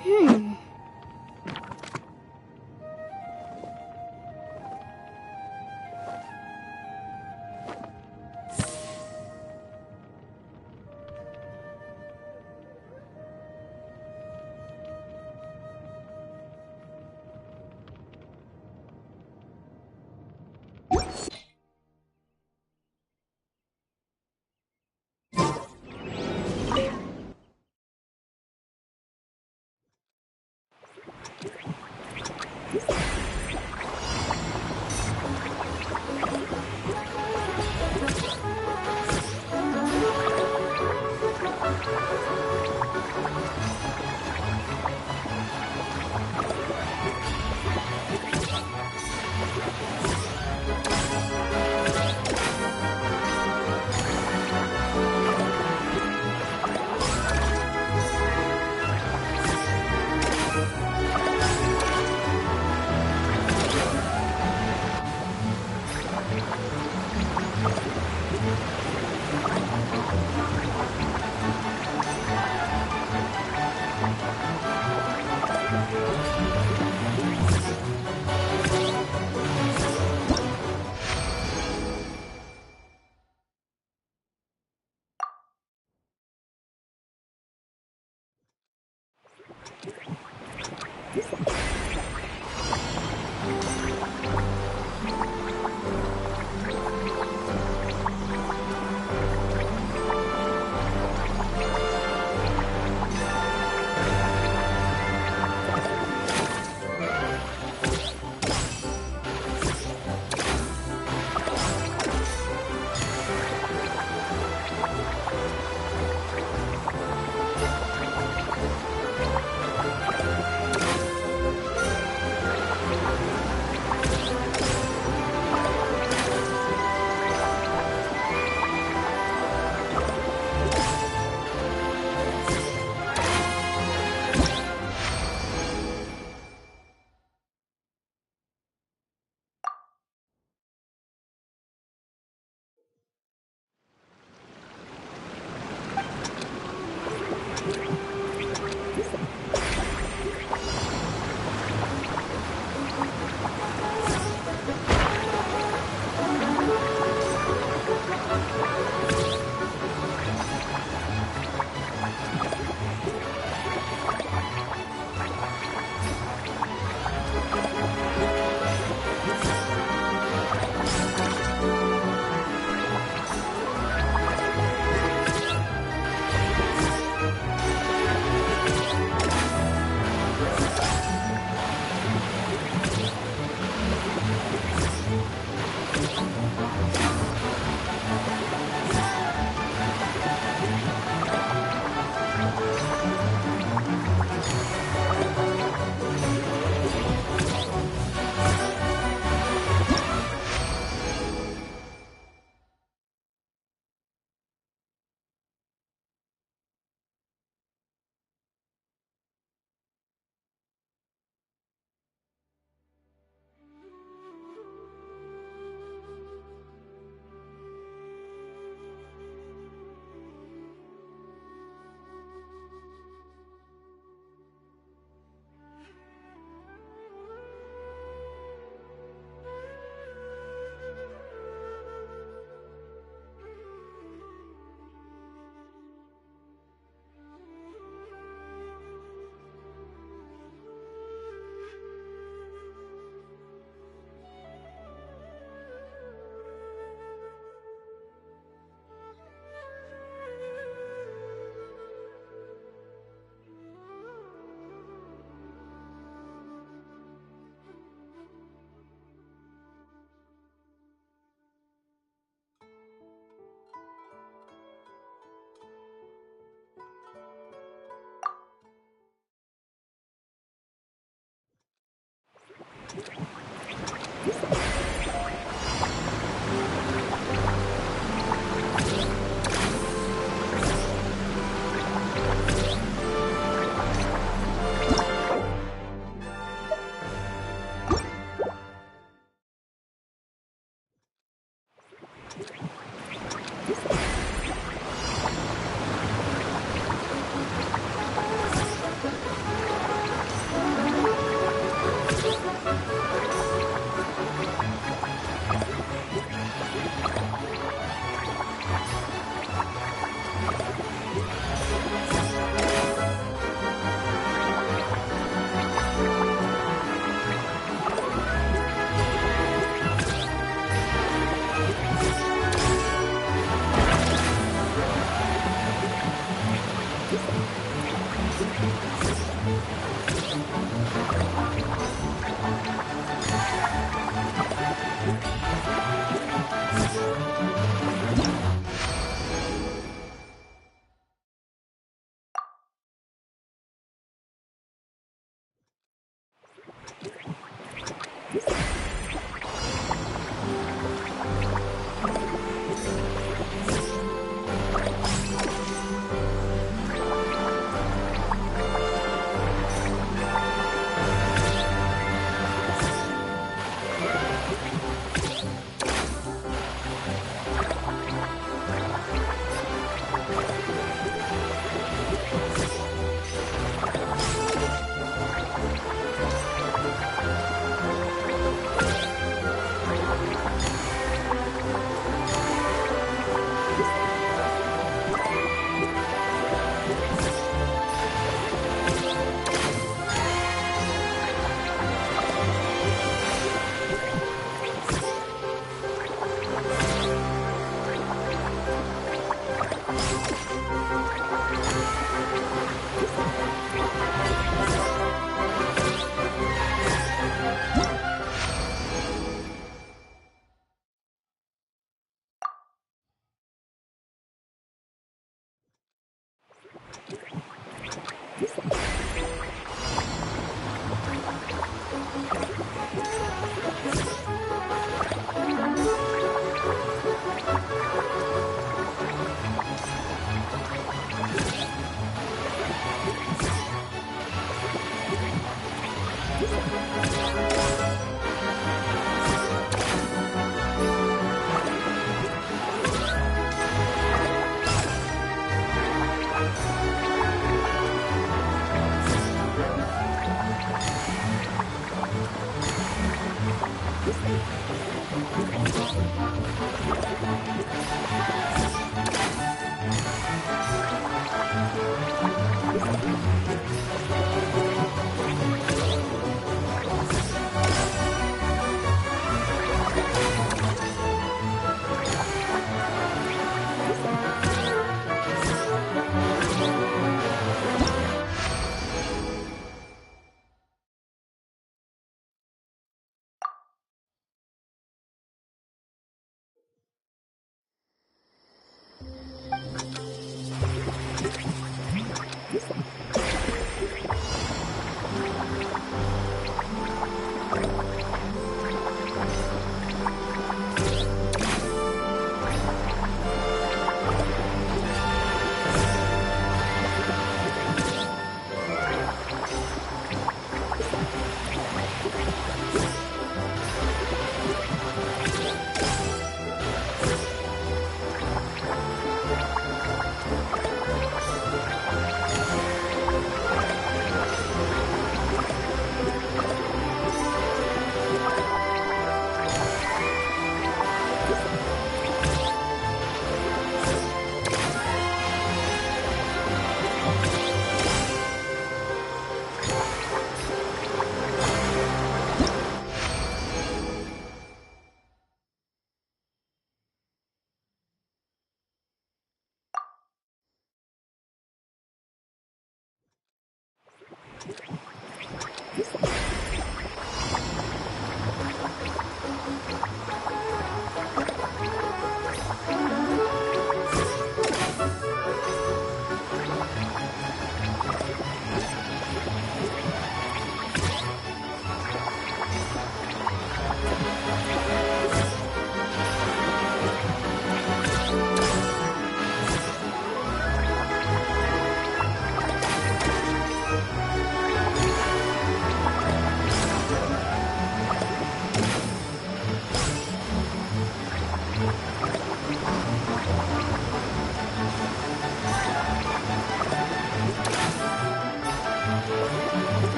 Hmm.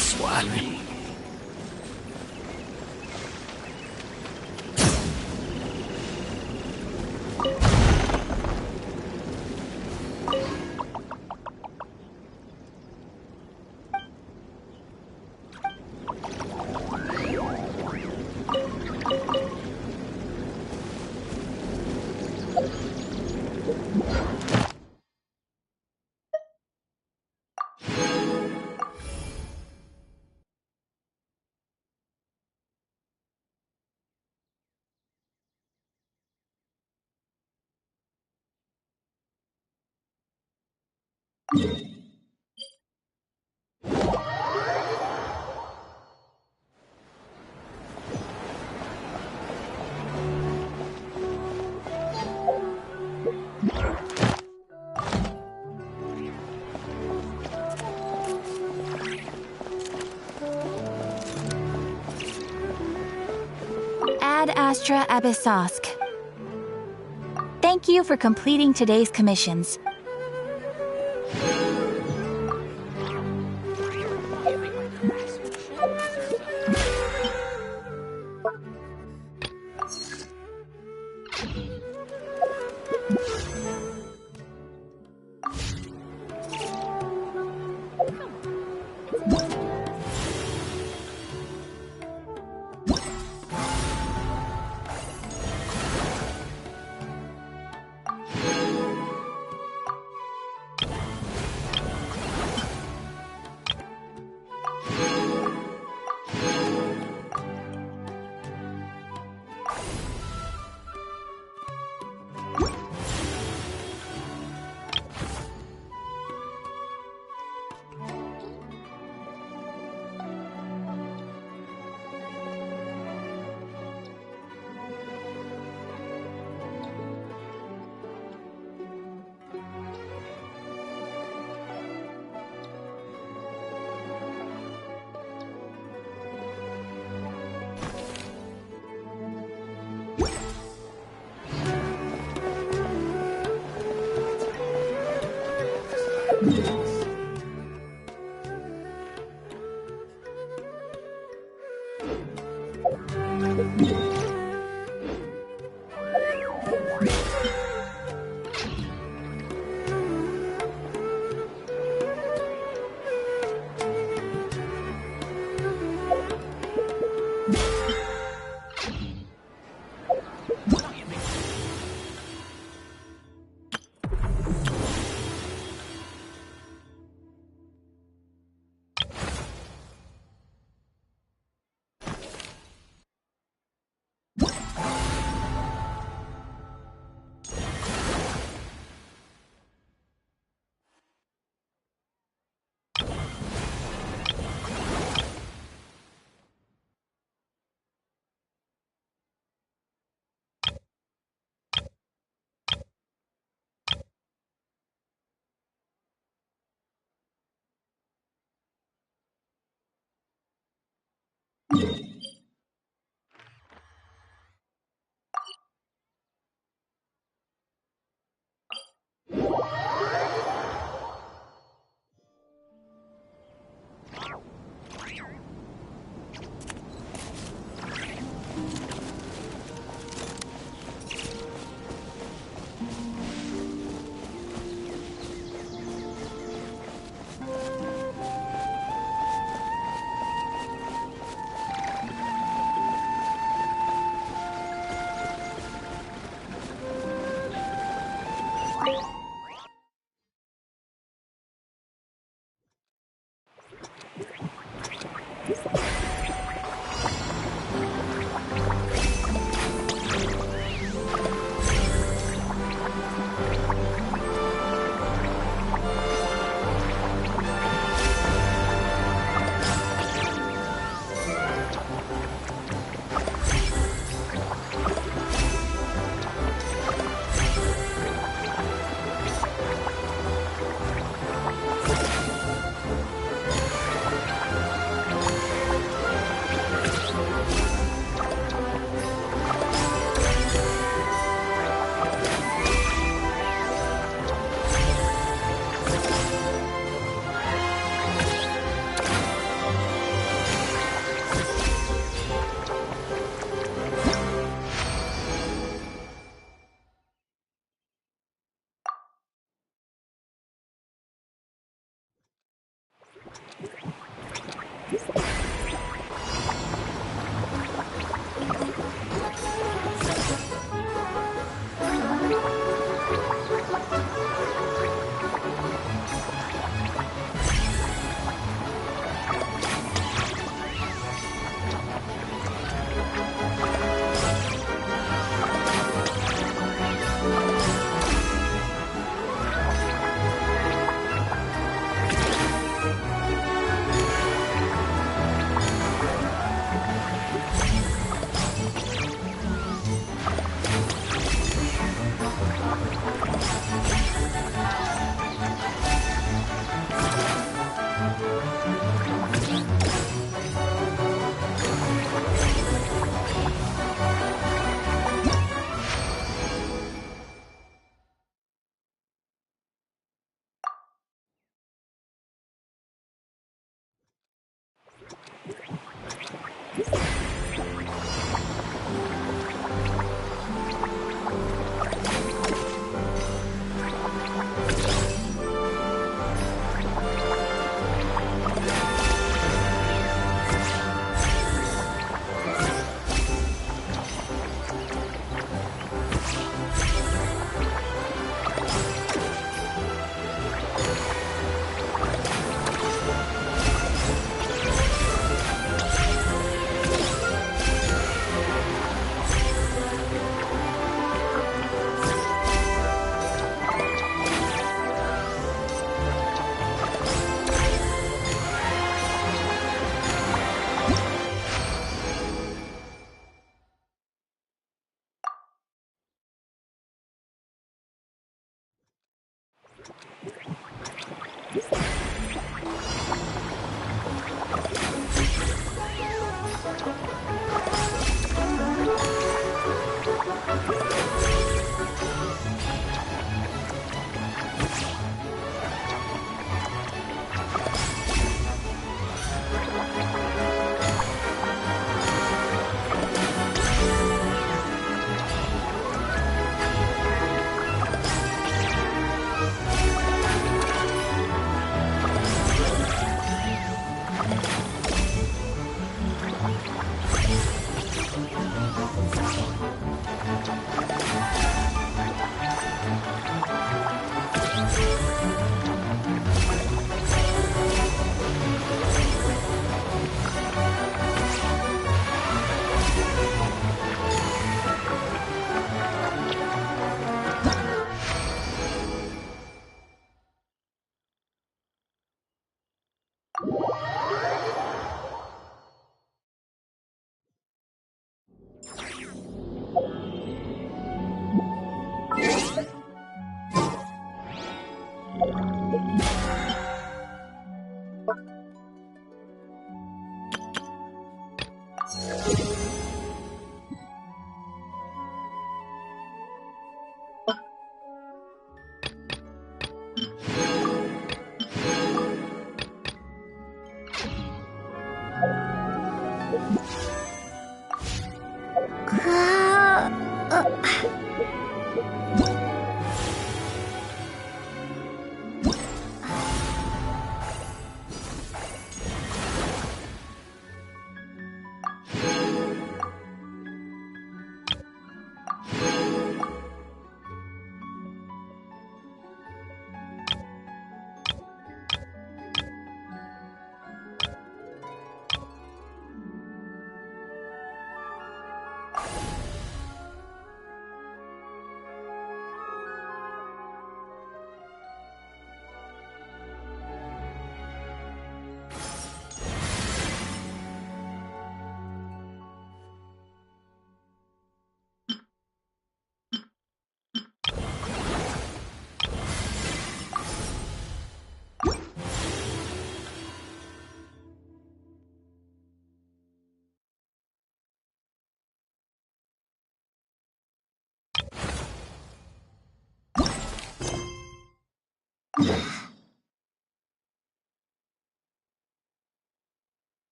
Suave. Ad Astra Abyssosk. Thank you for completing today's commissions.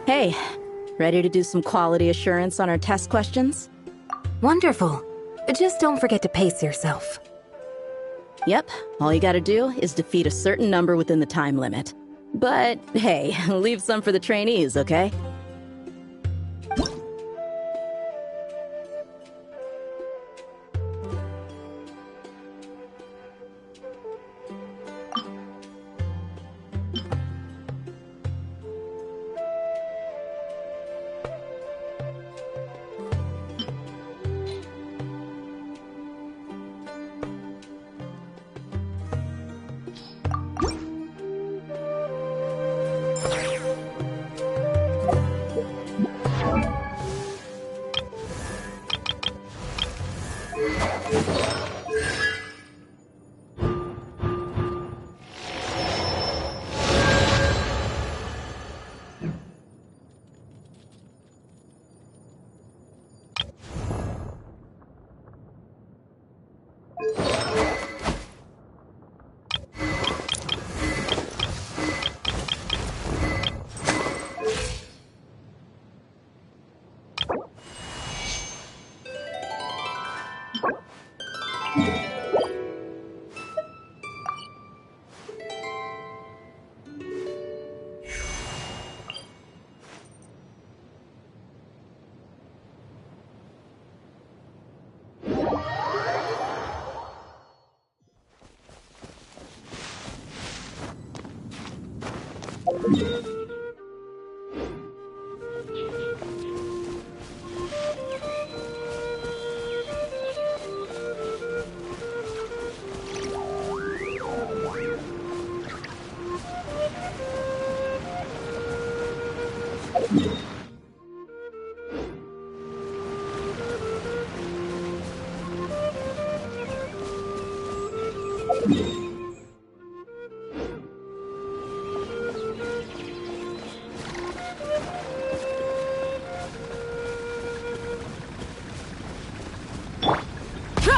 Hey, ready to do some quality assurance on our test questions? Wonderful. Just don't forget to pace yourself. Yep, all you gotta do is defeat a certain number within the time limit. But hey, leave some for the trainees, okay? Try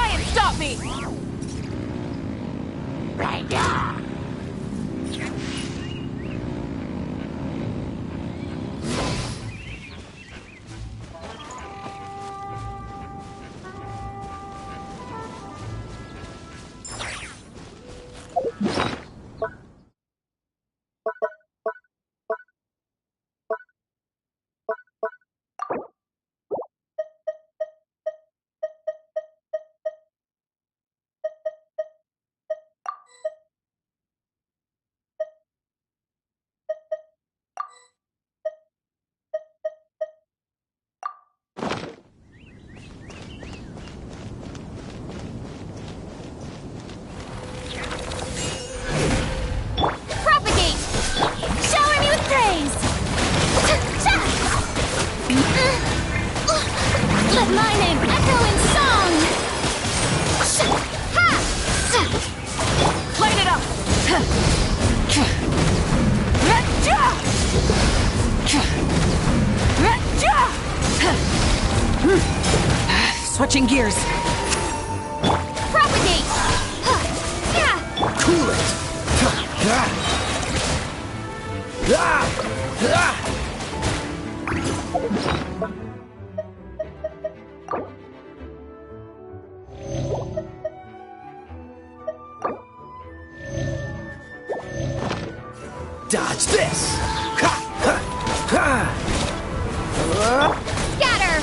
and stop me! Propagate! Shower me with praise! Let my name echo in song! Light it up! Switching gears. Propagate! Cool it! Dodge this! Scatter!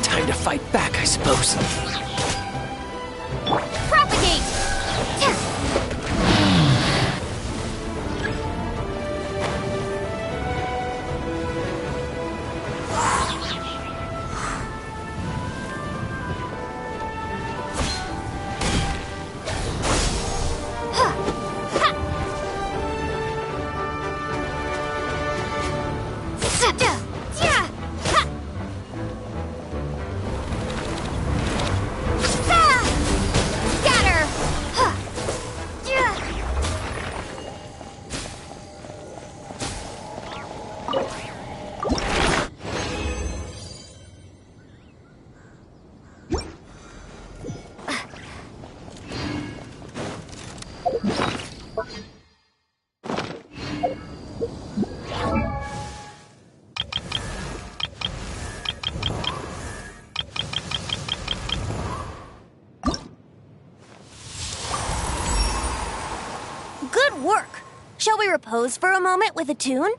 Time to fight back, I suppose. Propagate! Good work! Shall we repose for a moment with a tune?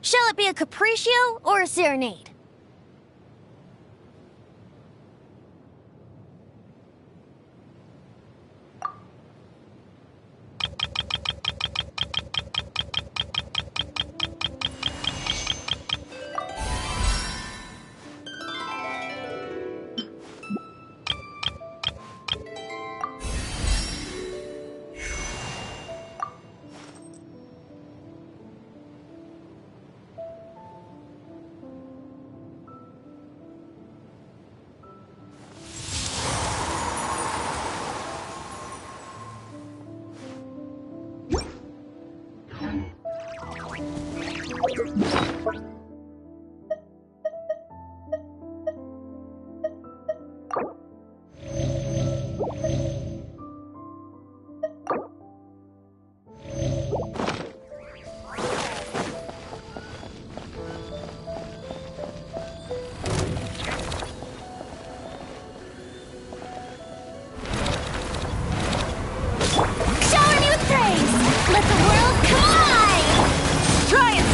Shall it be a capriccio or a serenade?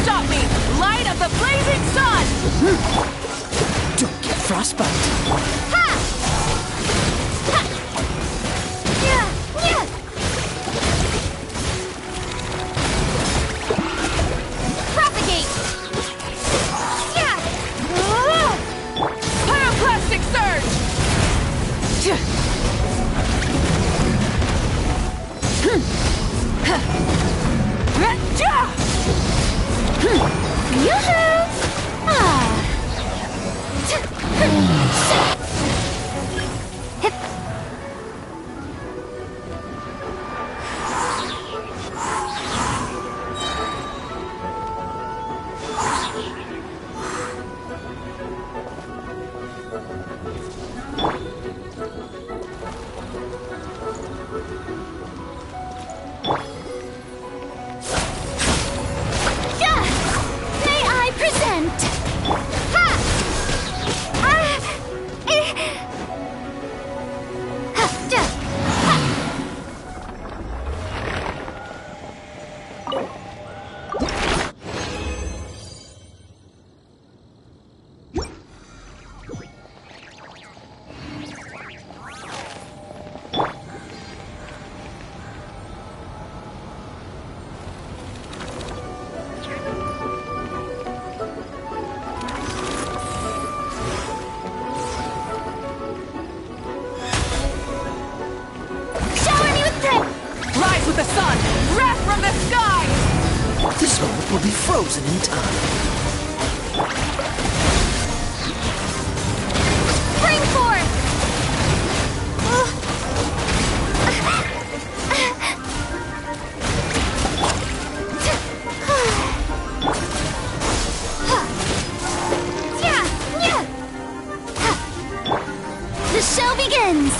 stop me! Light of the blazing sun! Don't get frostbite. Ha! Ha! Yeah! Yeah! Propagate! Yeah! Pyroclastic surge! Yoo-hoo! Ah! Yeah! May I present? Ha! Ah! Eh! Ha! Ja! Ha! Shower me with praise! Rise with the sun! Wrath from the sky! This moment will be frozen in time. Spring forth! Yeah! Yeah! The show begins!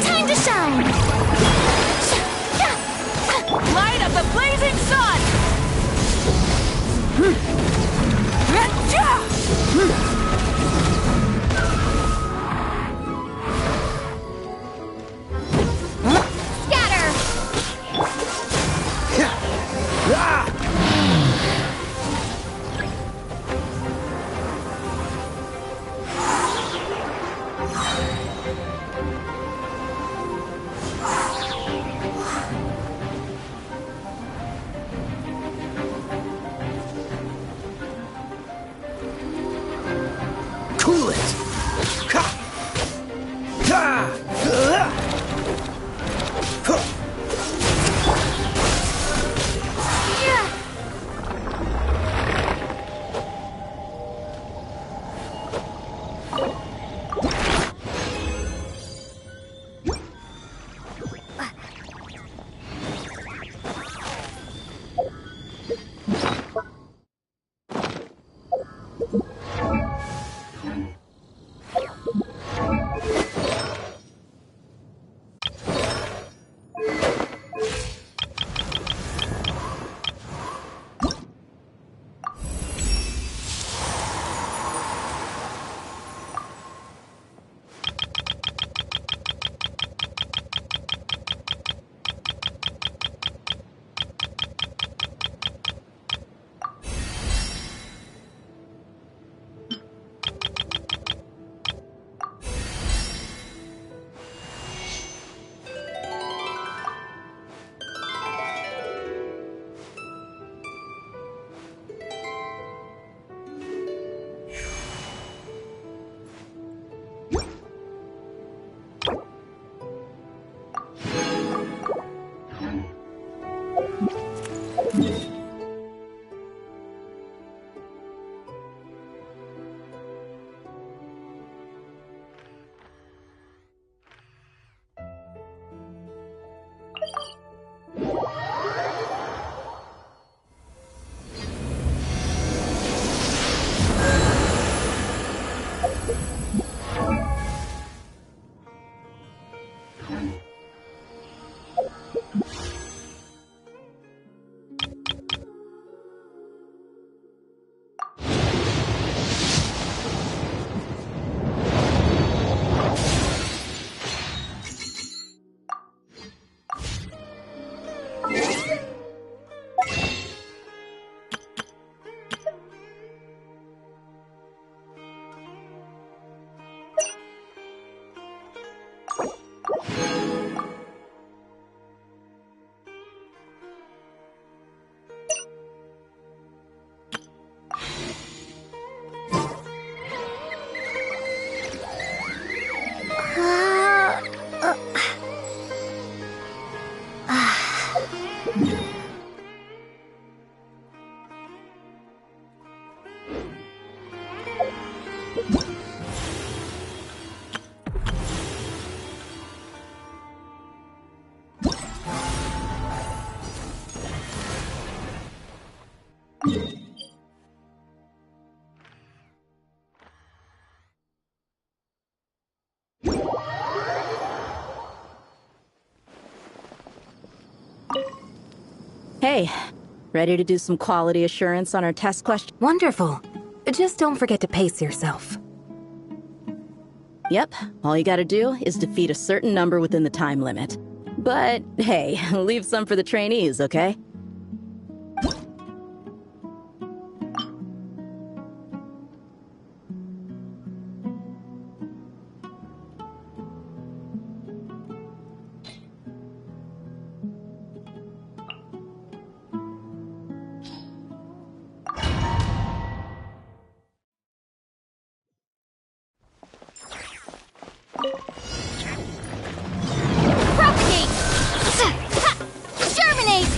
Time to shine! Light of the blazing sun! Scatter! Cool it. Ha! Ha! Huh. Yeah! Hey, ready to do some quality assurance on our test question? Wonderful. Just don't forget to pace yourself. Yep, all you gotta do is defeat a certain number within the time limit. But hey, leave some for the trainees, okay? Propagate! Germinate!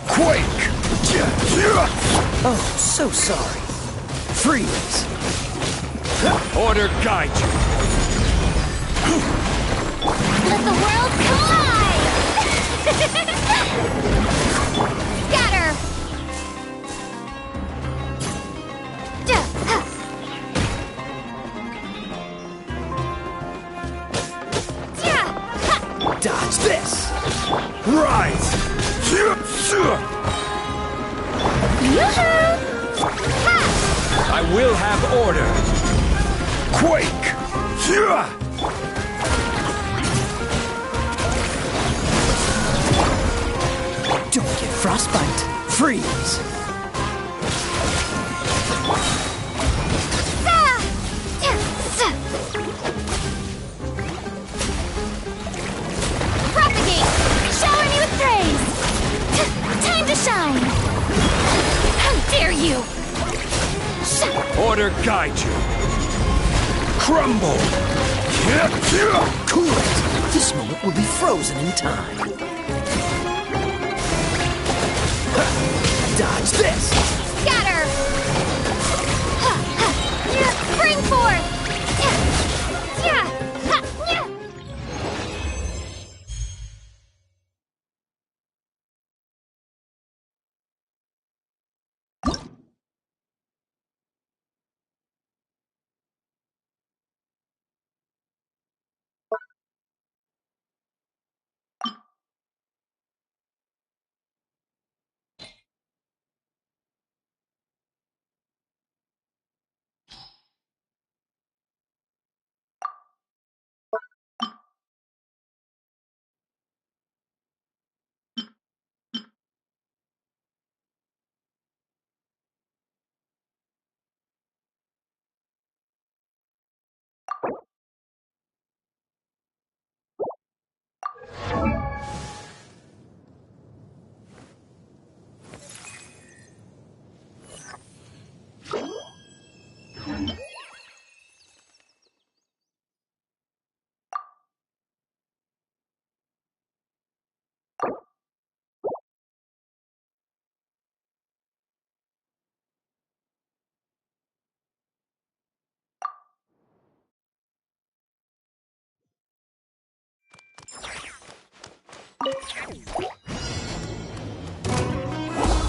Quake! Oh, so sorry. Freeze! Order guide you. Let the world collide! Scatter! Dodge this! Rise! I will have order. Quake! Don't get frostbite. Freeze! Propagate! Shower me with praise! Time to shine! How dare you! Order guide you. Crumble! Cool it! This moment will be frozen in time. Dodge this! Scatter! Bring forth!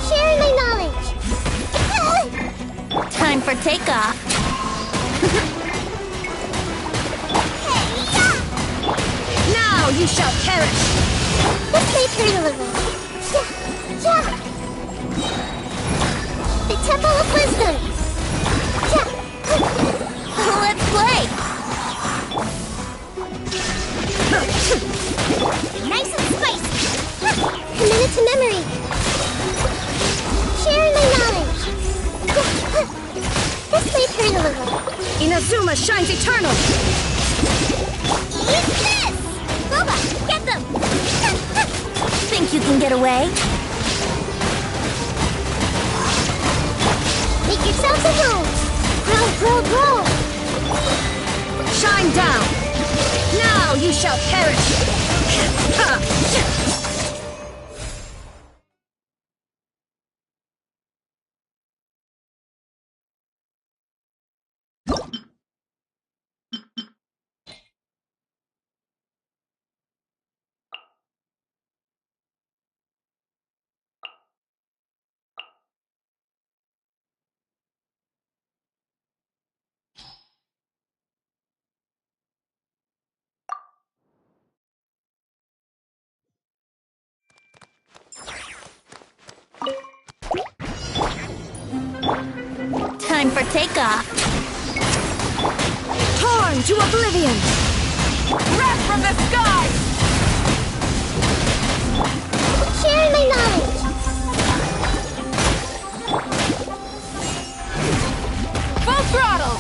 Sharing my knowledge! Time for takeoff! Now you shall perish! This may hurt a little. Yeah! The Temple of Wisdom! Let's play! Nice and spicy! Committed to memory! Sharing my knowledge! This may hurt a little. Inazuma shines eternal! Eat this! Boba, get them! Think you can get away? Make yourselves at home! Grow! Shine down! Now you shall perish! Ha! Time for takeoff. Torn to oblivion! Wrath from the sky! Sharing my knowledge. Full throttle!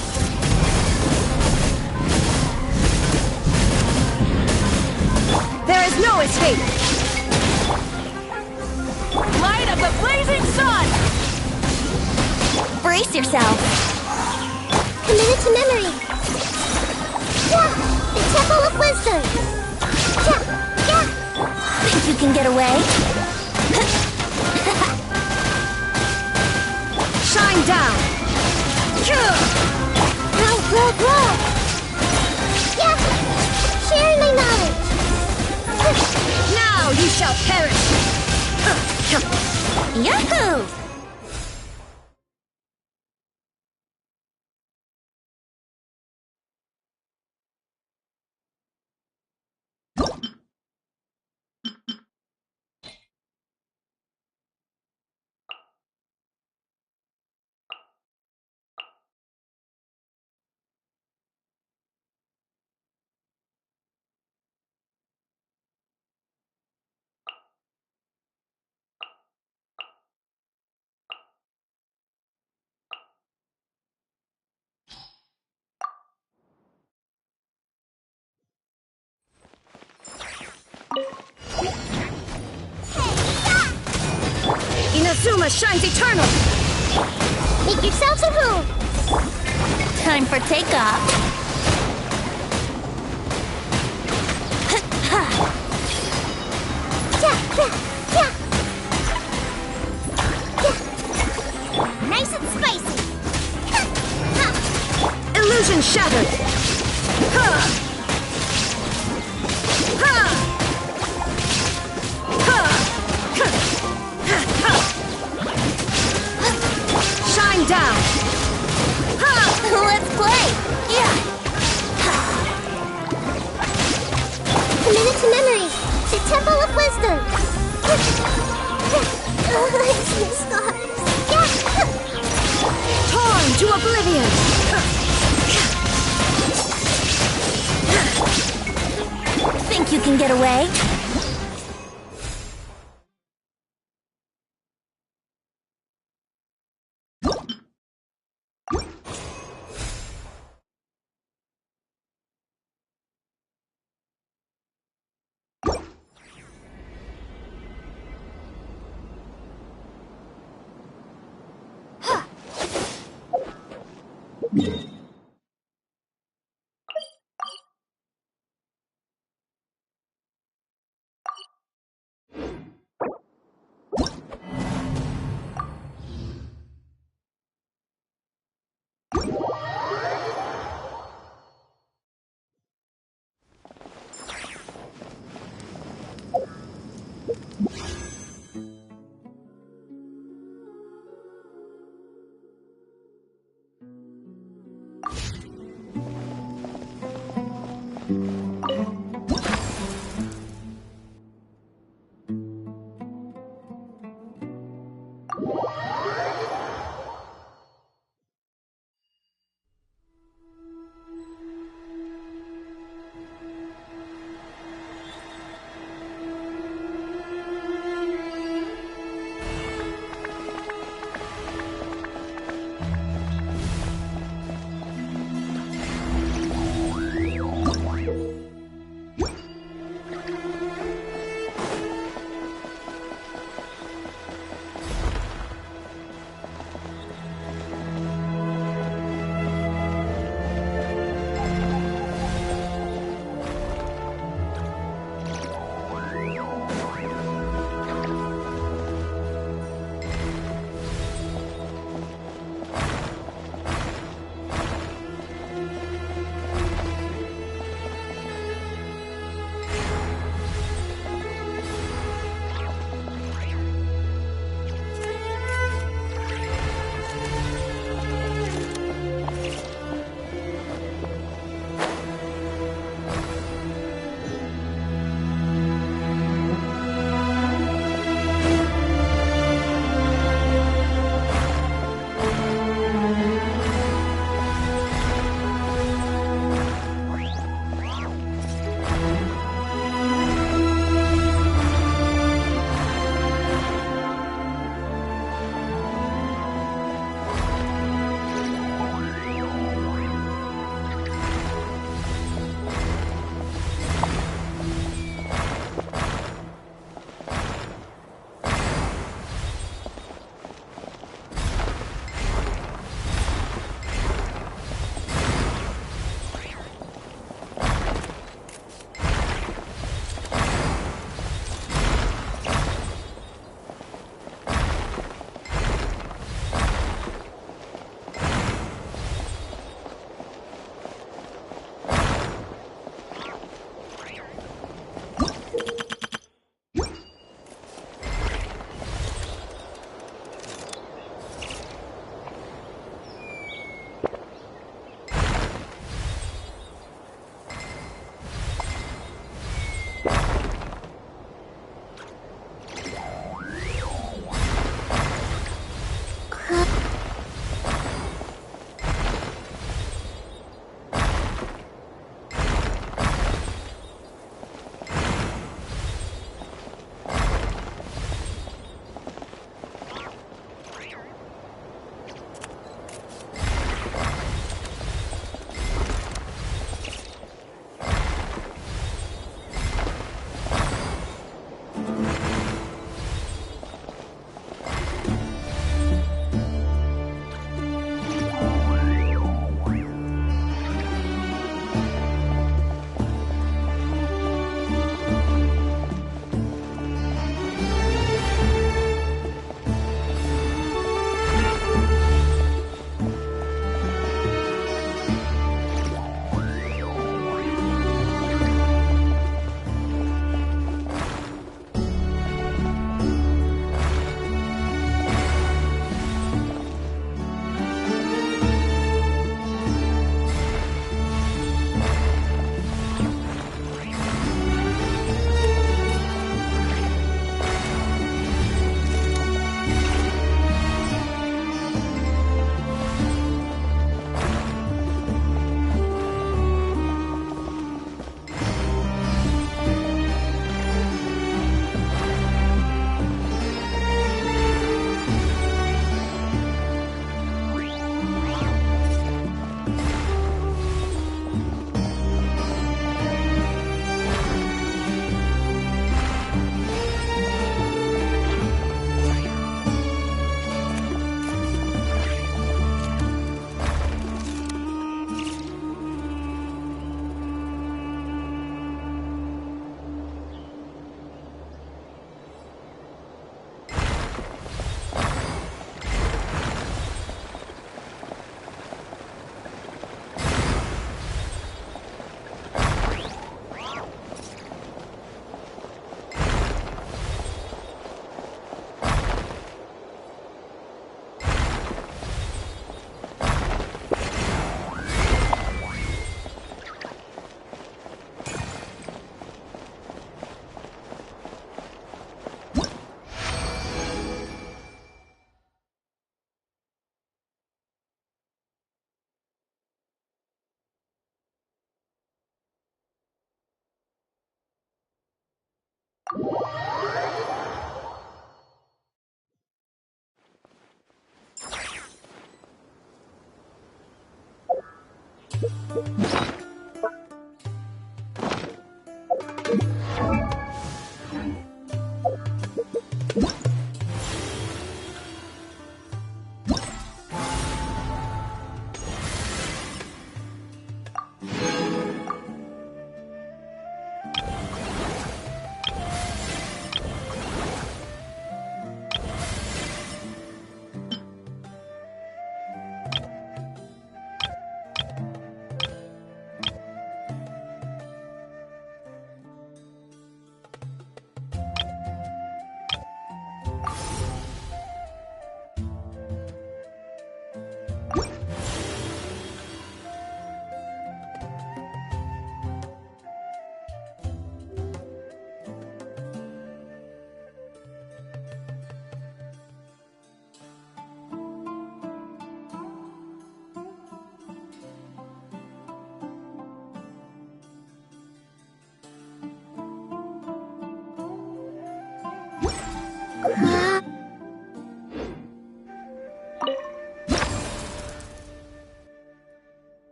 There is no escape! Light of the blazing sun! Brace yourself. Committed to memory. Yeah, the Temple of Wisdom. Yeah. Think you can get away? Shine down! Grow. Yeah, sharing my knowledge. Now you shall perish! Yahoo! Inazuma shines eternal! Make yourselves at home. Time for takeoff. Nice and spicy. Illusion shattered! Ha! Ha! Ha! Shine down! Ha! Let's play. Yeah. Committed to memory. The Temple of Wisdom. Stop. Yeah. Torn to oblivion! Think you can get away?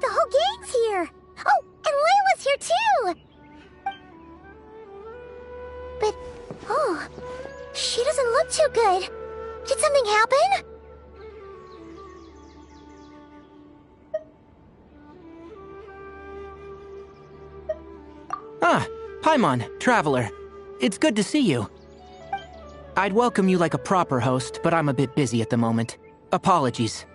like the whole gang's here. Oh, and Layla's here too. But, oh, she doesn't look too good. Did something happen? Ah, Paimon, Traveler. It's good to see you. I'd welcome you like a proper host, but I'm a bit busy at the moment. Apologies.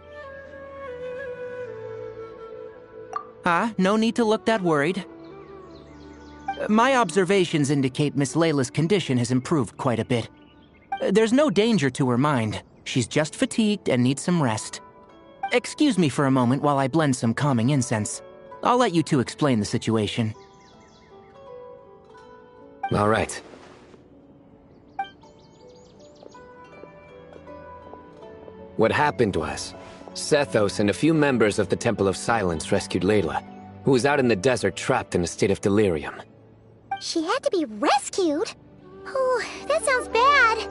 No need to look that worried. My observations indicate Miss Layla's condition has improved quite a bit. There's no danger to her mind. She's just fatigued and needs some rest. Excuse me for a moment while I blend some calming incense. I'll let you two explain the situation. All right. What happened was, Sethos and a few members of the Temple of Silence rescued Layla, who was out in the desert trapped in a state of delirium. She had to be rescued? Oh, that sounds bad.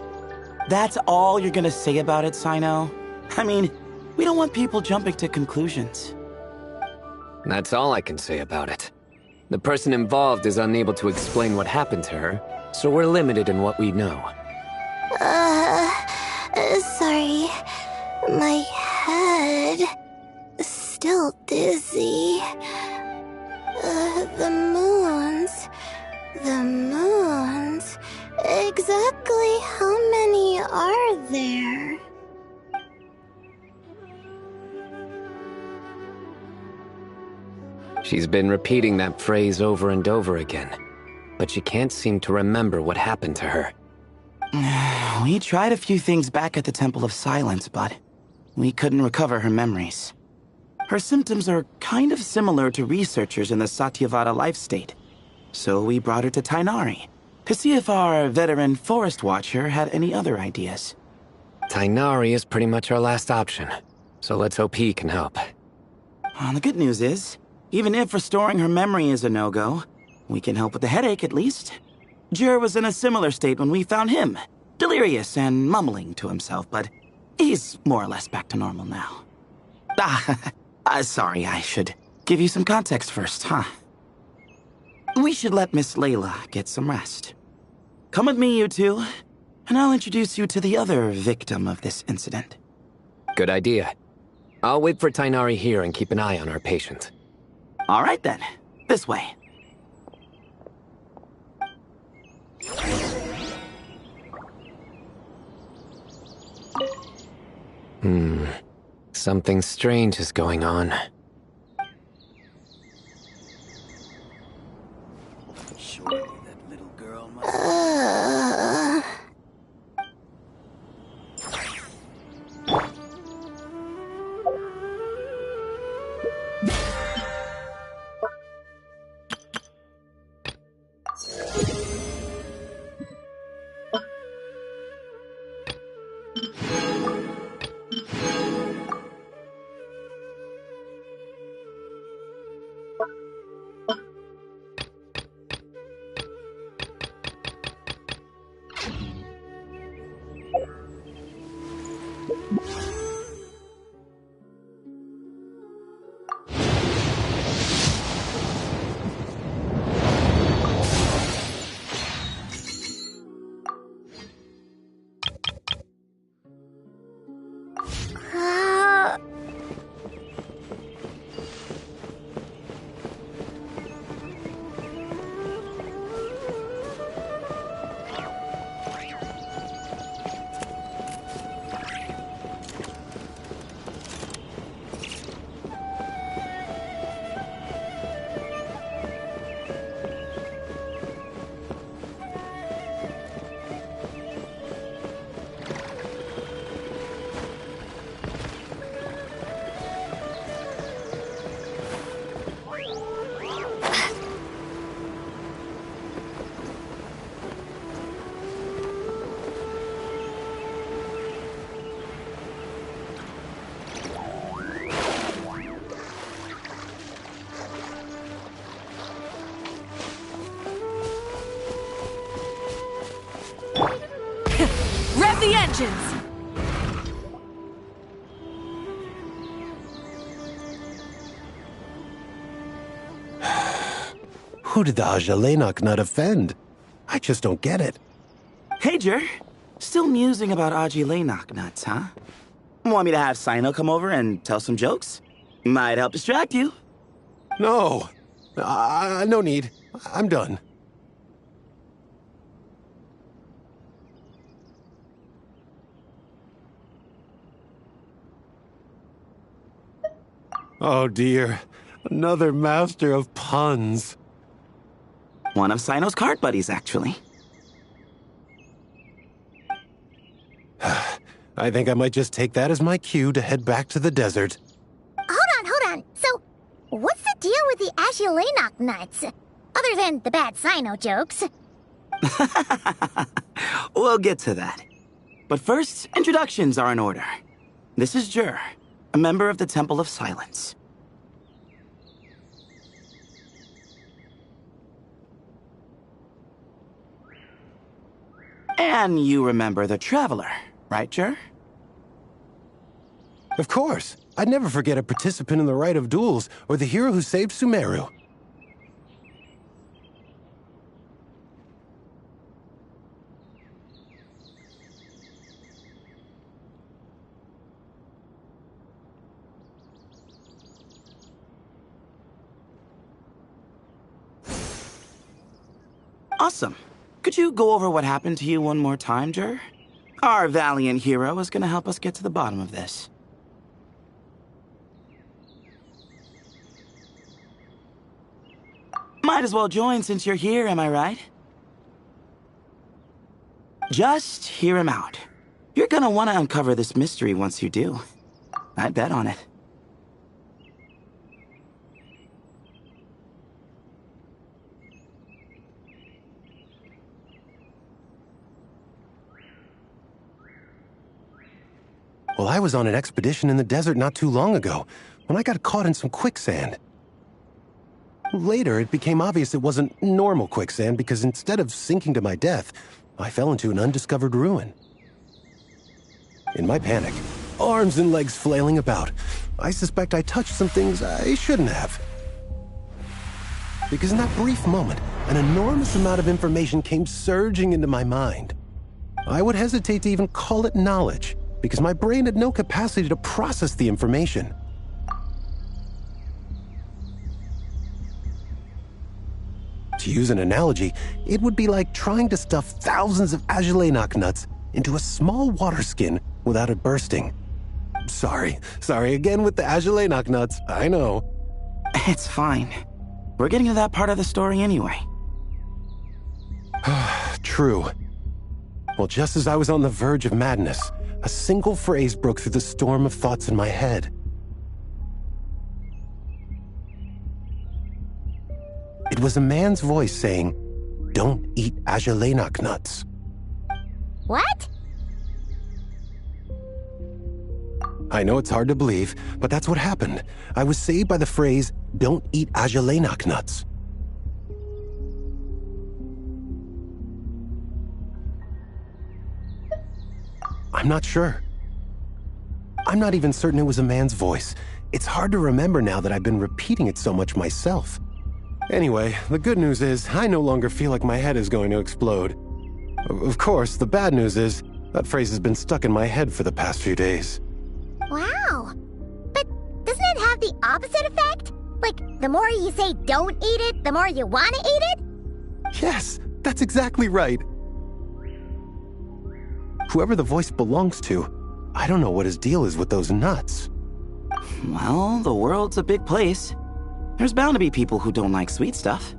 That's all you're gonna say about it, Sino? I mean, we don't want people jumping to conclusions. That's all I can say about it. The person involved is unable to explain what happened to her, so we're limited in what we know. Sorry. My head... still dizzy. The moons... Exactly how many are there? She's been repeating that phrase over and over again, but she can't seem to remember what happened to her. We tried a few things back at the Temple of Silence, but we couldn't recover her memories. Her symptoms are kind of similar to researchers in the Satyavada life state. So we brought her to Tainari to see if our veteran forest watcher had any other ideas. Tainari is pretty much our last option, so let's hope he can help. The good news is, even if restoring her memory is a no-go, we can help with the headache at least. Jur was in a similar state when we found him, delirious and mumbling to himself, but he's more or less back to normal now. Sorry, I should give you some context first, huh? We should let Miss Layla get some rest. Come with me, you two, and I'll introduce you to the other victim of this incident. Good idea. I'll wait for Tainari here and keep an eye on our patient. All right then, this way. Something strange is going on. Surely that little girl must... Rev the engines! Who did the Ajalenok nut offend? I just don't get it. Hey, Jer. Still musing about Aji nuts, huh? Want me to have Sino come over and tell some jokes? Might help distract you. No. No need. I'm done. Oh dear. Another master of puns. One of Sino's card buddies, actually. I think I might just take that as my cue to head back to the desert. Hold on. So, what's the deal with the Ajilenok nuts? Other than the bad Sino jokes. We'll get to that. But first, introductions are in order. This is Jer, a member of the Temple of Silence. And you remember the Traveler, right, Jer? Of course. I'd never forget a participant in the Rite of Duels or the hero who saved Sumeru. Awesome. Could you go over what happened to you one more time, Jer? Our valiant hero is gonna help us get to the bottom of this. Might as well join since you're here, am I right? Just hear him out. You're gonna want to uncover this mystery once you do. I'd bet on it. Well, I was on an expedition in the desert not too long ago, when I got caught in some quicksand. Later, it became obvious it wasn't normal quicksand because instead of sinking to my death, I fell into an undiscovered ruin. In my panic, arms and legs flailing about, I suspect I touched some things I shouldn't have. Because in that brief moment, an enormous amount of information came surging into my mind. I would hesitate to even call it knowledge, because my brain had no capacity to process the information. To use an analogy, it would be like trying to stuff thousands of Ajilenok nuts into a small water skin without it bursting. Sorry again with the Ajilenok nuts, I know. It's fine. We're getting to that part of the story anyway. True. Well, just as I was on the verge of madness, a single phrase broke through the storm of thoughts in my head. It was a man's voice saying, "Don't eat Ajilenok nuts." What? I know it's hard to believe, but that's what happened. I was saved by the phrase, "Don't eat Ajilenok nuts." I'm not sure. I'm not even certain it was a man's voice. It's hard to remember now that I've been repeating it so much myself. Anyway, the good news is I no longer feel like my head is going to explode. Of course, the bad news is that phrase has been stuck in my head for the past few days. Wow. But doesn't it have the opposite effect? Like, the more you say don't eat it, the more you want to eat it? Yes, that's exactly right. Whoever the voice belongs to, I don't know what his deal is with those nuts. Well, the world's a big place. There's bound to be people who don't like sweet stuff.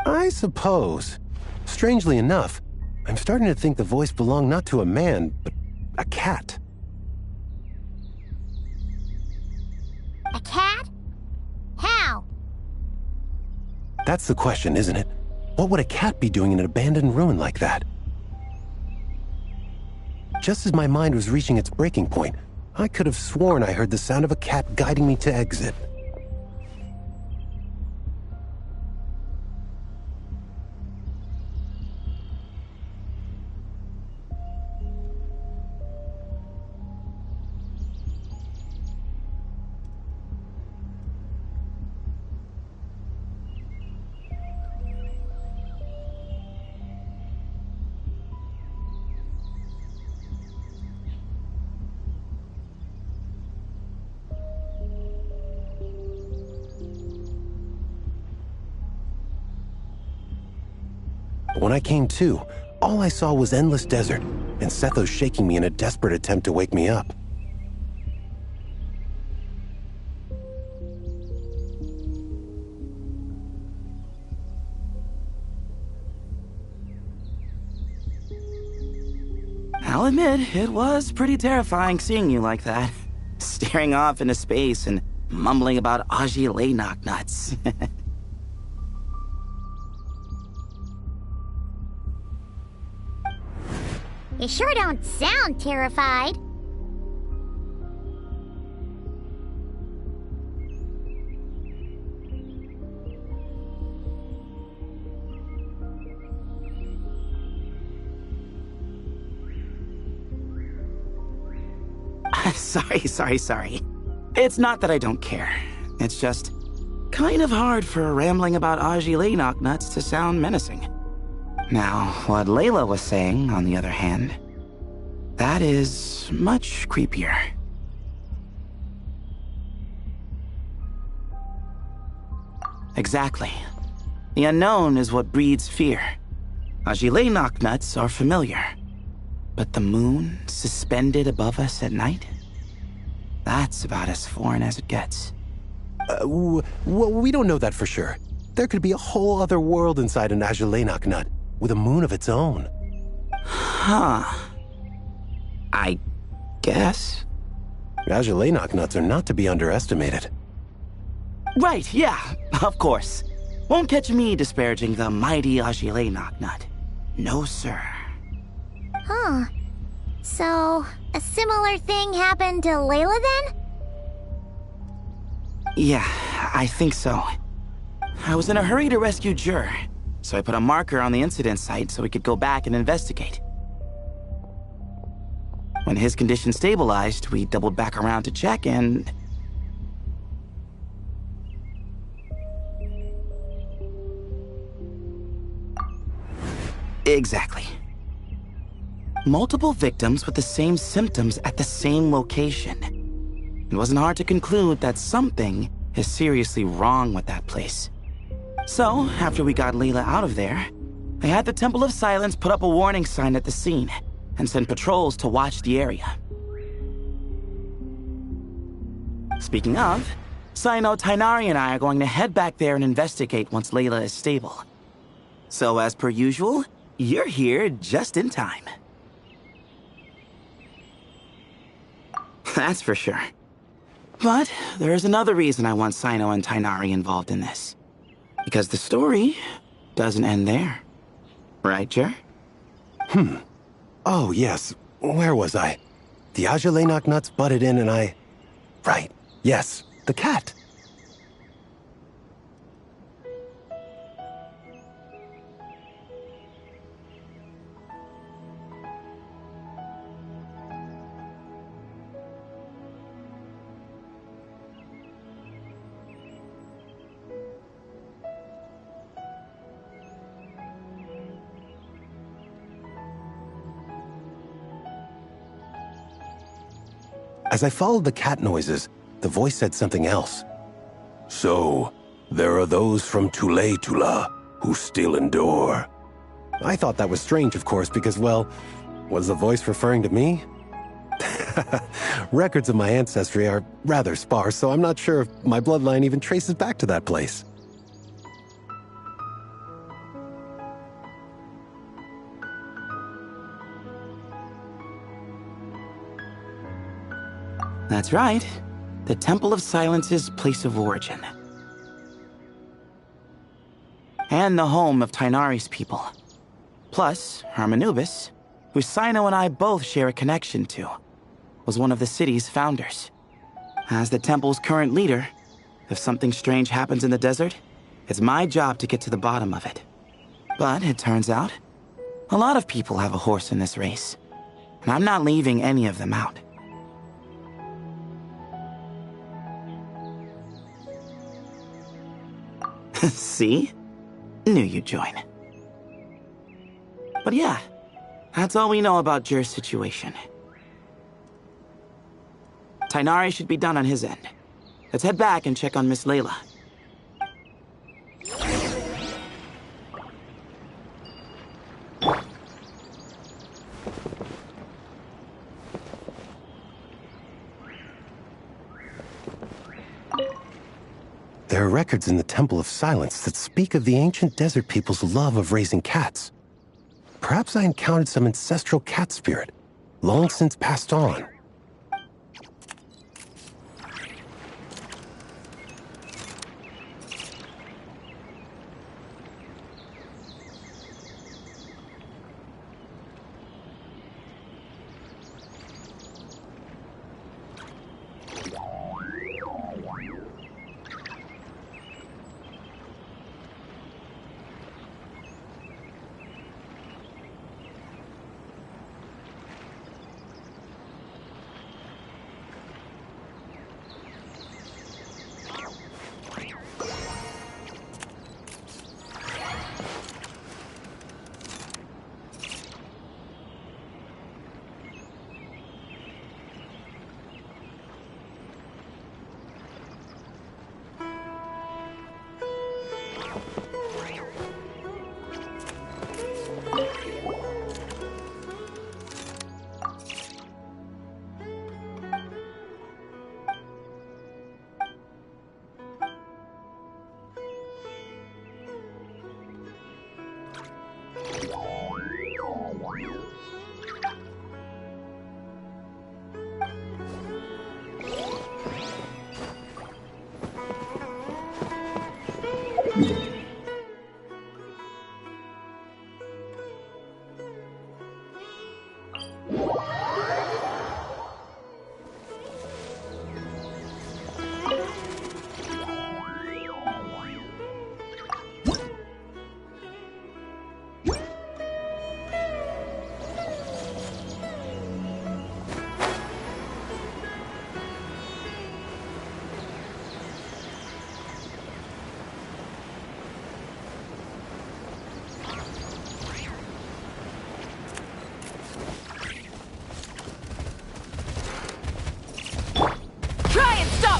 I suppose. Strangely enough, I'm starting to think the voice belonged not to a man, but a cat. A cat? How? That's the question, isn't it? What would a cat be doing in an abandoned ruin like that? Just as my mind was reaching its breaking point, I could have sworn I heard the sound of a cat guiding me to exit. But when I came to, all I saw was endless desert, and Sethos shaking me in a desperate attempt to wake me up. I'll admit, it was pretty terrifying seeing you like that. Staring off into space and mumbling about Ajile knocknuts. You sure don't sound terrified. Sorry. It's not that I don't care. It's just kind of hard for rambling about Ajile knocknuts to sound menacing. Now, what Layla was saying, on the other hand, that is much creepier. Exactly. The unknown is what breeds fear. Ajile knocknuts are familiar. But the moon suspended above us at night? That's about as foreign as it gets. Well, we don't know that for sure. There could be a whole other world inside an Ajile knocknut, with a moon of its own. Huh. I guess. Ajile knocknuts are not to be underestimated. Right, yeah, of course. Won't catch me disparaging the mighty Ajile knocknut. No, sir. Huh. So, a similar thing happened to Layla then? Yeah, I think so. I was in a hurry to rescue Jur, so I put a marker on the incident site so we could go back and investigate. When his condition stabilized, we doubled back around to check and... Exactly. Multiple victims with the same symptoms at the same location. It wasn't hard to conclude that something is seriously wrong with that place. So, after we got Layla out of there, I had the Temple of Silence put up a warning sign at the scene and send patrols to watch the area. Speaking of, Sino, Tainari, and I are going to head back there and investigate once Layla is stable. So, as per usual, you're here just in time. That's for sure. But there's another reason I want Sino and Tainari involved in this. Because the story doesn't end there. Right, Jer? Oh, yes. Where was I? The Ajile knocknuts butted in and I... Right. Yes. The cat. As I followed the cat noises, the voice said something else. So, there are those from Tula who still endure. I thought that was strange, of course, because, well, was the voice referring to me? Records of my ancestry are rather sparse, so I'm not sure if my bloodline even traces back to that place. That's right. The Temple of Silence's place of origin. And the home of Tainari's people. Plus, Hermanubis, who Sino and I both share a connection to, was one of the city's founders. As the temple's current leader, if something strange happens in the desert, it's my job to get to the bottom of it. But it turns out, a lot of people have a horse in this race, and I'm not leaving any of them out. See? Knew you'd join. But yeah, that's all we know about Jur's situation. Tainari should be done on his end. Let's head back and check on Miss Layla. There are records in the Temple of Silence that speak of the ancient desert people's love of raising cats. Perhaps I encountered some ancestral cat spirit, long since passed on.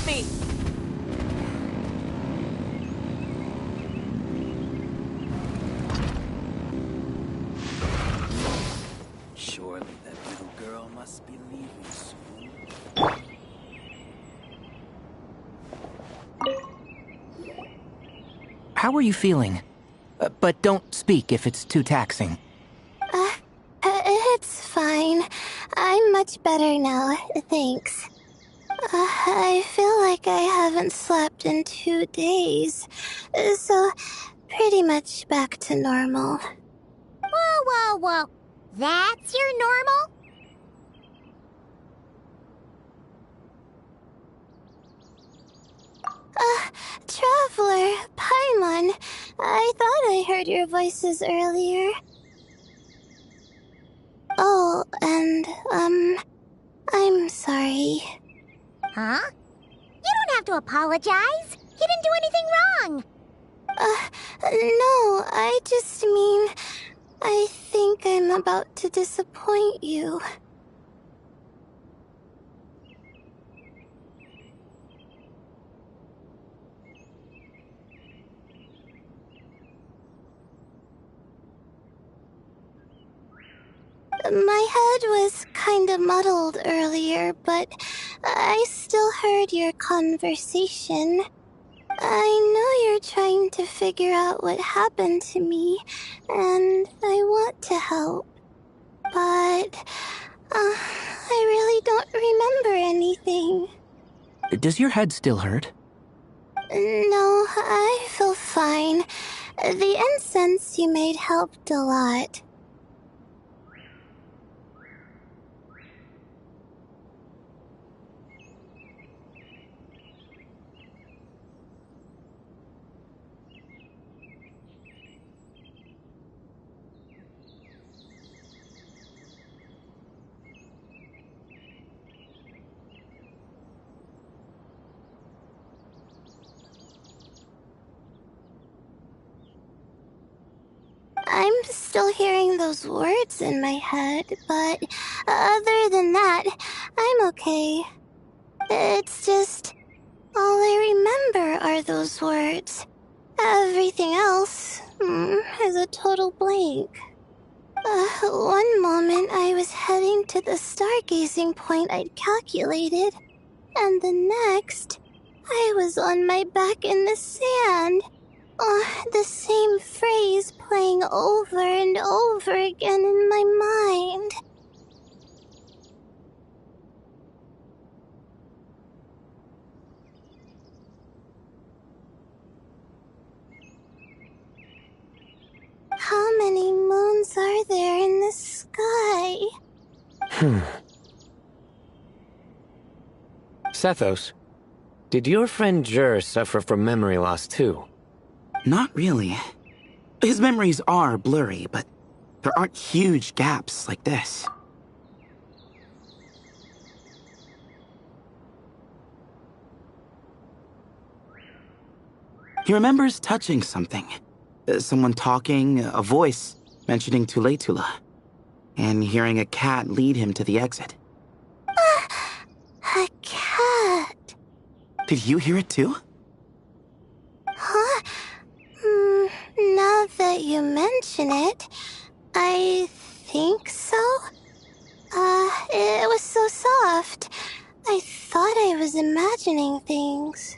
Me! Surely that little girl must be leaving soon. How are you feeling? But don't speak if it's too taxing. It's fine. I'm much better now, thanks. I feel like I haven't slept in 2 days, so pretty much back to normal. Whoa, whoa, whoa. That's your normal? Traveler, Paimon, I thought I heard your voices earlier. Oh, and, I'm sorry. Huh? You don't have to apologize. You didn't do anything wrong. No, I just mean, I think I'm about to disappoint you. My head was kinda muddled earlier, but I still heard your conversation. I know you're trying to figure out what happened to me, and I want to help. But, I really don't remember anything. Does your head still hurt? No, I feel fine. The incense you made helped a lot. I'm still hearing those words in my head, but other than that, I'm okay. It's just, all I remember are those words. Everything else is a total blank. One moment I was heading to the stargazing point I'd calculated, and the next, I was on my back in the sand. The same phrase playing over and over again in my mind. How many moons are there in the sky? Sethos, did your friend Jur suffer from memory loss too? Not really. His memories are blurry, but there aren't huge gaps like this. He remembers touching something. Someone talking, a voice mentioning Tule-Tula, and hearing a cat lead him to the exit. A cat. Did you hear it too? Huh? Now that you mention it, I think so. It was so soft. I thought I was imagining things.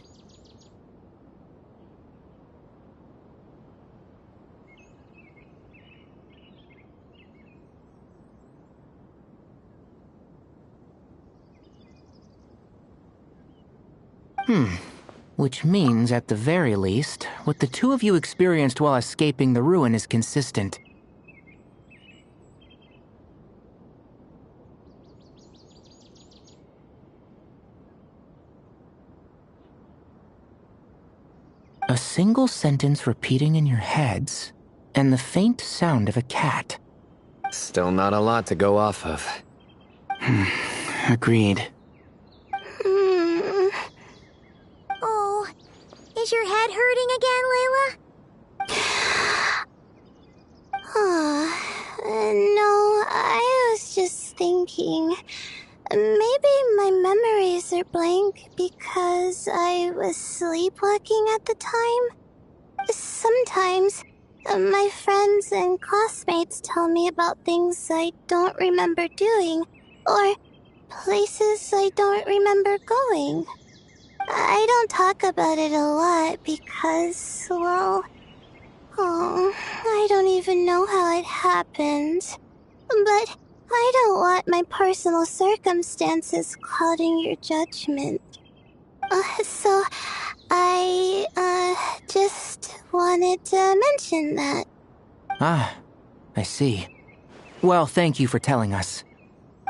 Which means, at the very least, what the two of you experienced while escaping the ruin is consistent. A single sentence repeating in your heads, and the faint sound of a cat. Still not a lot to go off of. Agreed. Oh, is your head hurting again, Layla? No, I was just thinking. Maybe my memories are blank because I was sleepwalking at the time. Sometimes, my friends and classmates tell me about things I don't remember doing, or places I don't remember going. I don't talk about it a lot because, well, I don't even know how it happened. But I don't want my personal circumstances clouding your judgment. So I just wanted to mention that. Ah, I see. Well, thank you for telling us.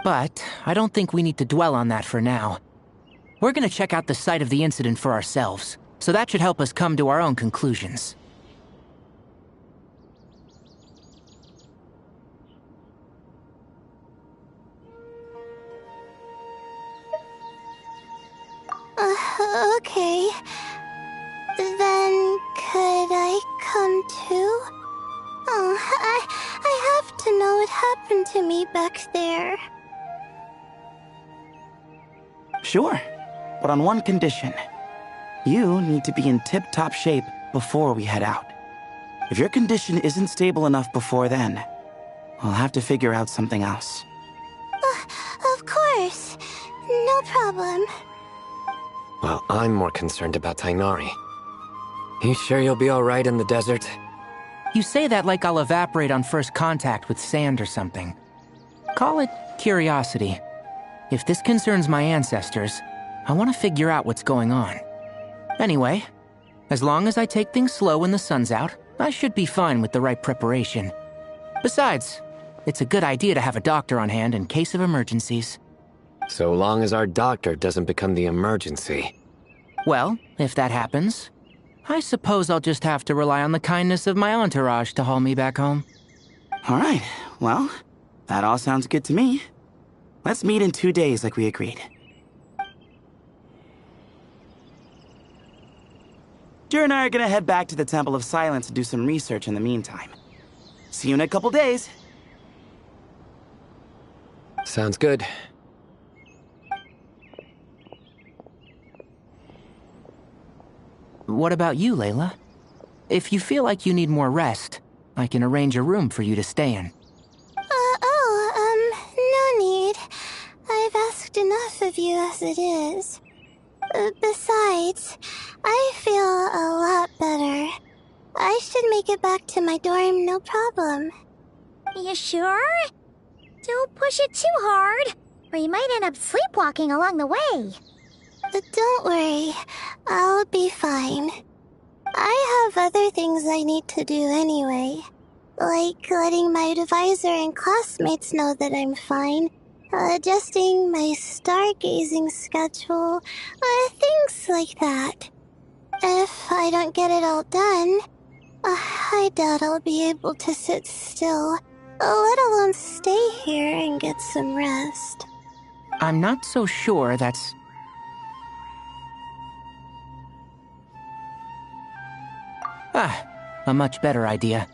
But I don't think we need to dwell on that for now. We're gonna check out the site of the incident for ourselves, so that should help us come to our own conclusions. Okay. Then could I come too? I have to know what happened to me back there. Sure, but on one condition. You need to be in tip-top shape before we head out. If your condition isn't stable enough before then, I'll have to figure out something else. Of course. No problem. Well, I'm more concerned about Tainari. You sure you'll be alright in the desert? You say that like I'll evaporate on first contact with sand or something. Call it curiosity. If this concerns my ancestors, I want to figure out what's going on. Anyway, as long as I take things slow when the sun's out, I should be fine with the right preparation. Besides, it's a good idea to have a doctor on hand in case of emergencies. So long as our doctor doesn't become the emergency. Well, if that happens, I suppose I'll just have to rely on the kindness of my entourage to haul me back home. All right, well, that all sounds good to me. Let's meet in 2 days like we agreed. Jer and I are gonna head back to the Temple of Silence and do some research in the meantime. See you in a couple days. Sounds good. What about you, Layla? If you feel like you need more rest, I can arrange a room for you to stay in. No need. I've asked enough of you as it is. Besides, I feel a lot better. I should make it back to my dorm, no problem. You sure? Don't push it too hard, or you might end up sleepwalking along the way. Don't worry, I'll be fine. I have other things I need to do anyway. Like letting my advisor and classmates know that I'm fine, adjusting my stargazing schedule, things like that. If I don't get it all done, I doubt I'll be able to sit still, let alone stay here and get some rest. I'm not so sure that's... a much better idea.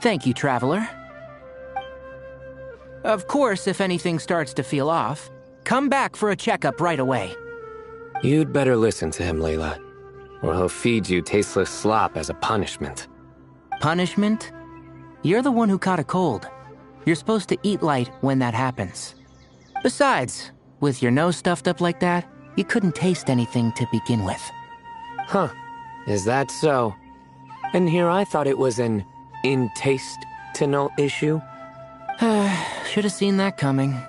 Thank you, Traveler. Of course, if anything starts to feel off, come back for a checkup right away. You'd better listen to him, Layla, or he'll feed you tasteless slop as a punishment. Punishment? You're the one who caught a cold. You're supposed to eat light when that happens. Besides, with your nose stuffed up like that, you couldn't taste anything to begin with. Huh. Is that so? And here I thought it was an intestinal issue. Should have seen that coming.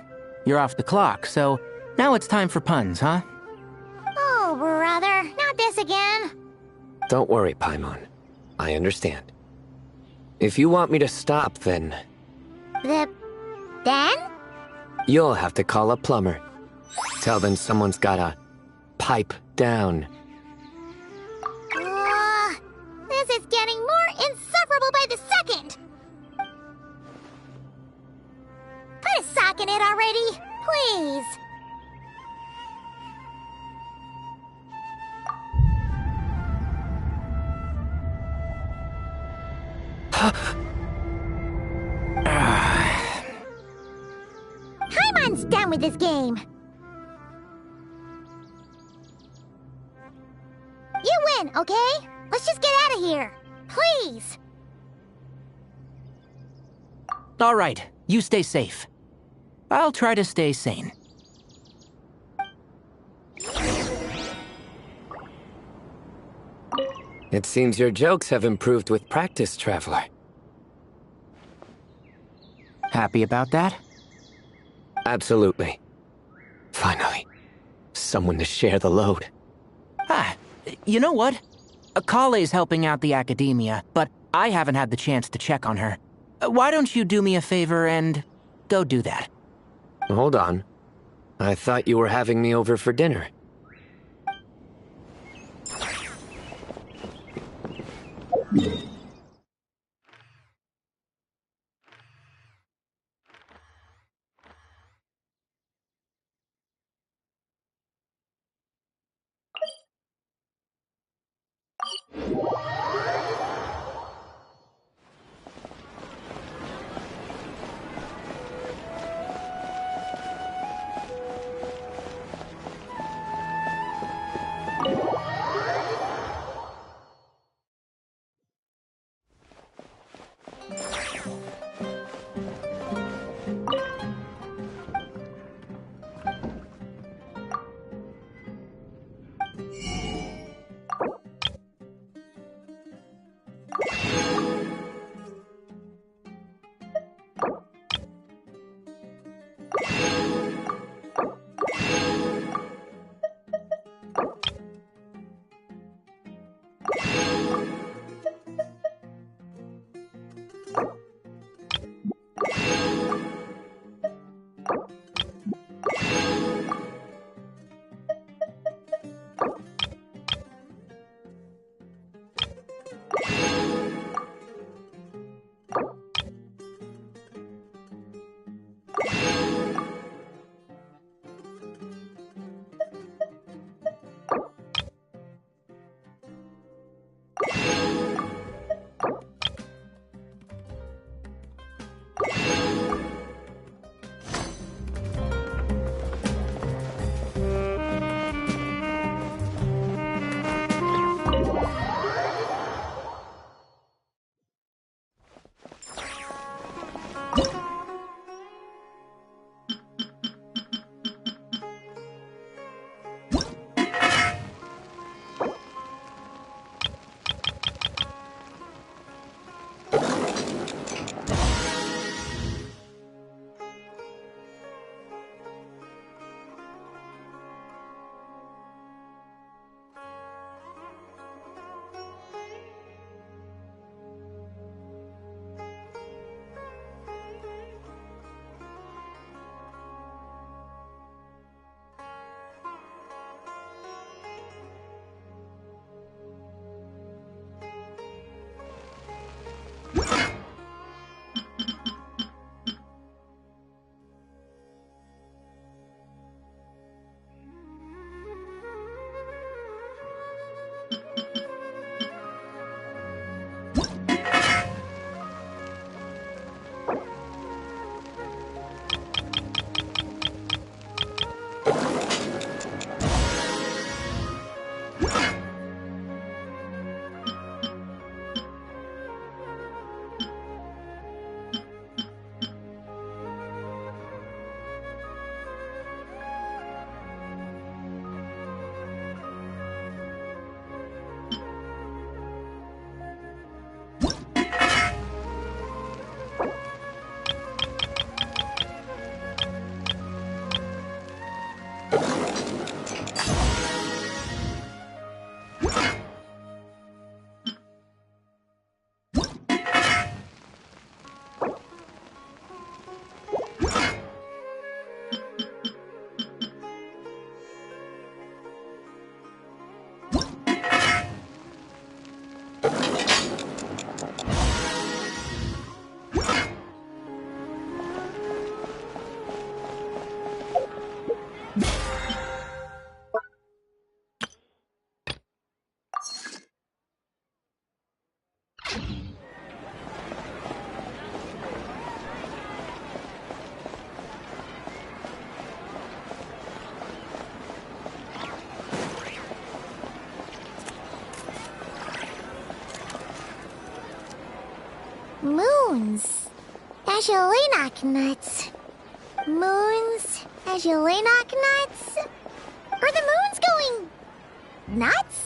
You're off the clock, so now it's time for puns, huh? Oh, brother, not this again. Don't worry, Paimon. I understand. If you want me to stop, then... Then? You'll have to call a plumber. Tell them someone's gotta pipe down. This is getting more insufferable by the second! Put a sock in it already, please! Paimon's done with this game! You win, okay? Let's just get out of here. Please. All right, you stay safe. I'll try to stay sane. It seems your jokes have improved with practice, Traveler. Happy about that? Absolutely. Finally, someone to share the load. You know what? Akale's helping out the academia, but I haven't had the chance to check on her. Why don't you do me a favor and go do that? Hold on. I thought you were having me over for dinner. Moons. Azulenak nuts. Moons. Azulenak nuts. Are the moons going nuts?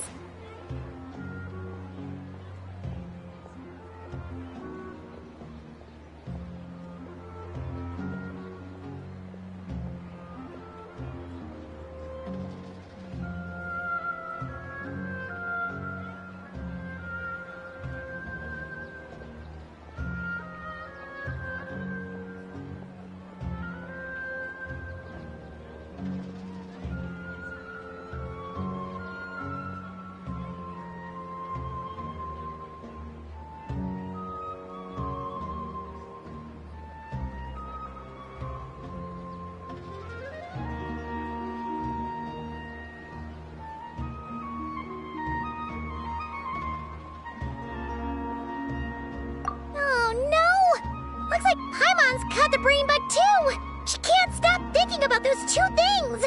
Looks like Paimon's caught the brain bug too! She can't stop thinking about those two things!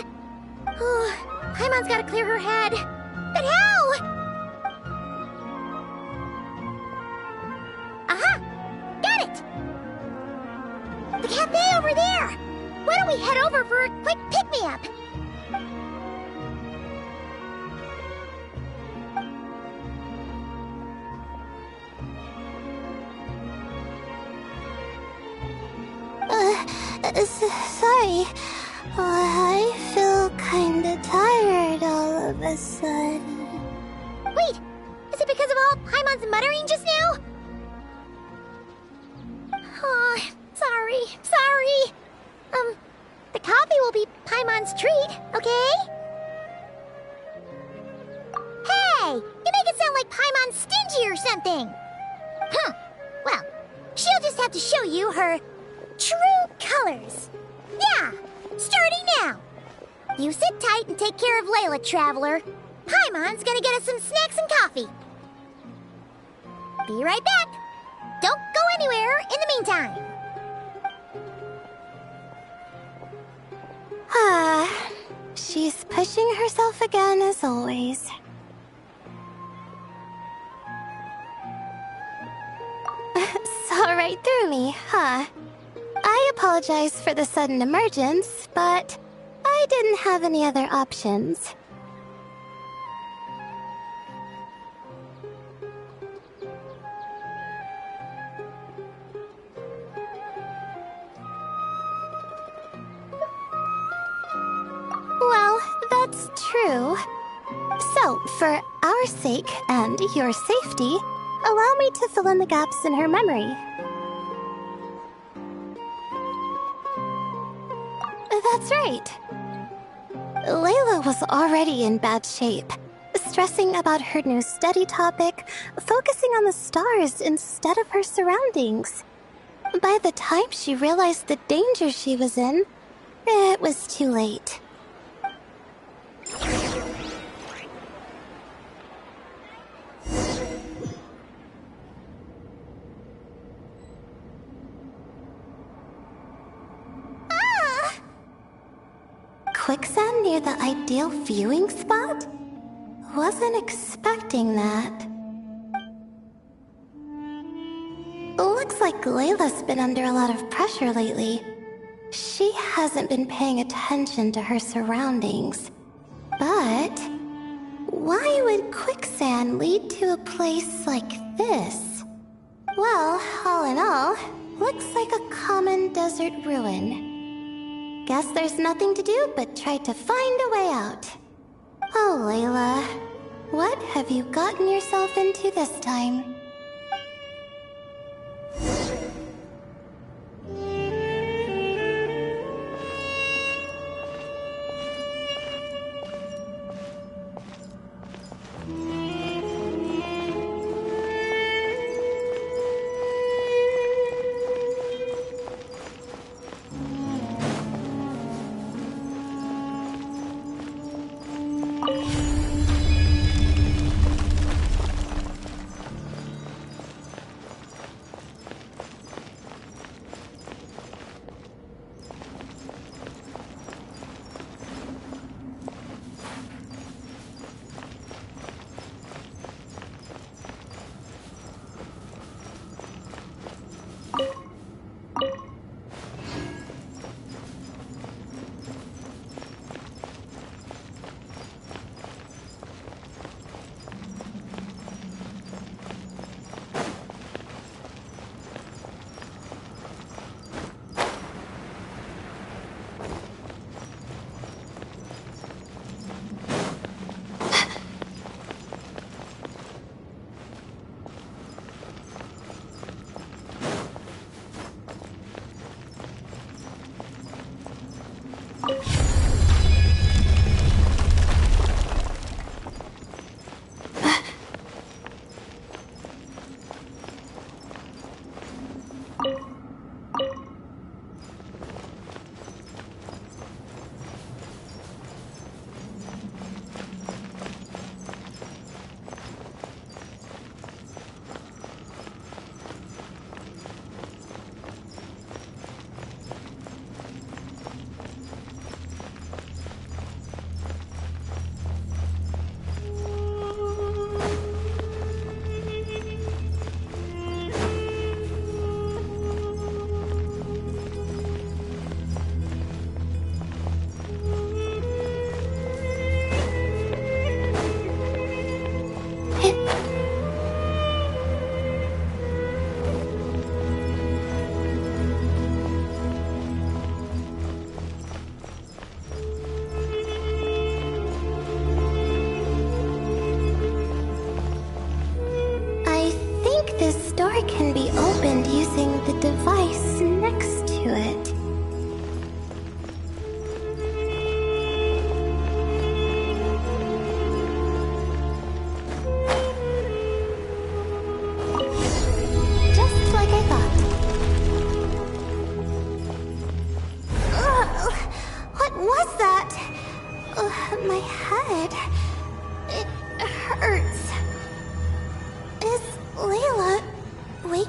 Paimon's gotta clear her head. But how? Aha! Got it! The cafe over there! Why don't we head over for a quick pick-me-up? Sorry. I feel kinda tired all of a sudden. Wait! Is it because of all Paimon's muttering just now? Oh, sorry. The coffee will be Paimon's treat, okay? Hey! You make it sound like Paimon's stingy or something! Well, she'll just have to show you her true colors. Yeah, starting now. You sit tight and take care of Layla, Traveler. Paimon's gonna get us some snacks and coffee. Be right back. Don't go anywhere in the meantime. She's pushing herself again as always. Saw right through me, huh? I apologize for the sudden emergence, but I didn't have any other options. Well, that's true. So, for our sake and your safety, allow me to fill in the gaps in her memory. That's right. Layla was already in bad shape, stressing about her new study topic, focusing on the stars instead of her surroundings. By the time she realized the danger she was in, it was too late. Quicksand near the ideal viewing spot? Wasn't expecting that. Looks like Layla's been under a lot of pressure lately. She hasn't been paying attention to her surroundings. But why would quicksand lead to a place like this? Well, all in all, looks like a common desert ruin. Guess there's nothing to do but try to find a way out. Oh, Layla, what have you gotten yourself into this time?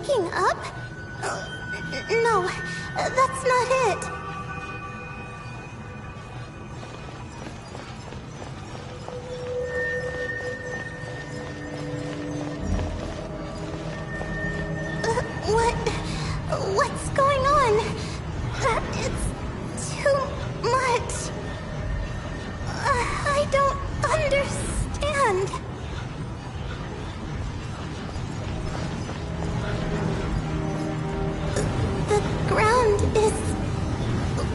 waking up? No, that's not it. What's going on? It's too much. I don't understand. The ground is...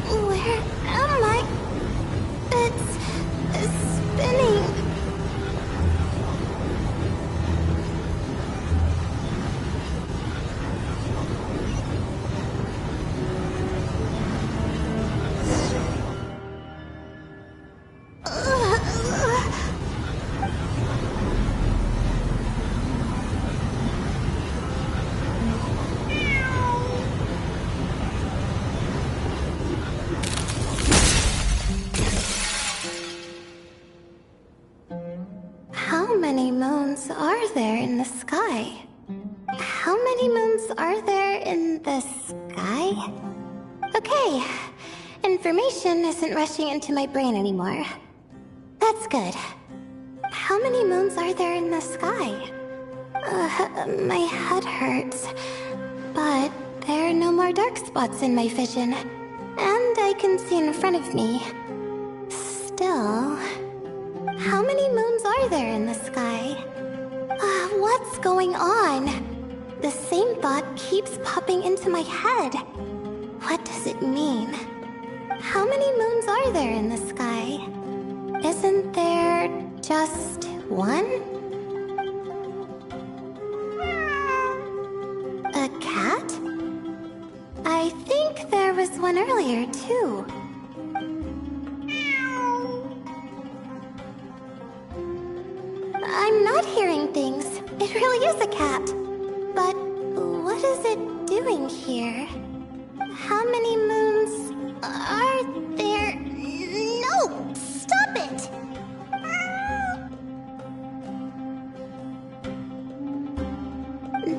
Where am I? It's spinning. How many moons are there in the sky? How many moons are there in the sky? Okay, information isn't rushing into my brain anymore. That's good. How many moons are there in the sky? My head hurts, but there are no more dark spots in my vision, and I can see in front of me. Still... How many moons are there in the sky? What's going on? The same thought keeps popping into my head. What does it mean? How many moons are there in the sky? Isn't there just one? A cat? I think there was one earlier, too. I'm not hearing things. It really is a cat. But what is it doing here? How many moons are there? No! Stop it!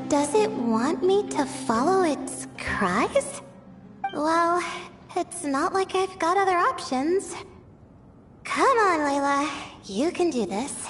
Does it want me to follow its cries? Well, it's not like I've got other options. Come on, Layla. You can do this.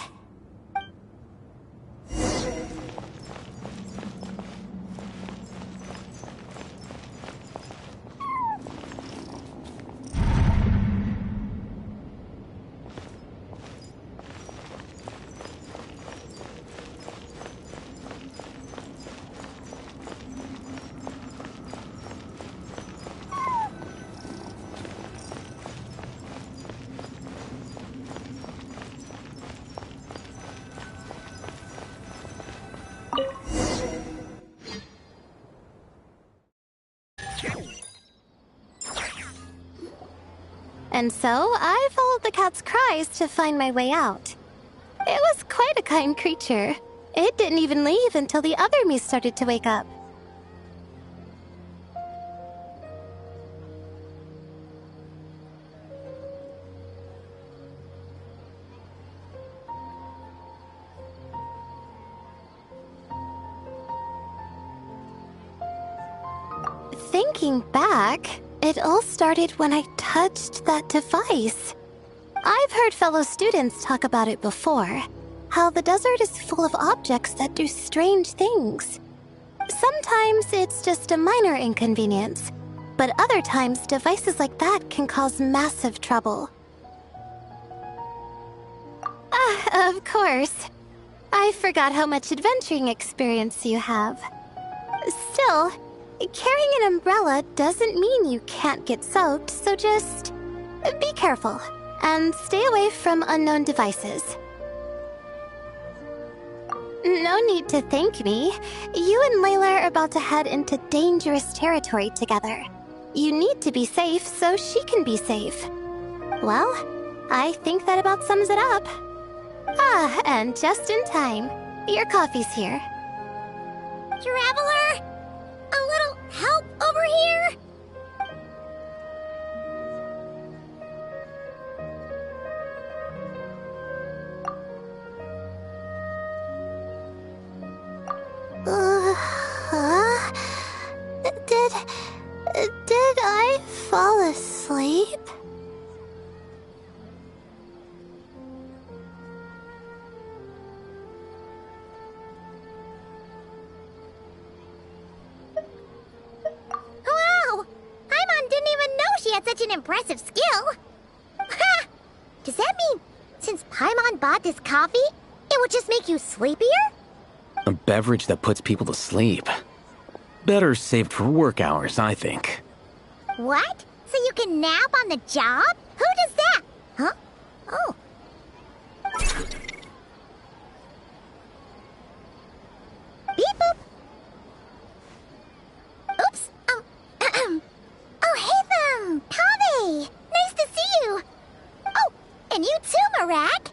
And so, I followed the cat's cries to find my way out. It was quite a kind creature. It didn't even leave until the other me started to wake up. Thinking back, it all started when I touched that device. I've heard fellow students talk about it before, how the desert is full of objects that do strange things. Sometimes it's just a minor inconvenience, but other times devices like that can cause massive trouble. Of course. I forgot how much adventuring experience you have. Still, carrying an umbrella doesn't mean you can't get soaked, so just be careful and stay away from unknown devices. No need to thank me. You and Layla are about to head into dangerous territory together. You need to be safe so she can be safe. Well, I think that about sums it up. And just in time. Your coffee's here. Traveler? A little help over here? sleep? Wow! Paimon didn't even know she had such an impressive skill. Ha! Does that mean since Paimon bought this coffee, it would just make you sleepier? A beverage that puts people to sleep. Better saved for work hours, I think. What? So you can nap on the job? Who does that? Huh? Oh. Beep boop. Oops. Oh, hey them! Kaveh! Nice to see you! Oh, and you too, Marak!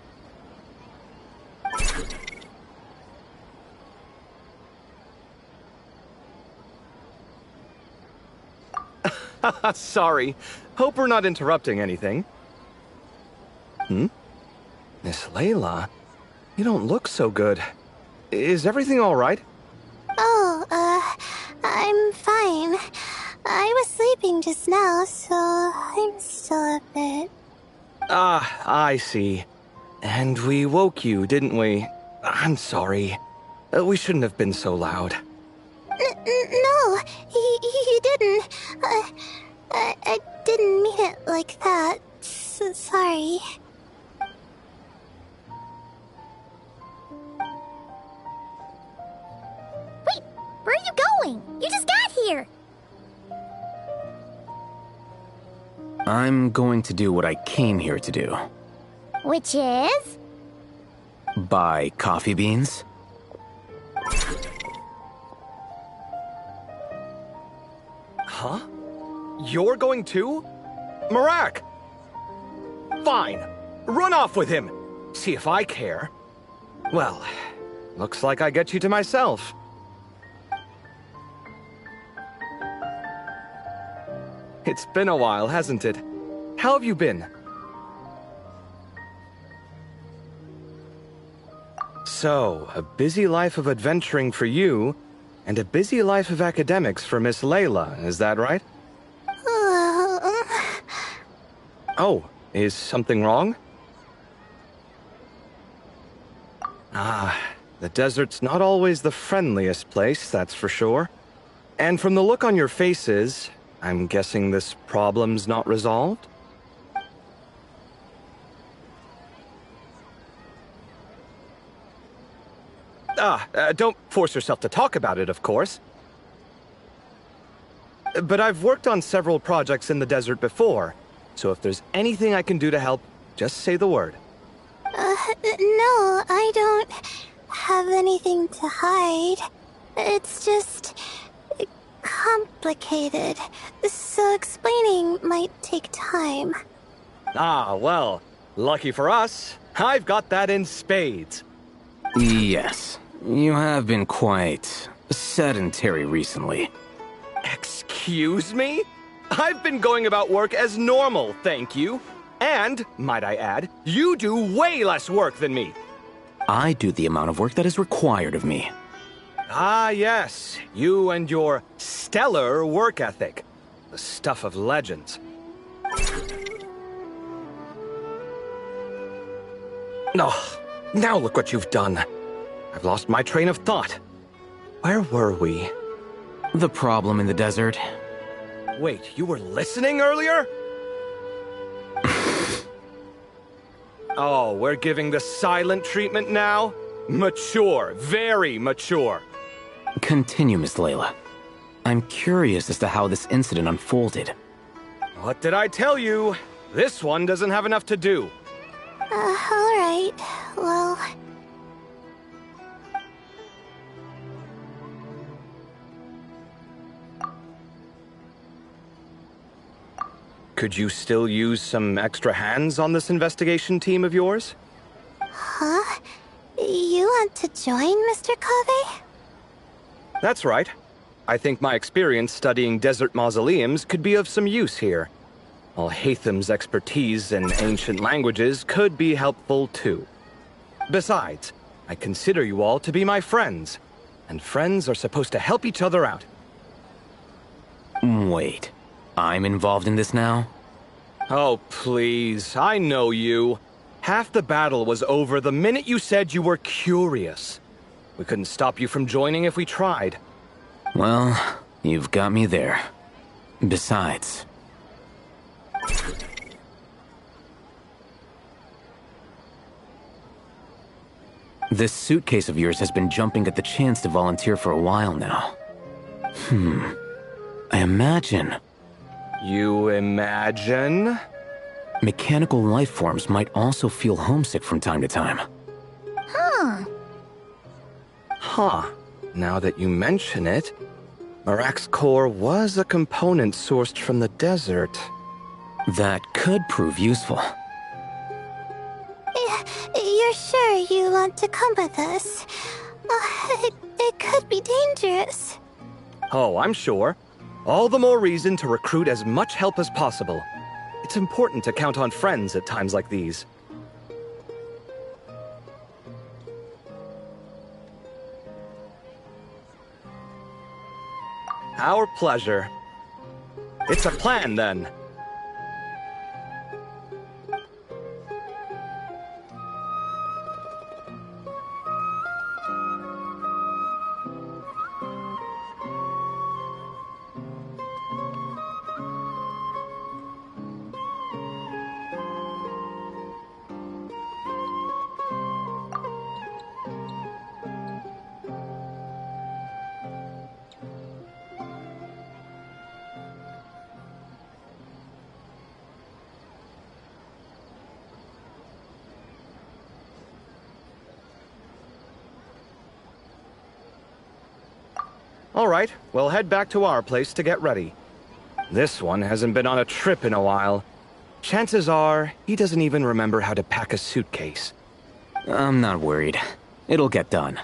Sorry. Hope we're not interrupting anything. Miss Layla? You don't look so good. Is everything alright? Oh, I'm fine. I was sleeping just now, so I'm still a bit... Ah, I see. And we woke you, didn't we? I'm sorry. We shouldn't have been so loud. No, you didn't. I didn't mean it like that. Sorry. Wait, where are you going? You just got here. I'm going to do what I came here to do. Which is? Buy coffee beans. Huh? You're going too? Marak! Fine. Run off with him. See if I care. Well, looks like I get you to myself. It's been a while, hasn't it? How have you been? So, a busy life of adventuring for you, and a busy life of academics for Miss Layla, is that right? Oh, is something wrong? Ah, the desert's not always the friendliest place, that's for sure. And from the look on your faces, I'm guessing this problem's not resolved? Don't force yourself to talk about it, of course. But I've worked on several projects in the desert before, so if there's anything I can do to help, just say the word. No, I don't have anything to hide. It's just... complicated, so explaining might take time. Ah, well, lucky for us, I've got that in spades. Yes, you have been quite sedentary recently. Excuse me? I've been going about work as normal, thank you. And, might I add, you do way less work than me. I do the amount of work that is required of me. Ah, yes. You and your stellar work ethic. The stuff of legends. Oh, now look what you've done. I've lost my train of thought. Where were we? The problem in the desert. Wait, you were listening earlier? Oh, we're giving the silent treatment now? Mature, very mature. Continue, Miss Layla. I'm curious as to how this incident unfolded. What did I tell you? This one doesn't have enough to do. Alright. Well... Could you still use some extra hands on this investigation team of yours? Huh? You want to join, Mr. Kaveh? That's right. I think my experience studying desert mausoleums could be of some use here. Al-Haytham's expertise in ancient languages could be helpful too. Besides, I consider you all to be my friends, and friends are supposed to help each other out. Wait, I'm involved in this now? Oh, please. I know you. Half the battle was over the minute you said you were curious. We couldn't stop you from joining if we tried. Well, you've got me there. Besides... this suitcase of yours has been jumping at the chance to volunteer for a while now. I imagine... You imagine? Mechanical life forms might also feel homesick from time to time. Huh. Now that you mention it, Marak's core was a component sourced from the desert. That could prove useful. You're sure you want to come with us? It could be dangerous. Oh, I'm sure. All the more reason to recruit as much help as possible. It's important to count on friends at times like these. Our pleasure. It's a plan, then. All right, we'll head back to our place to get ready. This one hasn't been on a trip in a while. Chances are, he doesn't even remember how to pack a suitcase. I'm not worried. It'll get done.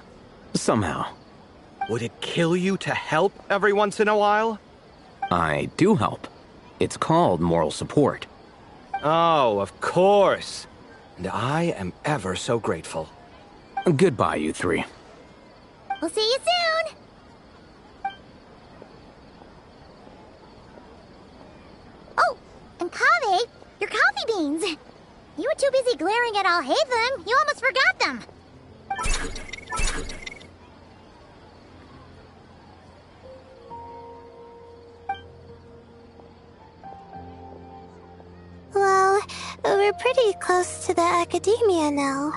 Somehow. Would it kill you to help every once in a while? I do help. It's called moral support. Oh, of course. And I am ever so grateful. Goodbye, you three. We'll see you soon! Oh, and Kaveh, your coffee beans. You were too busy glaring at Alhaitham, you almost forgot them. Well, we're pretty close to the academia now.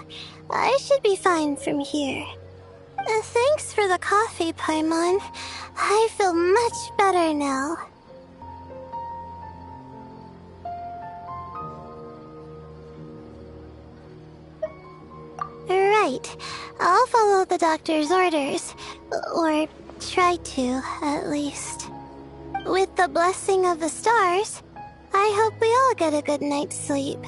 I should be fine from here. Thanks for the coffee, Paimon. I feel much better now. Right. I'll follow the doctor's orders. Or try to, at least. With the blessing of the stars, I hope we all get a good night's sleep.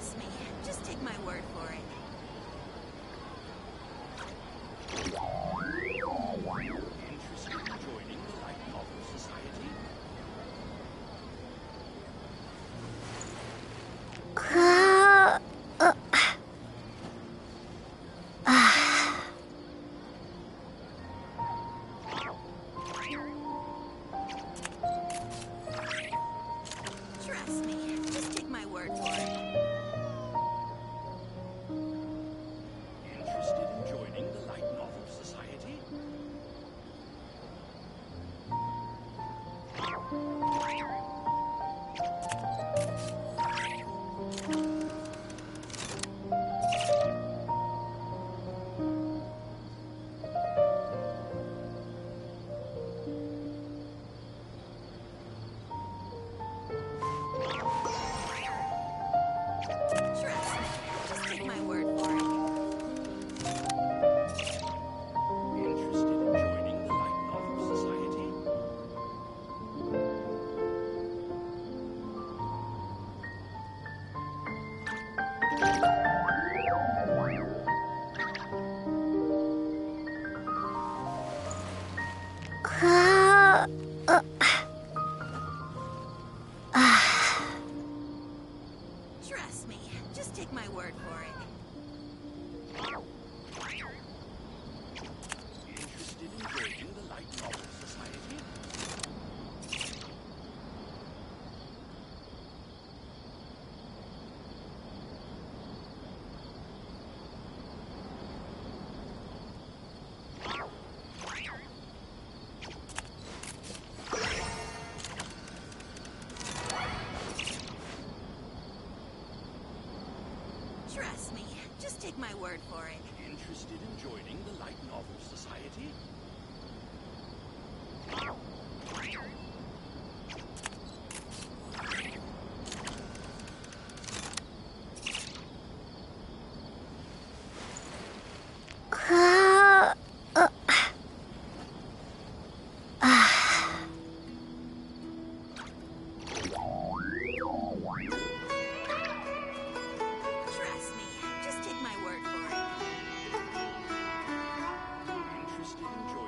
Trust me, just take my word for it. Interested in joining the Light Novel Society? Trust me, just take my word for it. Interested in joining the Light Novel Society? Trust me, just take my word for it. Interested in joining the Light Novel Society? Trust me, just take my word for it. Interested in joining the Light Novel Society? Trust me, just take my word for it. Interested in joining the Light Novel Society? Trust me, just take my word for it. Interested in joining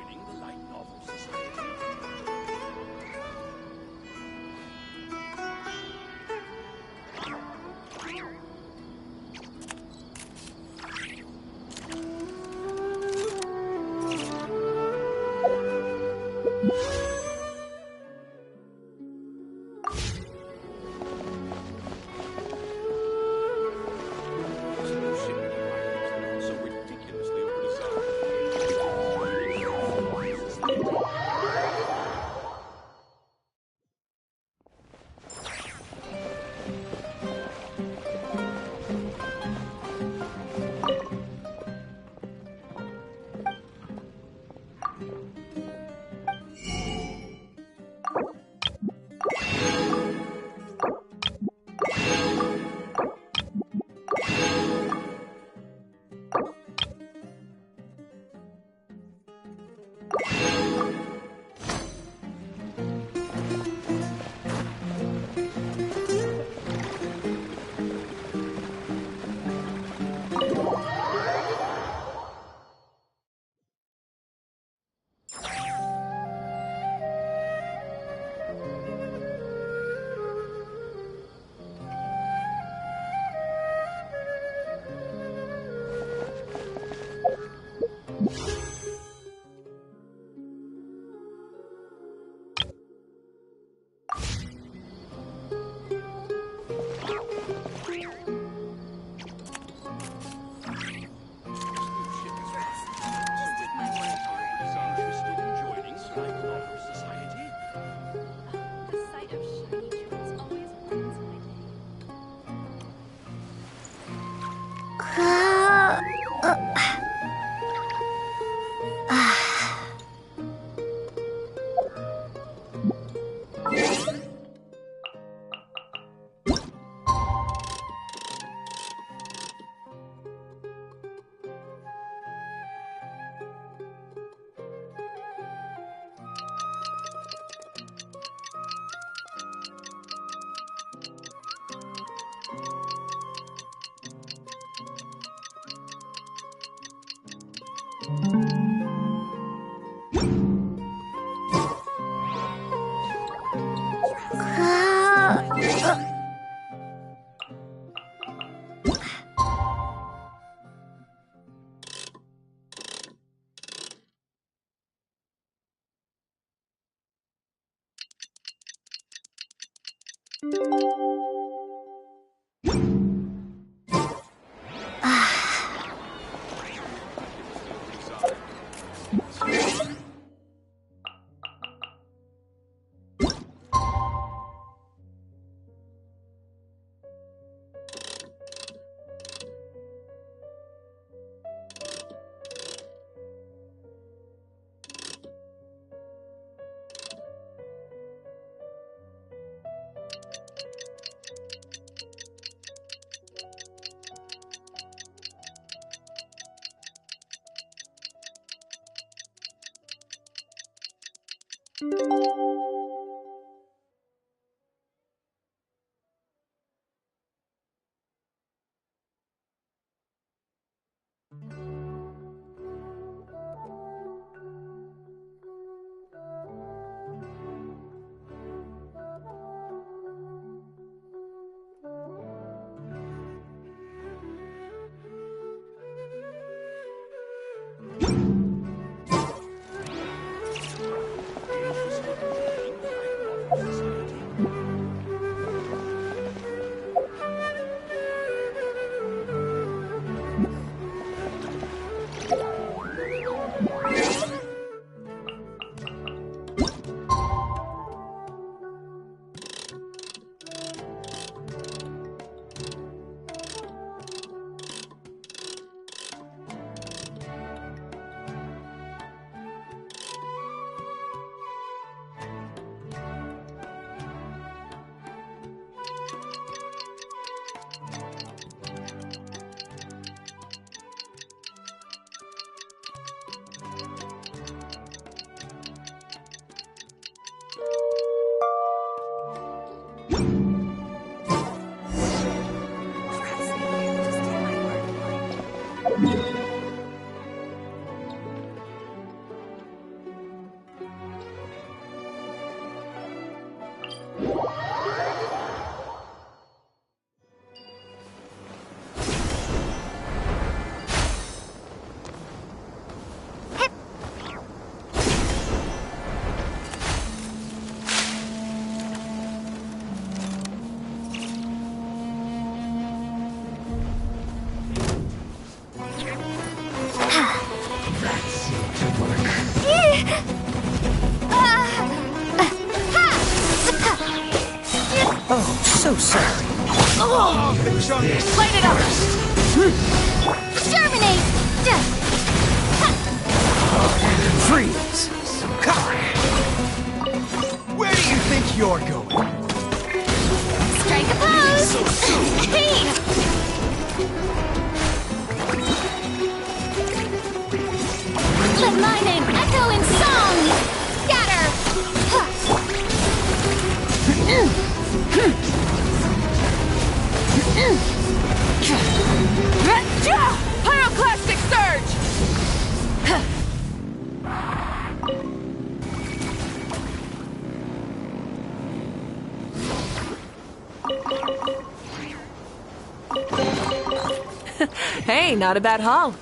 Oh, so sorry. Oh! Light it up! Terminate! Freeze! Where do you think you're going? Strike a pose! Hey! Let my name echo in song! Scatter! Pyroclastic surge! Hey, not a bad haul.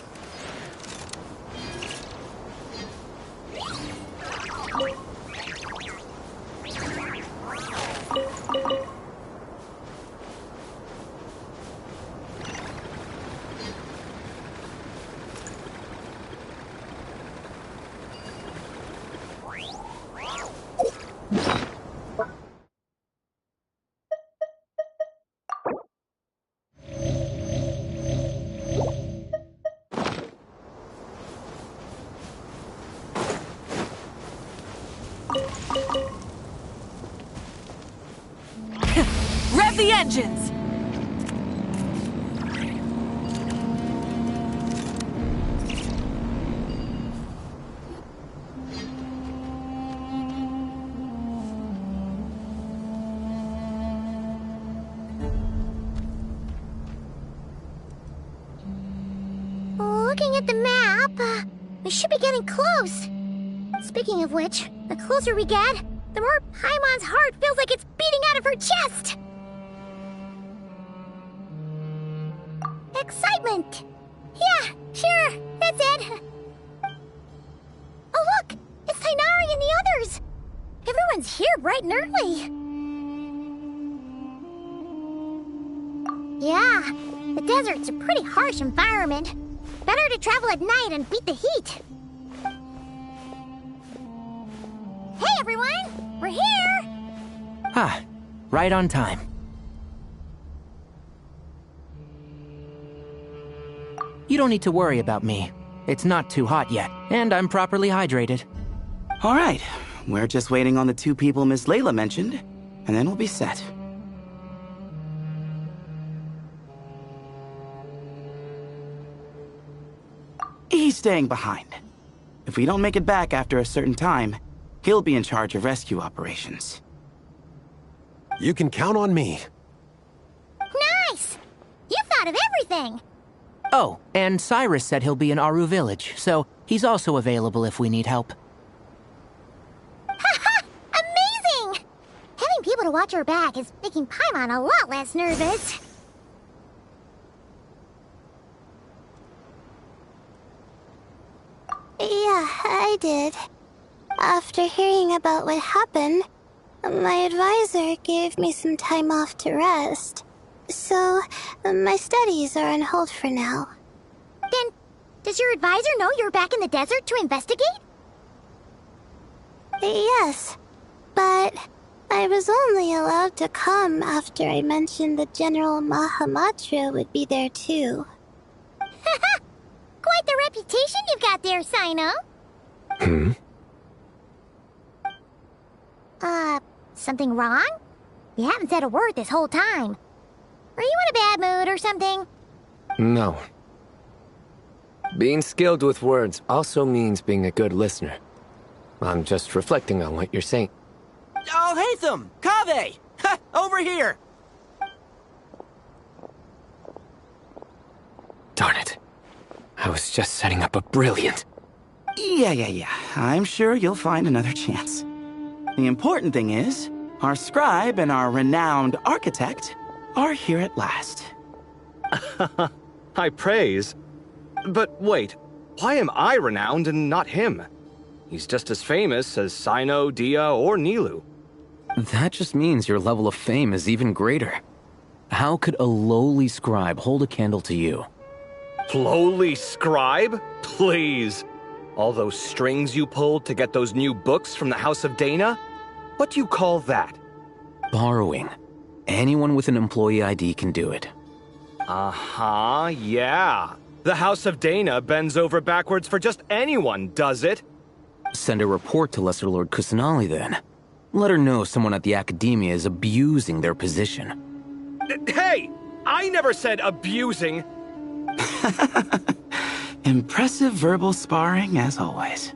Rev the engines! Looking at the map, We should be getting close. Speaking of which, the closer we get, the more Paimon's heart feels like it's beating out of her chest. Excitement! Yeah, sure, that's it. Oh look! It's Tainari and the others! Everyone's here bright and early. Yeah, the desert's a pretty harsh environment. Better to travel at night and beat the heat. Hey everyone! We're here! Ah, right on time. You don't need to worry about me. It's not too hot yet, and I'm properly hydrated. All right, we're just waiting on the 2 people Miss Layla mentioned, and then we'll be set. He's staying behind. If we don't make it back after a certain time, he'll be in charge of rescue operations. You can count on me. Nice! You thought of everything! Oh, and Cyrus said he'll be in Aru Village, so he's also available if we need help. Haha! Amazing! Having people to watch our back is making Paimon a lot less nervous. Yeah, I did. After hearing about what happened, my advisor gave me some time off to rest. So, my studies are on hold for now. Then, does your advisor know you're back in the desert to investigate? Yes, but I was only allowed to come after I mentioned that General Mahamatra would be there too. Haha! Quite the reputation you've got there, Sino. Something wrong? You haven't said a word this whole time. Are you in a bad mood or something? No. Being skilled with words also means being a good listener. I'm just reflecting on what you're saying. Oh, Hatham! Kaveh! Ha! Over here! Darn it. I was just setting up a brilliant... Yeah. I'm sure you'll find another chance. The important thing is, our scribe and our renowned architect are here at last. High praise. But wait, why am I renowned and not him? He's just as famous as Sino, Dia, or Nilu. That just means your level of fame is even greater. How could a lowly scribe hold a candle to you? Lowly scribe? Please. All those strings you pulled to get those new books from the House of Dana? What do you call that? Borrowing. Anyone with an employee ID can do it. Uh-huh, yeah. The House of Dana bends over backwards for just anyone, does it? Send a report to Lesser Lord Kusanali then. Let her know someone at the Academia is abusing their position. Hey! I never said abusing! Impressive verbal sparring, as always.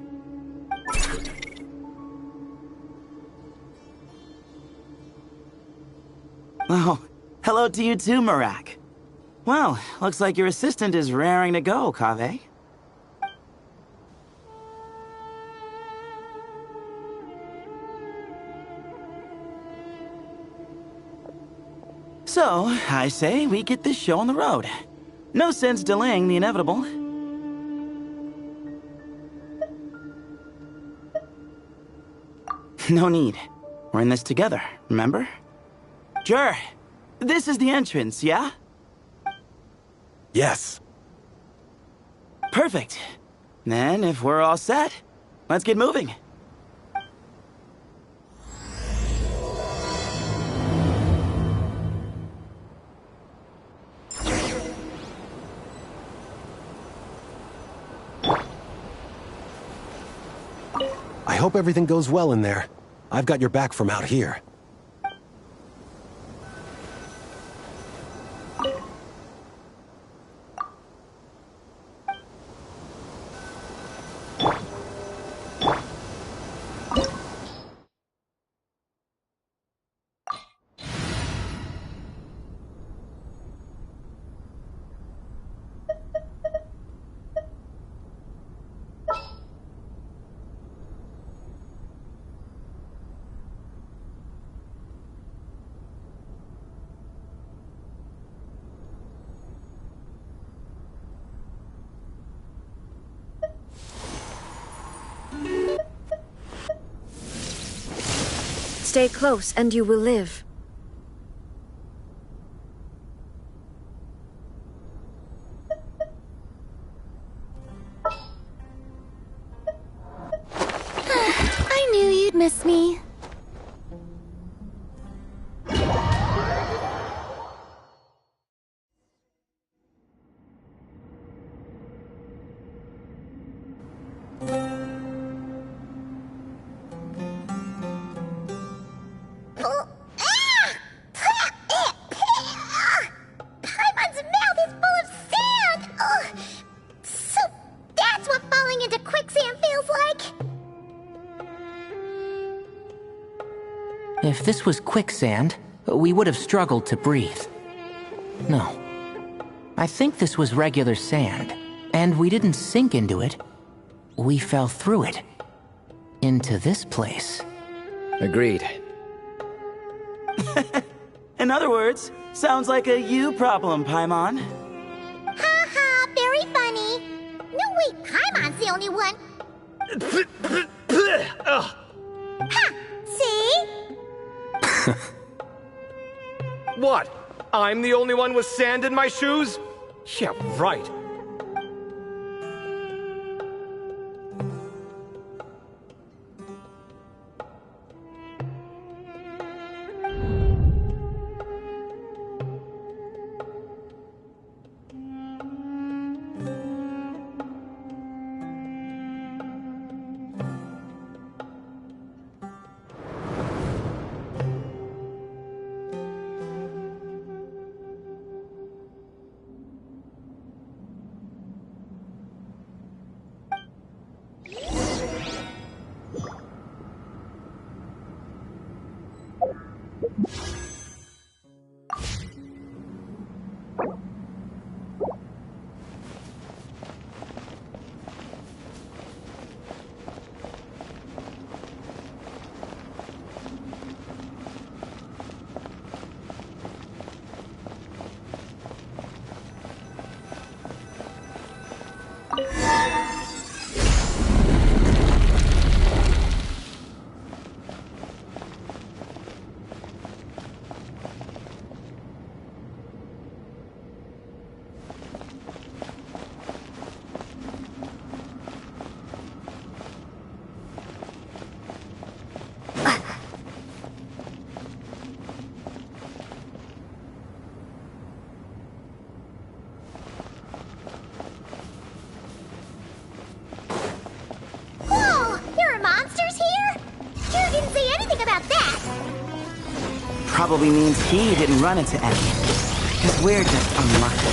Oh, hello to you too, Marak. Well, looks like your assistant is raring to go, Kaveh. So, I say we get this show on the road. No sense delaying the inevitable. No need. We're in this together, remember? Sure. This is the entrance, yeah? Yes. Perfect. Then, if we're all set, let's get moving. I hope everything goes well in there. I've got your back from out here. Stay close and you will live. I knew you'd miss me. Paimon's mouth is full of sand! Ugh. So that's what falling into quicksand feels like? If this was quicksand, we would have struggled to breathe. No. I think this was regular sand, and we didn't sink into it. We fell through it. Into this place. Agreed. In other words, sounds like a you problem, Paimon. Ha ha, very funny. No, wait, Paimon's the only one. Ha! See? What? I'm the only one with sand in my shoes? Yeah, right. Probably means he didn't run into any. Because we're just unlucky.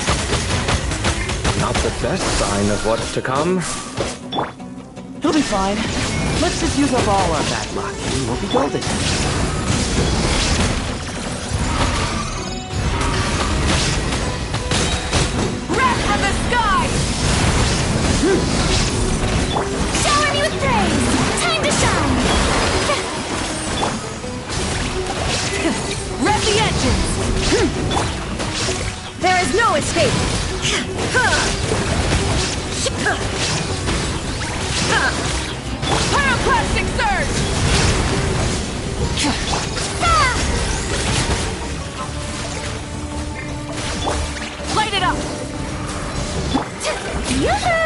Not the best sign of what's to come. He'll be fine. Let's just use up all our bad luck and we'll be golden. Wrath from the sky! Shower me with praise! Time to shine! Rev the engines! There is no escape! Pyroclastic surge! Light it up! Yoo-hoo!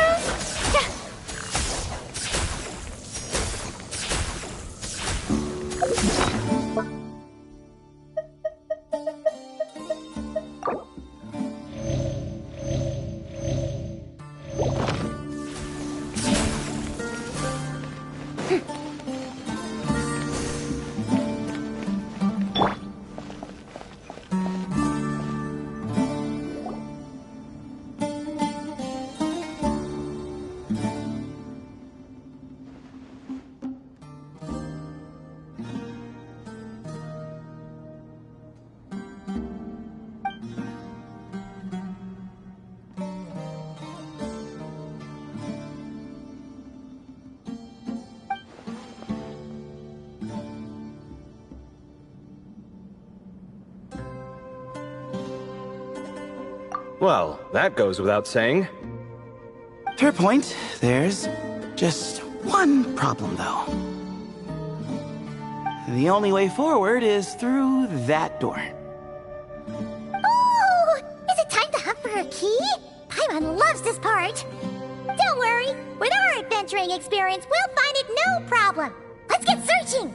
Well, that goes without saying. Fair point. There's just one problem, though. The only way forward is through that door. Oh! Is it time to hunt for a key? Paimon loves this part. Don't worry. With our adventuring experience, we'll find it no problem. Let's get searching!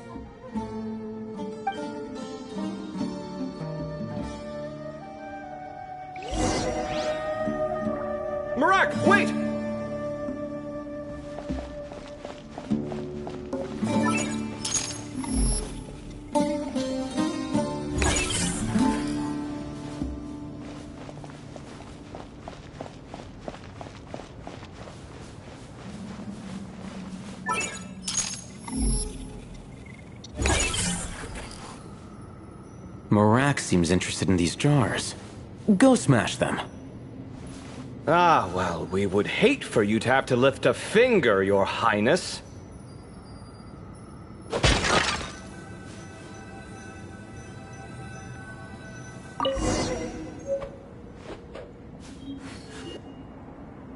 Marak, wait! Marak seems interested in these jars. Go smash them. Ah, well, we would hate for you to have to lift a finger, Your Highness.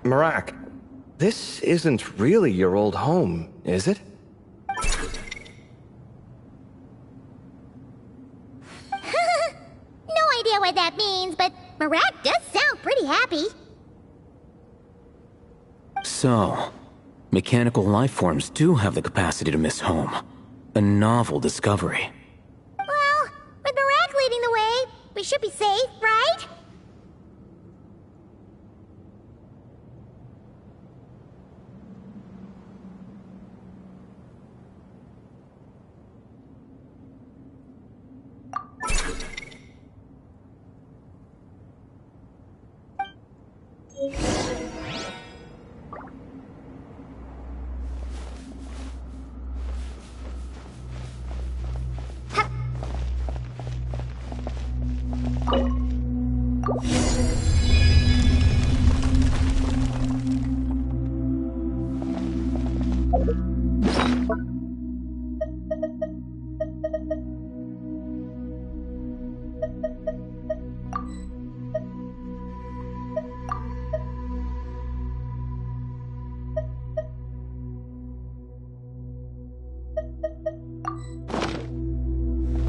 Marak, this isn't really your old home, is it? No idea what that means, but Marak does sound pretty happy. So, mechanical life forms do have the capacity to miss home. A novel discovery. Well, with Marak leading the way, we should be safe, right?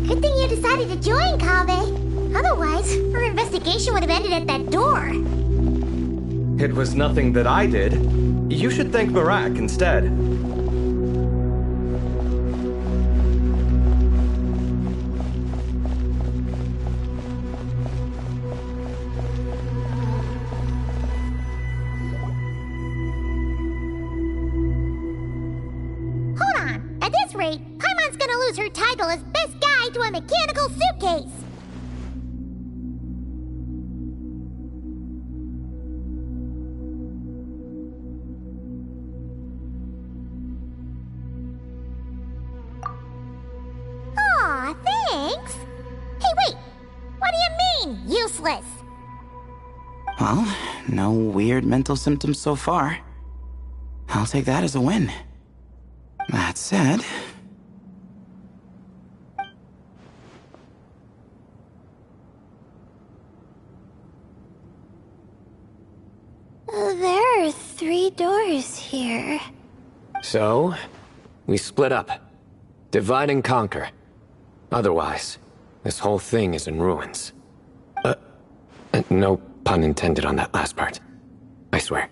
Good thing you decided to join, Kaveh. Otherwise, our investigation would have ended at that door. It was nothing that I did. You should thank Marak instead. Hold on. At this rate, Paimon's gonna lose her title as best guy to a mechanical suitcase. Aw, thanks. Hey, wait. What do you mean, useless? Well, no weird mental symptoms so far. I'll take that as a win. That said... There are 3 doors here. So, we split up. Divide and conquer. Otherwise, this whole thing is in ruins. No pun intended on that last part. I swear.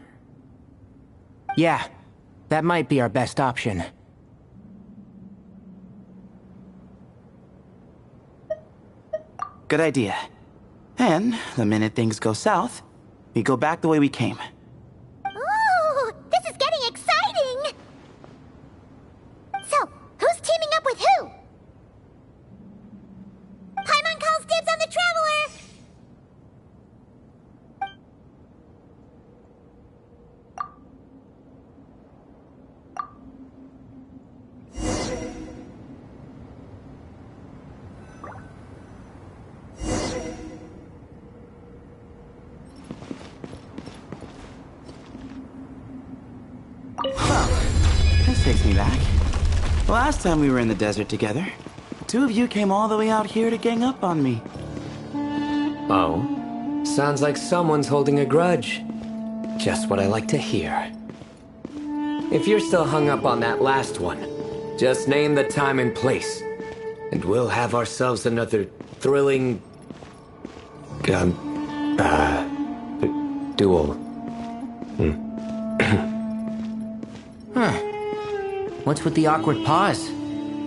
Yeah, that might be our best option. Good idea. And the minute things go south, we go back the way we came. Ooh, this is getting exciting! So, who's teaming up with who? Paimon calls dibs on the Traveler! This takes me back. Last time we were in the desert together, 2 of you came all the way out here to gang up on me. Oh? Sounds like someone's holding a grudge. Just what I like to hear. If you're still hung up on that last one, just name the time and place. And we'll have ourselves another thrilling... duel. Huh. What's with the awkward pause?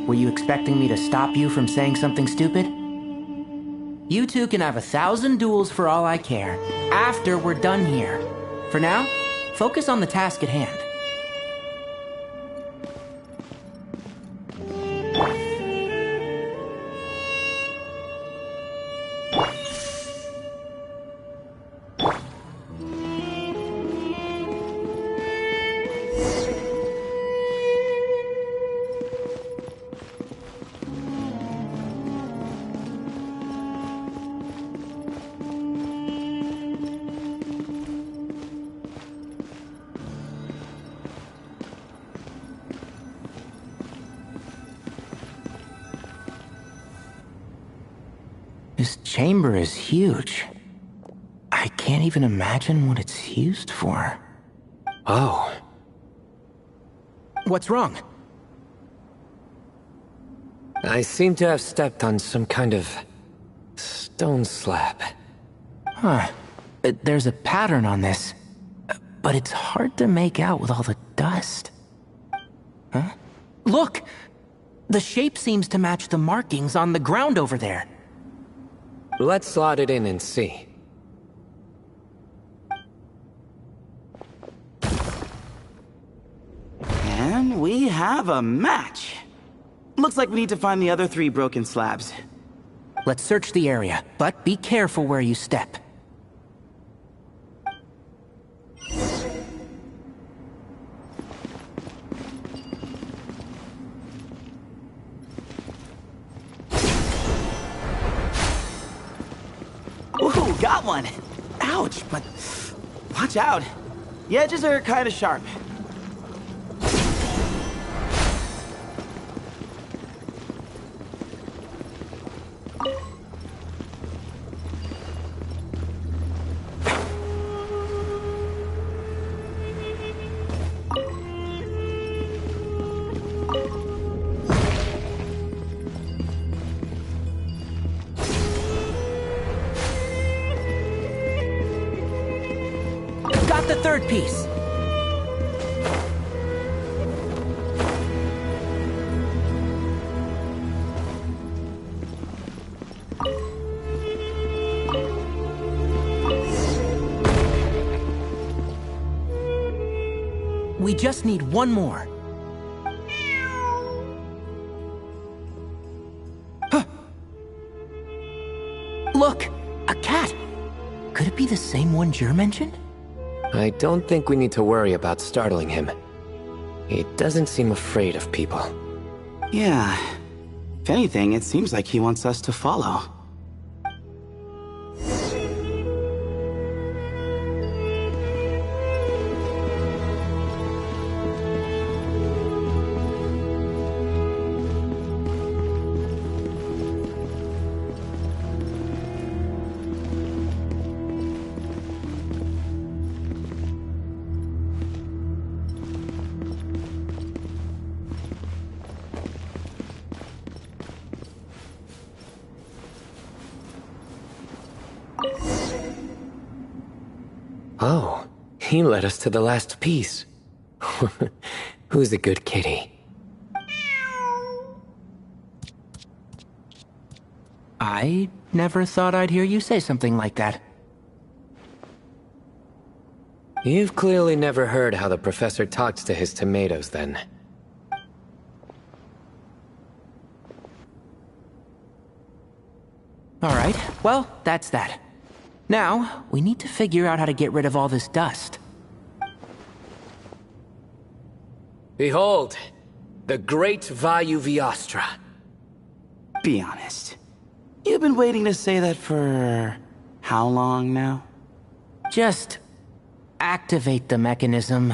Were you expecting me to stop you from saying something stupid? You two can have 1,000 duels for all I care, after we're done here. For now, focus on the task at hand. This chamber is huge. I can't even imagine what it's used for. Oh. What's wrong? I seem to have stepped on some kind of stone slab. Huh. There's a pattern on this, but it's hard to make out with all the dust. Huh? Look! The shape seems to match the markings on the ground over there. Let's slot it in and see. And we have a match. Looks like we need to find the other 3 broken slabs. Let's search the area, but be careful where you step. Ooh, got one! Ouch, but watch out. The edges are kind of sharp. Got the 3rd piece. We just need one more. Huh. Look! A cat! Could it be the same one Jer mentioned? I don't think we need to worry about startling him. He doesn't seem afraid of people. Yeah. If anything, it seems like he wants us to follow. Oh, he led us to the last piece. Who's a good kitty? I never thought I'd hear you say something like that. You've clearly never heard how the professor talks to his tomatoes, then. Alright, well, that's that. Now, we need to figure out how to get rid of all this dust. Behold, the great Vayu Viastra. Be honest. You've been waiting to say that for... how long now? Just activate the mechanism.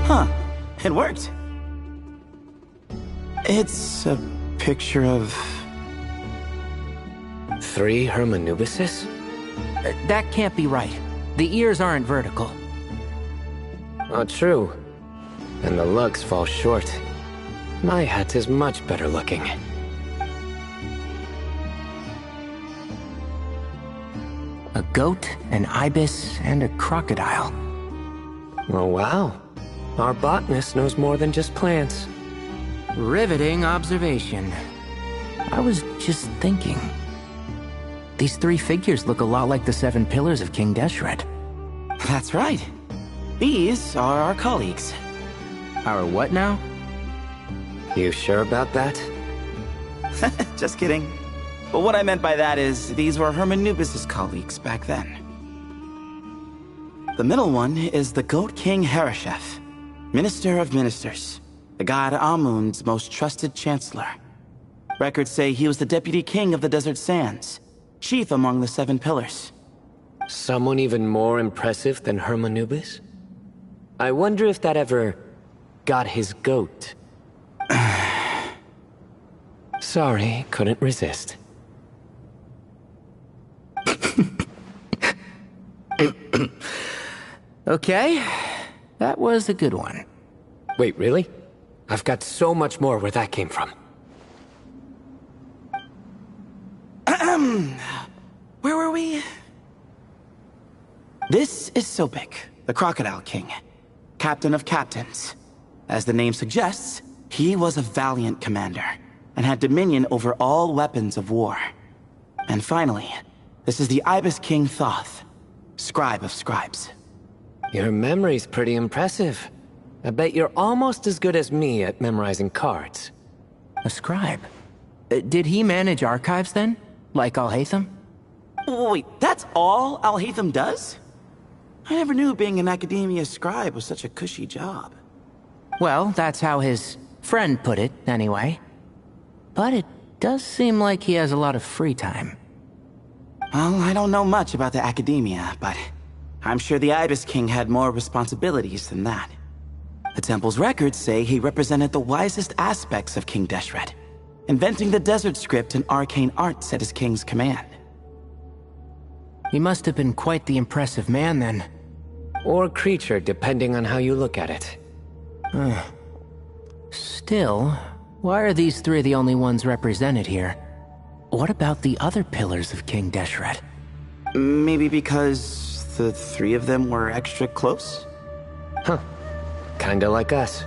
Huh. It worked. It's a picture of... 3 Hermanubises? That can't be right. The ears aren't vertical. Oh, true. And the lugs fall short. My hat is much better looking. A goat, an ibis, and a crocodile. Oh, wow. Our botanist knows more than just plants. Riveting observation. I was just thinking. These 3 figures look a lot like the 7 pillars of King Deshret. That's right. These are our colleagues. Our what now? You sure about that? Just kidding. But what I meant by that is, these were Hermanubis' colleagues back then. The middle one is the Goat King Harashef, Minister of Ministers, the god Amun's most trusted chancellor. Records say he was the deputy king of the Desert Sands, chief among the 7 pillars. Someone even more impressive than Hermanubis? I wonder if that ever got his goat. Sorry, couldn't resist. Okay, that was a good one. Wait, really? I've got so much more where that came from. Where were we? This is Sobek, the Crocodile King, captain of captains. As the name suggests, he was a valiant commander and had dominion over all weapons of war. And finally, this is the Ibis King Thoth, scribe of scribes. Your memory's pretty impressive. I bet you're almost as good as me at memorizing cards. A scribe? Did he manage archives then? Like Alhaitham? Wait, that's all Alhaitham does? I never knew being an academia scribe was such a cushy job. Well, that's how his friend put it, anyway. But it does seem like he has a lot of free time. Well, I don't know much about the academia, but I'm sure the Ibis King had more responsibilities than that. The temple's records say he represented the wisest aspects of King Deshret, inventing the desert script and arcane arts at his king's command. He must have been quite the impressive man, then. Or creature, depending on how you look at it. Still, why are these 3 the only ones represented here? What about the other pillars of King Deshret? Maybe because the 3 of them were extra close? Huh. Kinda like us.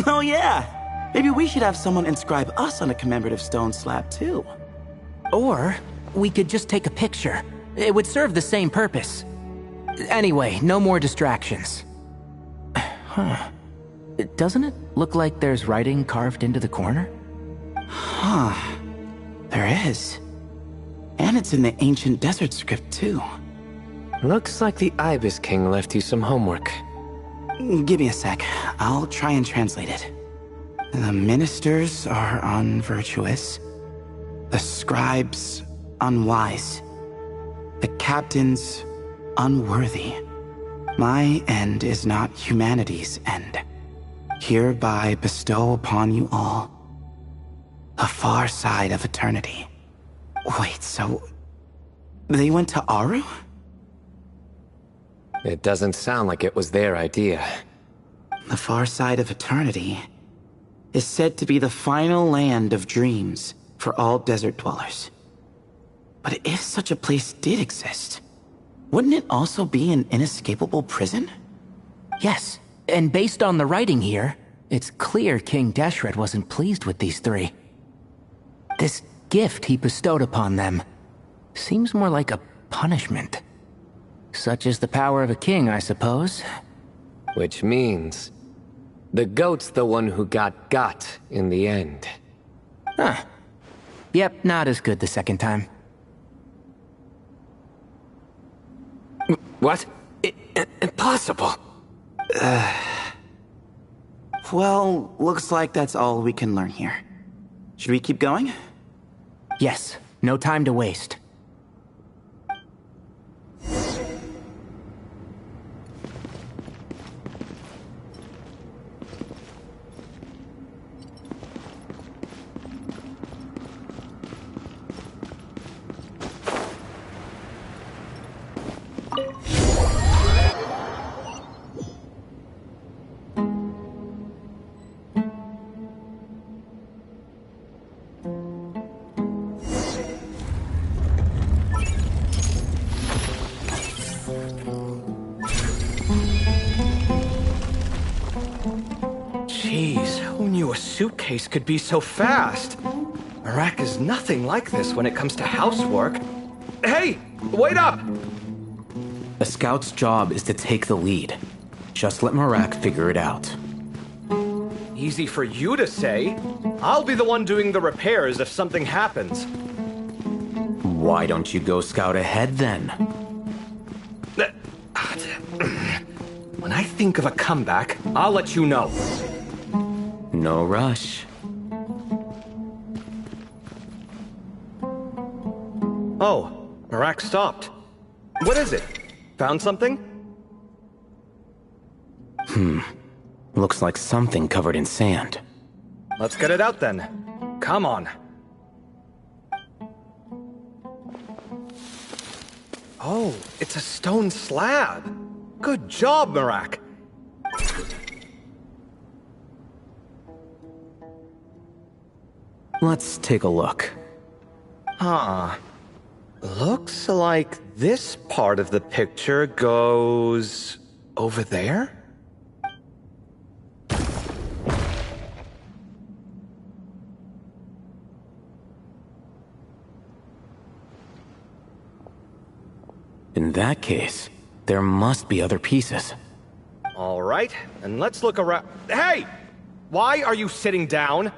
Oh yeah! Maybe we should have someone inscribe us on a commemorative stone slab too. Or we could just take a picture. It would serve the same purpose. Anyway, no more distractions. Huh. Doesn't it look like there's writing carved into the corner? Huh. There is. And it's in the ancient desert script too. Looks like the Ibis King left you some homework. Give me a sec. I'll try and translate it. The ministers are unvirtuous. The scribes unwise. The captains unworthy. My end is not humanity's end. Hereby bestow upon you all the far side of eternity. Wait, so they went to Aru? It doesn't sound like it was their idea. The far side of eternity is said to be the final land of dreams for all desert dwellers. But if such a place did exist, wouldn't it also be an inescapable prison? Yes, and based on the writing here, it's clear King Deshret wasn't pleased with these 3. This gift he bestowed upon them seems more like a punishment. Such is the power of a king, I suppose. Which means the goat's the one who got in the end. Huh. Yep, not as good the second time. What? Impossible. Well, looks like that's all we can learn here. Should we keep going? Yes, no time to waste. Jeez, who knew a suitcase could be so fast? Marak is nothing like this when it comes to housework. Hey, wait up! A scout's job is to take the lead. Just let Marak figure it out. Easy for you to say. I'll be the one doing the repairs if something happens. Why don't you go scout ahead then? When I think of a comeback, I'll let you know. No rush. Oh, Marak stopped. What is it? Found something? Looks like something covered in sand. Let's get it out then. Come on. Oh, it's a stone slab. Good job, Marak. Let's take a look. Huh. Looks like this part of the picture goes over there? In that case, there must be other pieces. All right, and let's look around. Hey! Why are you sitting down?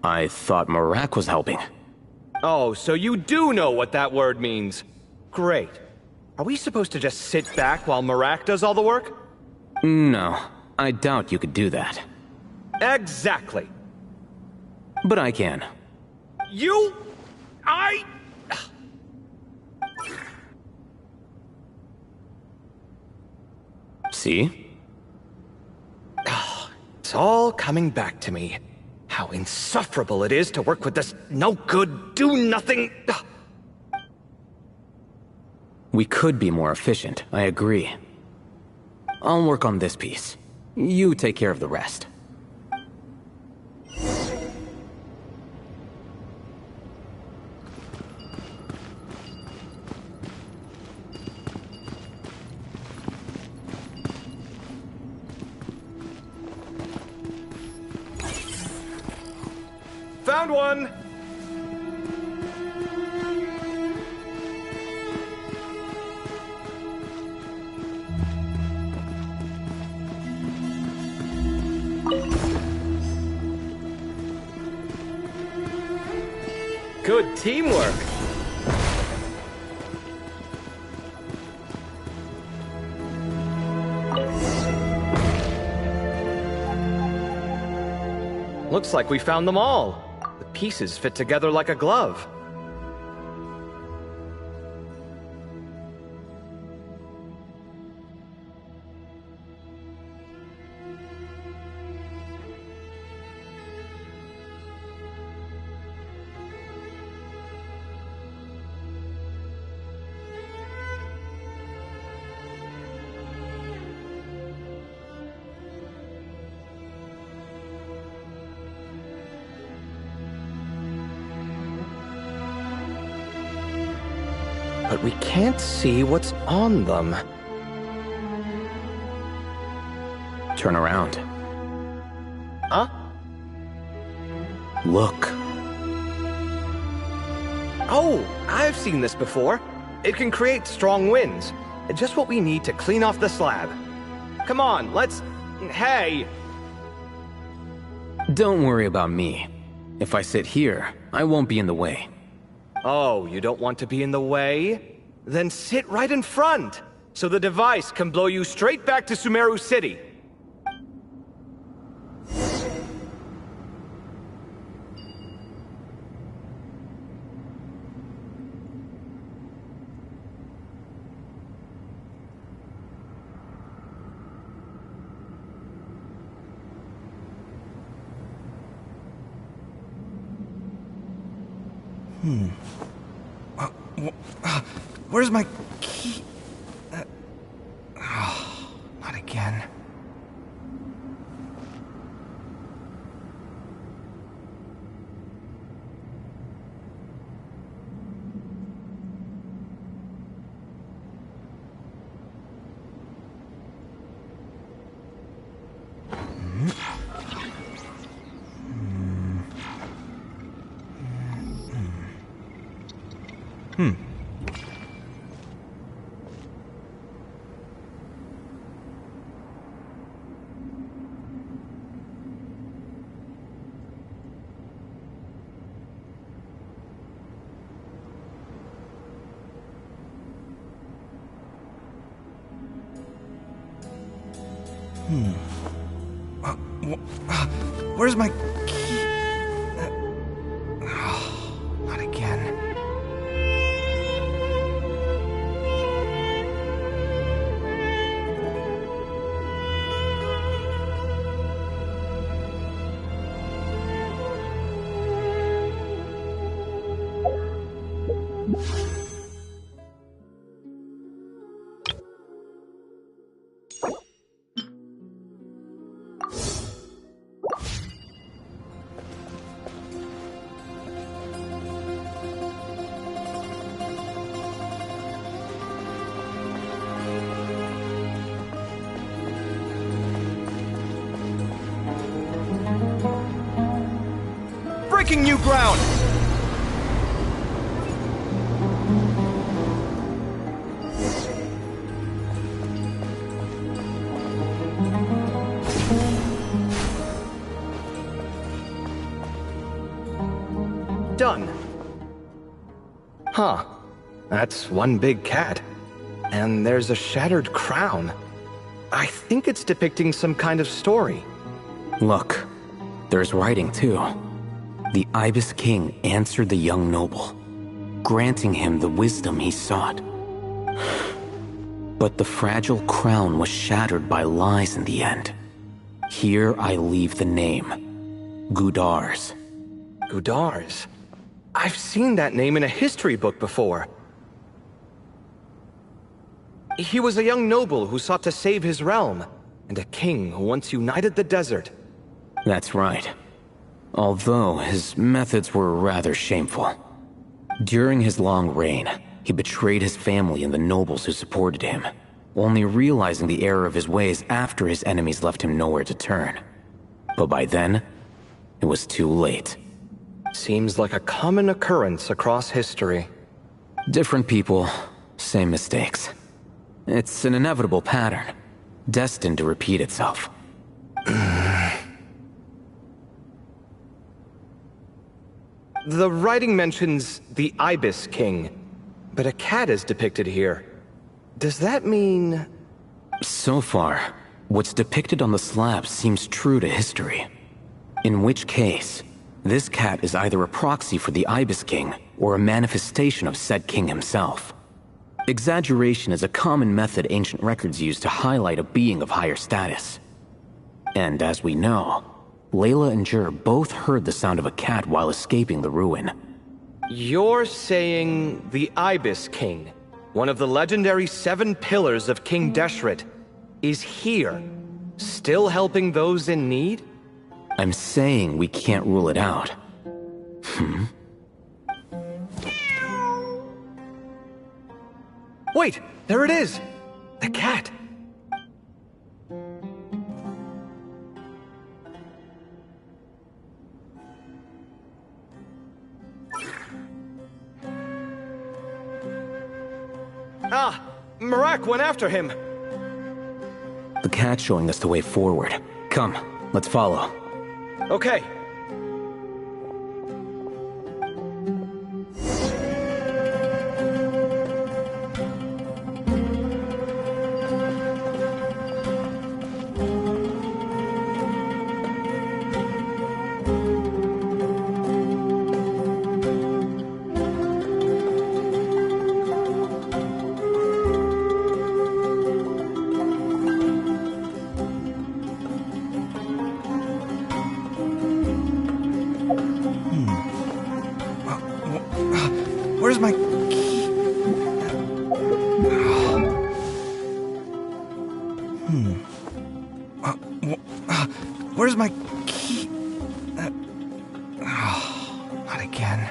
I thought Marak was helping. Oh, so you do know what that word means. Great. Are we supposed to just sit back while Marak does all the work? No, I doubt you could do that. Exactly. But I can. See? It's all coming back to me. How insufferable it is to work with this no-good, do-nothing... We could be more efficient, I agree. I'll work on this piece. You take care of the rest. Found one! Good teamwork! Looks like we found them all. The pieces fit together like a glove. But we can't see what's on them. Turn around. Huh? Look. Oh, I've seen this before. It can create strong winds. Just what we need to clean off the slab. Come on, let's... Hey! Don't worry about me. If I sit here, I won't be in the way. Oh, you don't want to be in the way? Then sit right in front, so the device can blow you straight back to Sumeru City. Where's my key? Not again. Where's my key? Not again. Breaking new ground! Done. Huh. That's one big cat. And there's a shattered crown. I think it's depicting some kind of story. Look, there's writing too. The Ibis King answered the young noble, granting him the wisdom he sought. But the fragile crown was shattered by lies in the end. Here I leave the name, Gudars. Gudars? I've seen that name in a history book before. He was a young noble who sought to save his realm, and a king who once united the desert. That's right. Although his methods were rather shameful. During his long reign, he betrayed his family and the nobles who supported him, only realizing the error of his ways after his enemies left him nowhere to turn. But by then, it was too late. Seems like a common occurrence across history. Different people, same mistakes. It's an inevitable pattern, destined to repeat itself. The writing mentions the Ibis King, but a cat is depicted here. Does that mean... So far, what's depicted on the slab seems true to history. In which case, this cat is either a proxy for the Ibis King or a manifestation of said king himself. Exaggeration is a common method ancient records use to highlight a being of higher status. And as we know, Layla and Jur both heard the sound of a cat while escaping the ruin. You're saying the Ibis King, one of the legendary 7 pillars of King Deshret, is here, still helping those in need? I'm saying we can't rule it out. Wait, there it is! The cat! Ah! Marak went after him! The cat's showing us the way forward. Come, let's follow. Okay. Where's my key? Where's my key? Not again.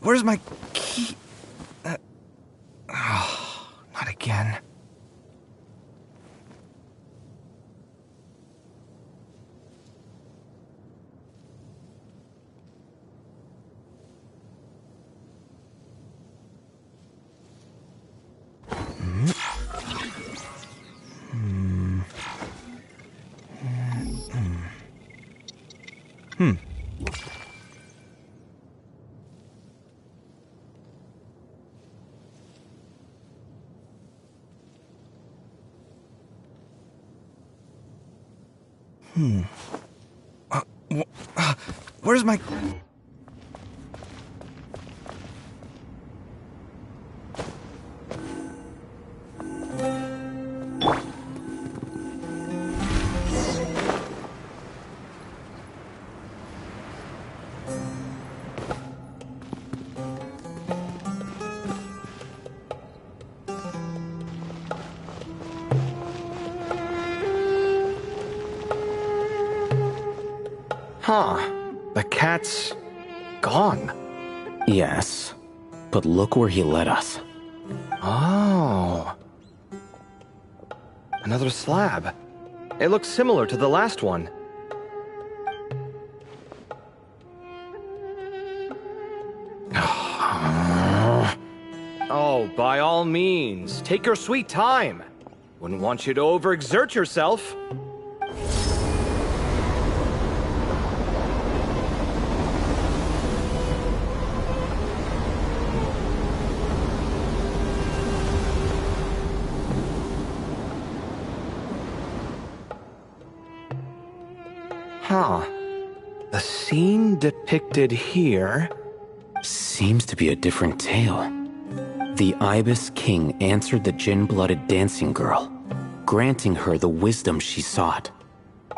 Where's my key? Not again. Where's my... Huh. The cat's gone. Yes, but look where he led us. Oh. Another slab. It looks similar to the last one. Oh, by all means, take your sweet time. Wouldn't want you to overexert yourself. Huh. The scene depicted here seems to be a different tale. The Ibis King answered the gin-blooded dancing girl, granting her the wisdom she sought.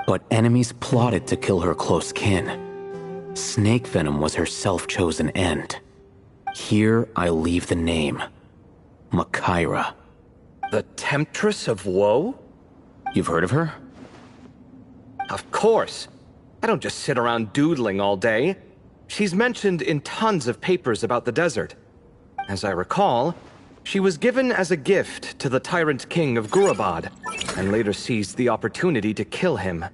But enemies plotted to kill her close kin. Snake venom was her self-chosen end. Here I leave the name. Makaira. The Temptress of Woe? You've heard of her? Of course. I don't just sit around doodling all day. She's mentioned in tons of papers about the desert. As I recall, she was given as a gift to the tyrant king of Gurabad, and later seized the opportunity to kill him.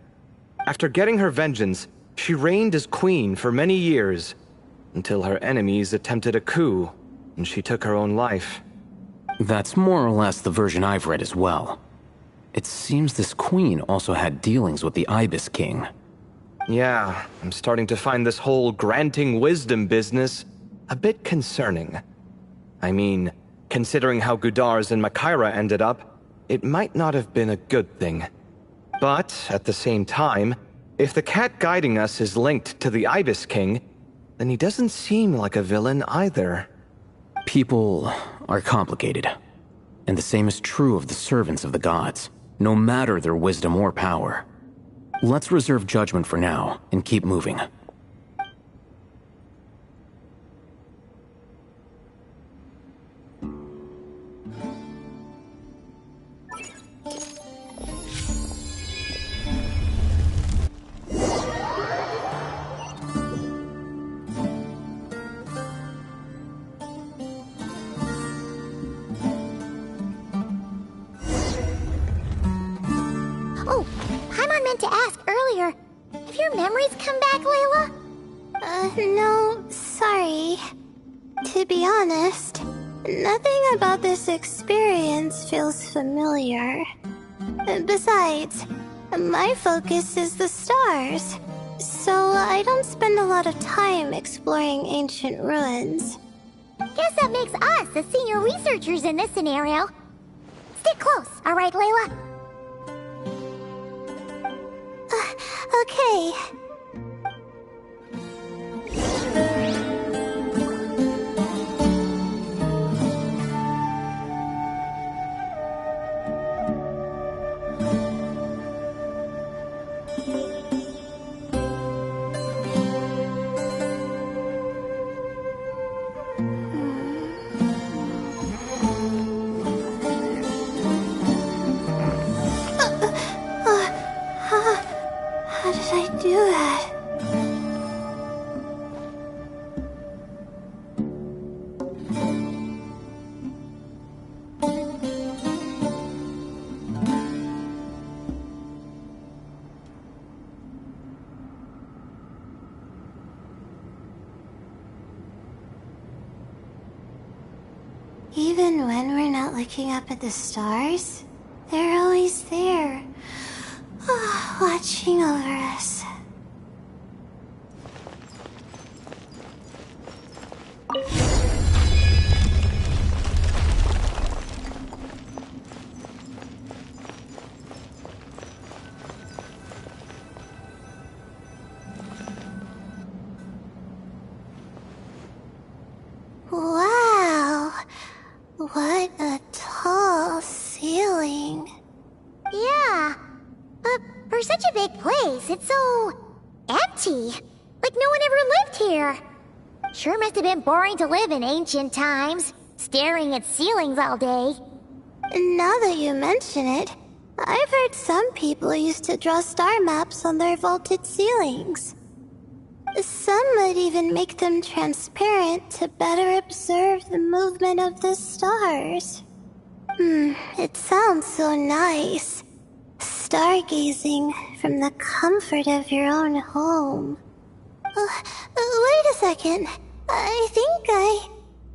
After getting her vengeance, she reigned as queen for many years, until her enemies attempted a coup, and she took her own life. That's more or less the version I've read as well. It seems this queen also had dealings with the Ibis King. Yeah, I'm starting to find this whole granting wisdom business a bit concerning. I mean, considering how Gudars and Makaira ended up, it might not have been a good thing. But, at the same time, if the cat guiding us is linked to the Ibis King, then he doesn't seem like a villain either. People are complicated. And the same is true of the servants of the gods, no matter their wisdom or power. Let's reserve judgment for now, and keep moving. Oh, Paimon meant to ask earlier. Have your memories come back, Layla? No, sorry. To be honest, nothing about this experience feels familiar. Besides, my focus is the stars, so I don't spend a lot of time exploring ancient ruins. Guess that makes us the senior researchers in this scenario. Stick close, alright, Layla? Okay. Even when we're not looking up at the stars, they're always there, watching over us. Wow, what a tall ceiling. Yeah, but for such a big place, it's so empty. Like no one ever lived here. Sure must have been boring to live in ancient times, staring at ceilings all day. Now that you mention it, I've heard some people used to draw star maps on their vaulted ceilings. Some might even make them transparent to better observe the movement of the stars. It sounds so nice. Stargazing from the comfort of your own home. Wait a second. I think I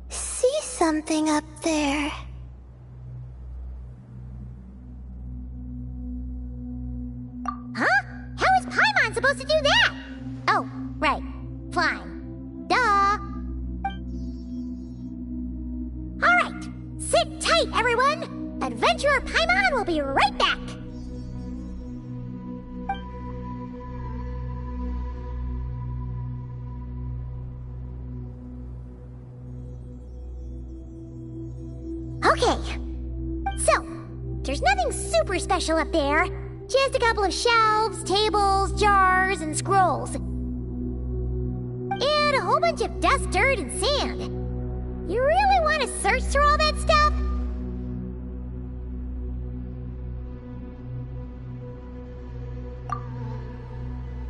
see something up there. Huh? How is Paimon supposed to do that? Oh, right. Flying. Duh. Alright. Sit tight, everyone. Adventurer Paimon will be right back. Okay. So, there's nothing super special up there. Just a couple of shelves, tables, jars, and scrolls. And a whole bunch of dust, dirt, and sand. You really want to search through all that stuff?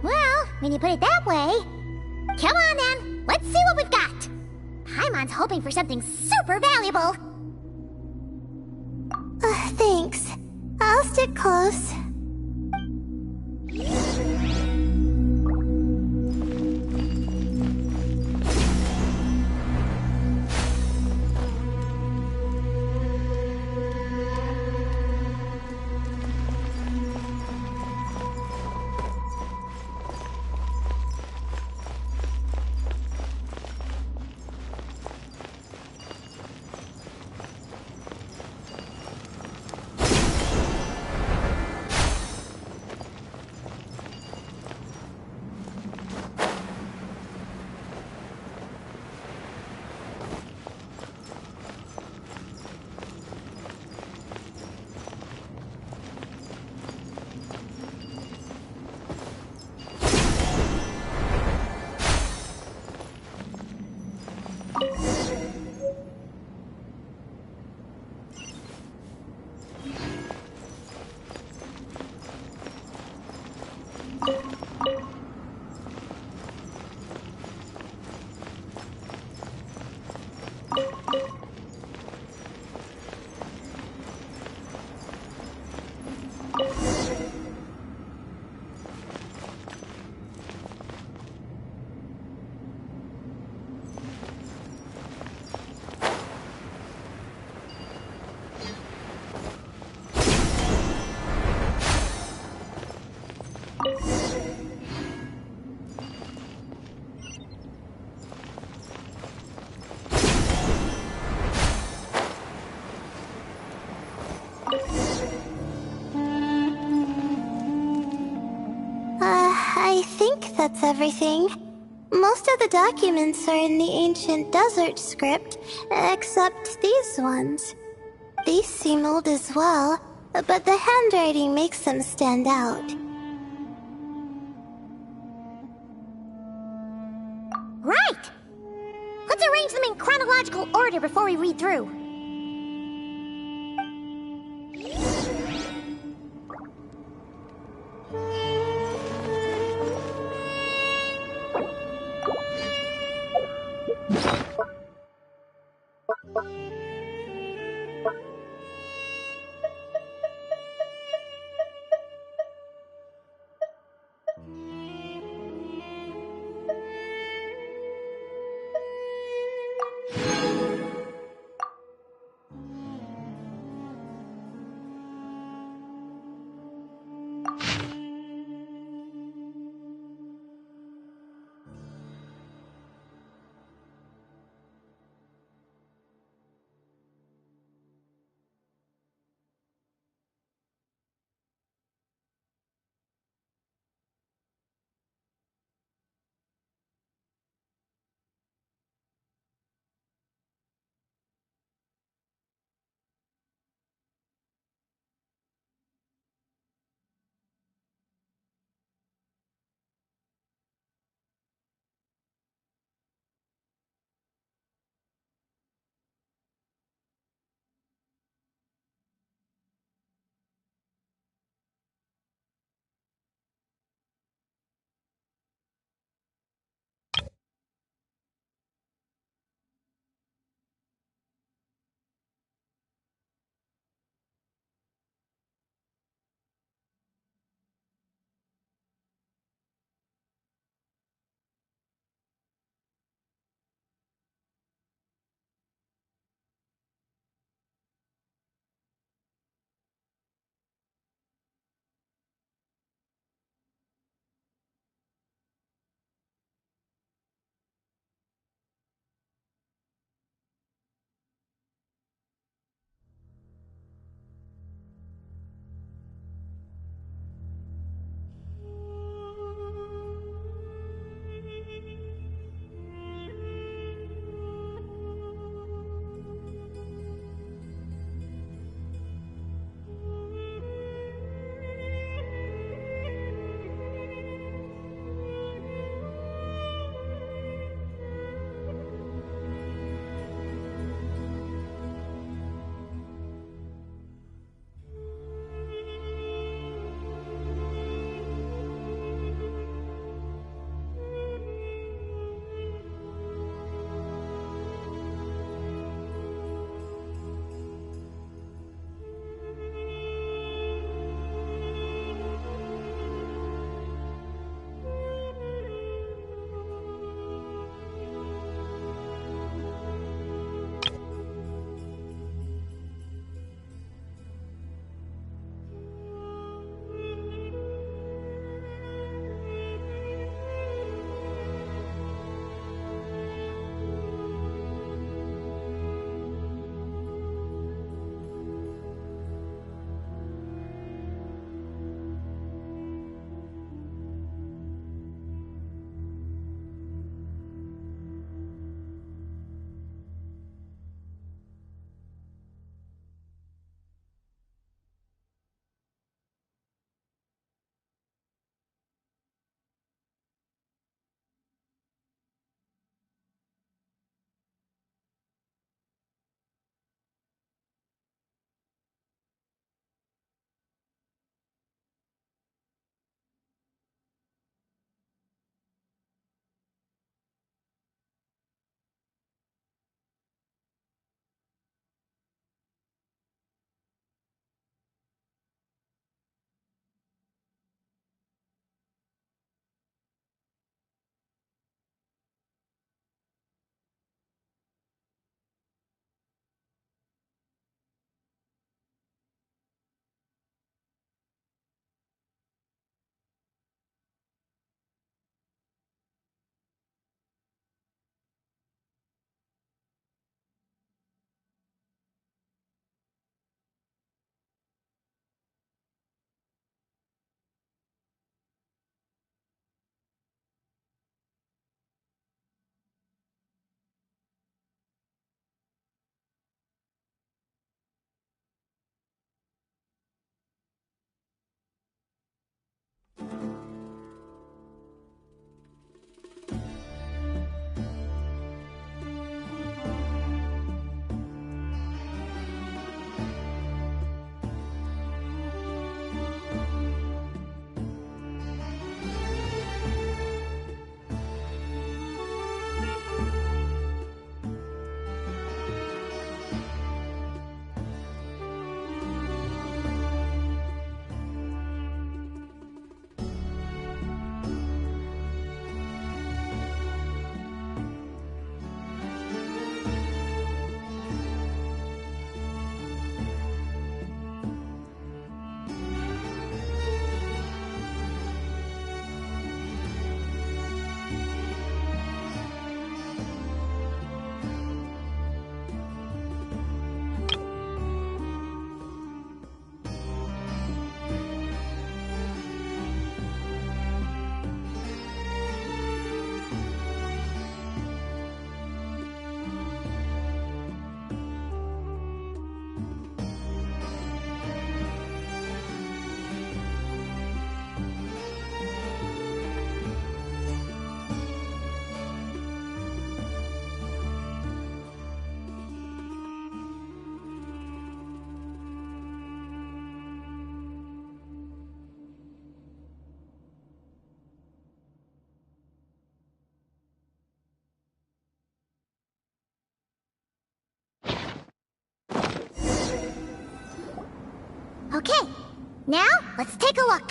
Well, when you put it that way... Come on then, let's see what we've got. Paimon's hoping for something super valuable. Thanks. I'll stick close. I think that's everything. Most of the documents are in the ancient desert script, except these ones. These seem old as well, but the handwriting makes them stand out. Right! Let's arrange them in chronological order before we read through. Okay, now let's take a look.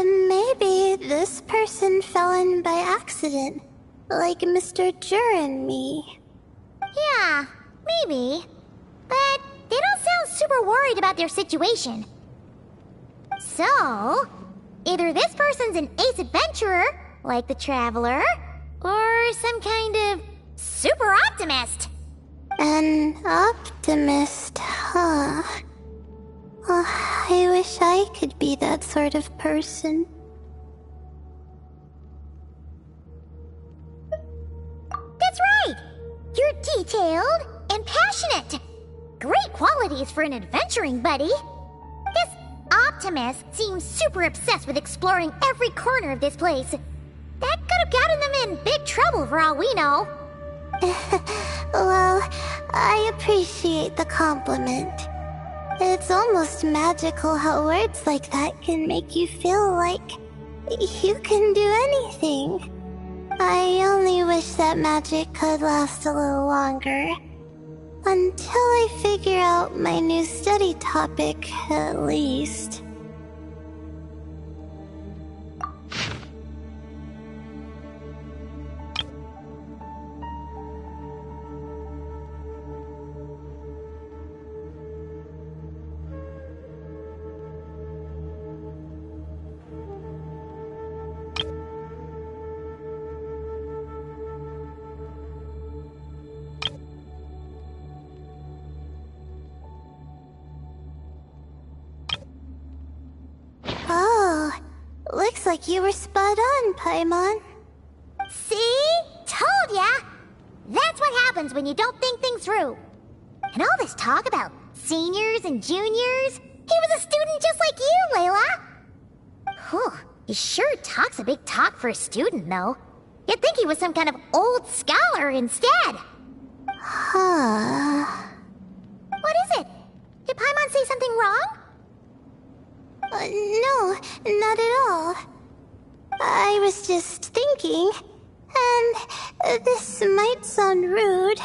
Maybe this person fell in by accident, like Mr. Jur and me. Yeah, maybe. But they don't sound super worried about their situation. So, either this person's an ace adventurer, like the Traveler, or some kind of super optimist. An optimist, huh? Oh, I wish I could be that sort of person. That's right! You're detailed and passionate. Great qualities for an adventuring buddy. This optimist seems super obsessed with exploring every corner of this place. That could have gotten them in big trouble for all we know. Well, I appreciate the compliment. It's almost magical how words like that can make you feel like you can do anything. I only wish that magic could last a little longer. Until I figure out my new study topic, at least. Oh, looks like you were spot on, Paimon. See? Told ya! That's what happens when you don't think things through. And all this talk about seniors and juniors, he was a student just like you, Layla! Whew, he sure talks a big talk for a student, though. You'd think he was some kind of old scholar instead. Huh. What is it? Did Paimon say something wrong? No, not at all. I was just thinking, and this might sound rude,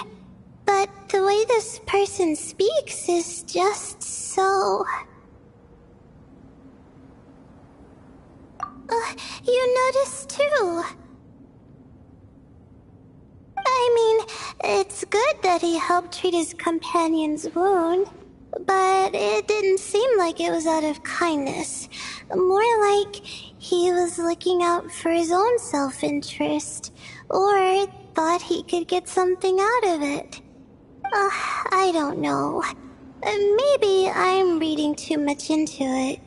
but the way this person speaks is just so... you notice too. I mean, it's good that he helped treat his companion's wound, but it didn't seem like it was out of kindness. More like he was looking out for his own self-interest, or thought he could get something out of it. I don't know. Maybe I'm reading too much into it.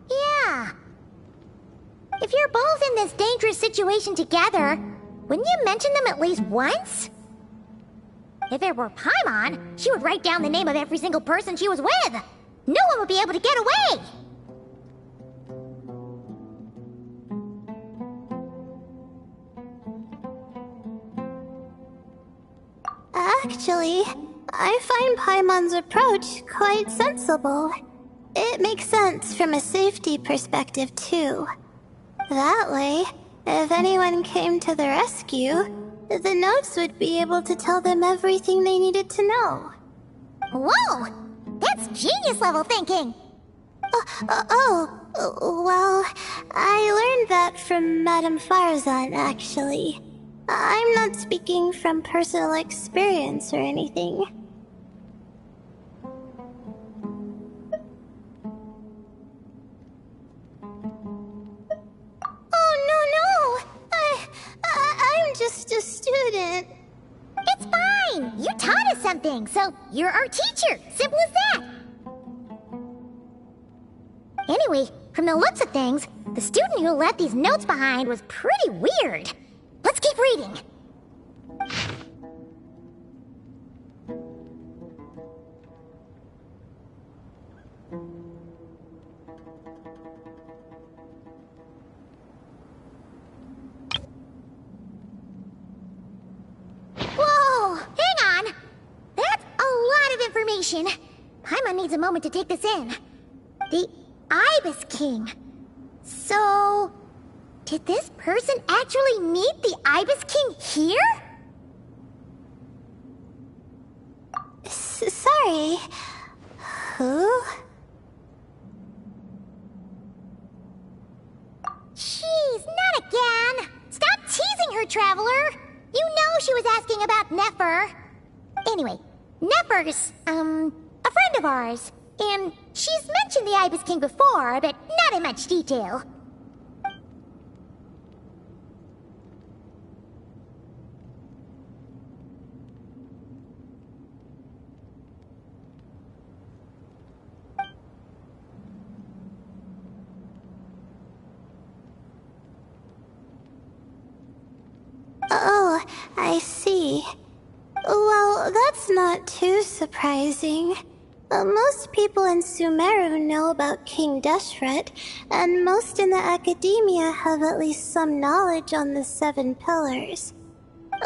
Yeah. If you're both in this dangerous situation together, wouldn't you mention them at least once? If it were Paimon, she would write down the name of every single person she was with. No one would be able to get away. Actually, I find Paimon's approach quite sensible. It makes sense from a safety perspective, too. That way, if anyone came to the rescue, the notes would be able to tell them everything they needed to know. Whoa! That's genius-level thinking! Well, I learned that from Madame Farzan, actually. I'm not speaking from personal experience or anything. Oh, no! you taught us something, so you're our teacher. Simple as that. Anyway, from the looks of things, the student who left these notes behind was pretty weird. Let's keep reading. Whoa! Hang on! That's a lot of information. Paimon needs a moment to take this in. The Ibis King. So, did this person actually meet the Ibis King here? Sorry. Who? Jeez, not again! Stop teasing her, Traveler! You know she was asking about Nefer. Anyway, Nefer's, a friend of ours. And she's mentioned the Ibis King before, but not in much detail. Oh, I see. Well, that's not too surprising. Most people in Sumeru know about King Deshret, and most in the academia have at least some knowledge on the Seven Pillars.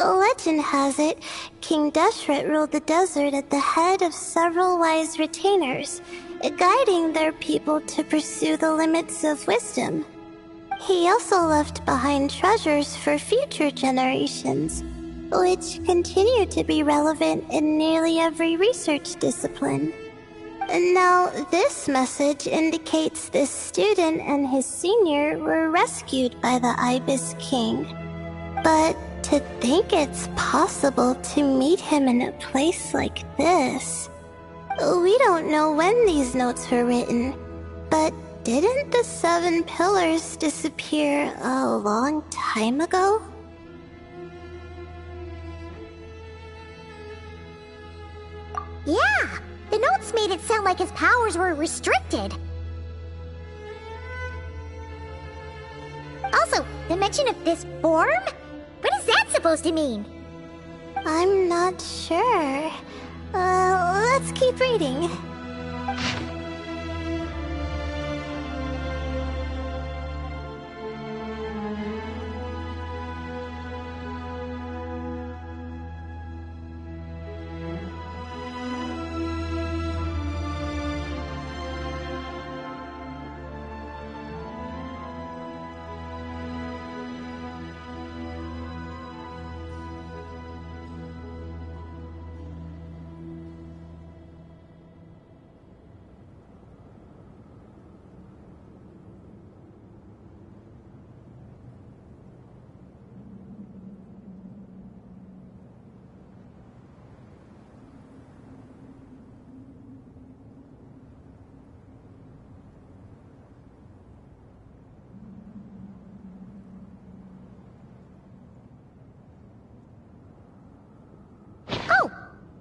Legend has it, King Deshret ruled the desert at the head of several wise retainers, guiding their people to pursue the limits of wisdom. He also left behind treasures for future generations, which continue to be relevant in nearly every research discipline. Now, this message indicates this student and his senior were rescued by the Ibis King. But to think it's possible to meet him in a place like this... We don't know when these notes were written, but didn't the Seven Pillars disappear a long time ago? Yeah! The notes made it sound like his powers were restricted. Also, the mention of this form? What is that supposed to mean? I'm not sure. Let's keep reading.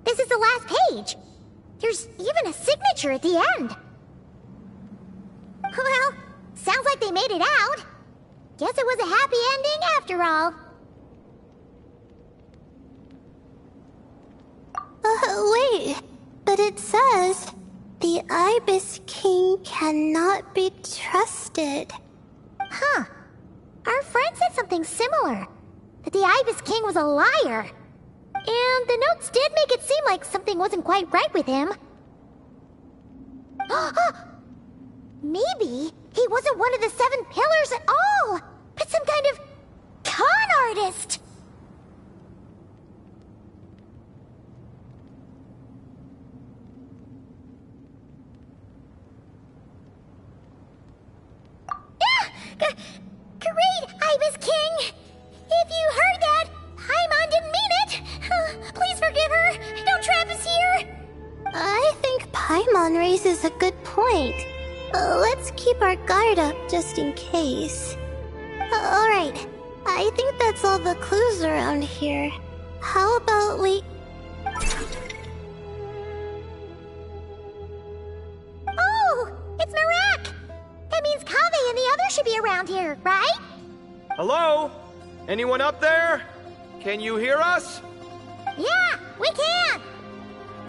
This is the last page. There's even a signature at the end. Well, sounds like they made it out. Guess it was a happy ending after all. Wait. But it says, the Ibis King cannot be trusted. Huh. Our friend said something similar. That the Ibis King was a liar. And the notes did make it seem like something wasn't quite right with him. Maybe he wasn't one of the Seven Pillars at all, but some kind of con artist. Great, Ibis King! If you heard that, Paimon didn't mean it! Please forgive her! Don't trap us here! I think Paimon raises a good point. Let's keep our guard up just in case. Alright, I think that's all the clues around here. How about we... here, right? Hello? Anyone up there? Can you hear us? Yeah, we can!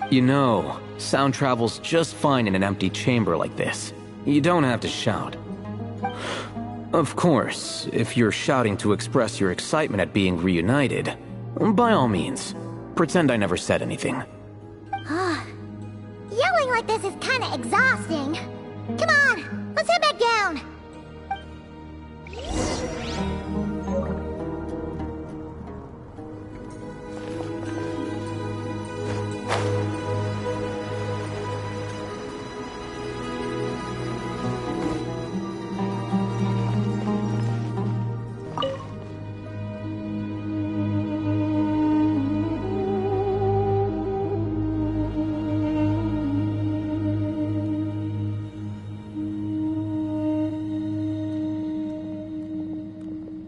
You know, sound travels just fine in an empty chamber like this. You don't have to shout. Of course, if you're shouting to express your excitement at being reunited, by all means, pretend I never said anything. Yelling like this is kinda exhausting. Come on, let's head back down.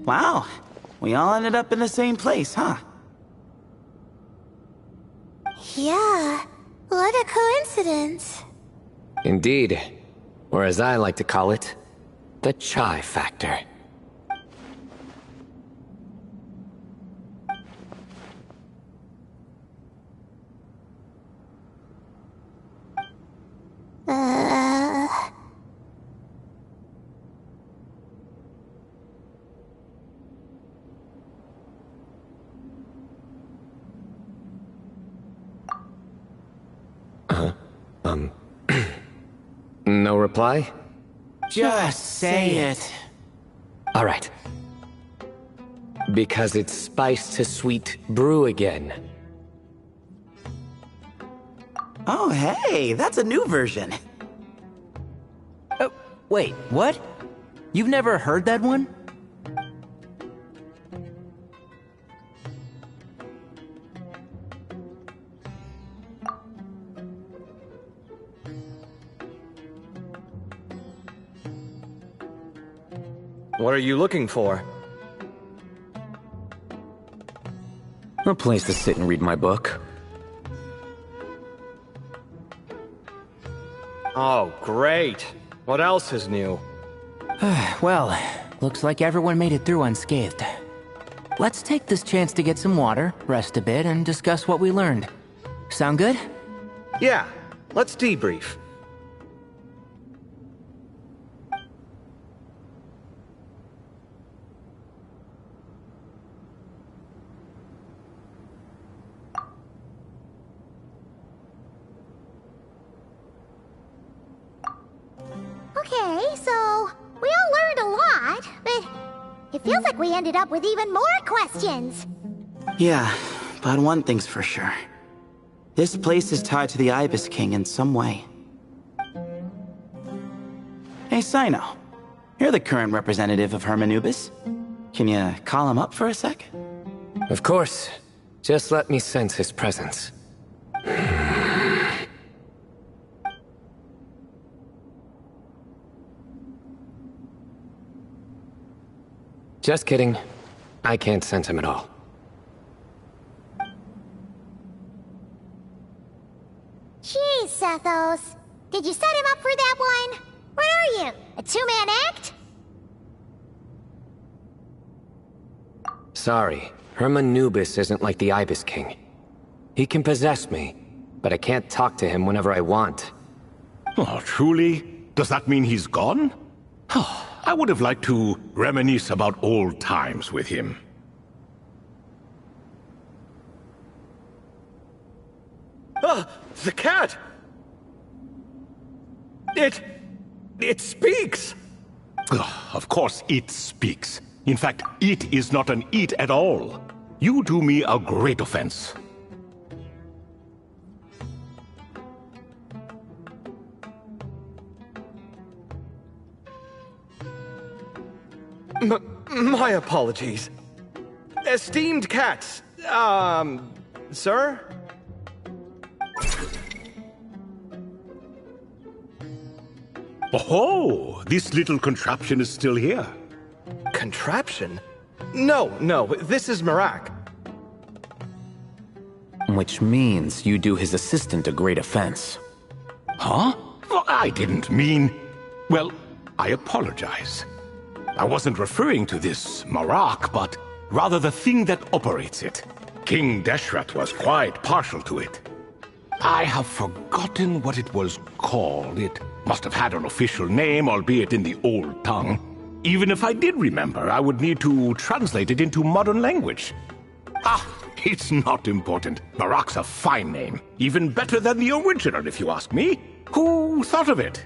Wow, we all ended up in the same place, huh? Yeah, what a coincidence. Indeed. Or as I like to call it, the chai factor. No reply? Just say it. All right. Because it's spice to sweet brew again. Oh, hey, that's a new version. Wait, what? You've never heard that one? What are you looking for? A place to sit and read my book. Oh, great. What else is new? Well, looks like everyone made it through unscathed. Let's take this chance to get some water, rest a bit, and discuss what we learned. Sound good? Yeah, let's debrief. Okay, so we all learned a lot, but it feels like we ended up with even more questions. Yeah, but one thing's for sure. This place is tied to the Ibis King in some way. Hey, Sino. You're the current representative of Hermanubis. Can you call him up for a sec? Of course. Just let me sense his presence. Just kidding. I can't sense him at all. Jeez, Sethos. Did you set him up for that one? What are you, a two-man act? Sorry, Hermanubis isn't like the Ibis King. He can possess me, but I can't talk to him whenever I want. Oh, truly? Does that mean he's gone? I would have liked to reminisce about old times with him. Ah, the cat! It speaks! Of course it speaks. In fact, it is not an it at all. You do me a great offense. My apologies. Esteemed cats, sir? Oh, this little contraption is still here. Contraption? No, this is Marak. Which means you do his assistant a great offense. Huh? Well, I didn't mean... Well, I apologize. I wasn't referring to this Marak, but rather the thing that operates it. King Deshret was quite partial to it. I have forgotten what it was called. It must have had an official name, albeit in the old tongue. Even if I did remember, I would need to translate it into modern language. Ah, it's not important. Marak's a fine name. Even better than the original, if you ask me. Who thought of it?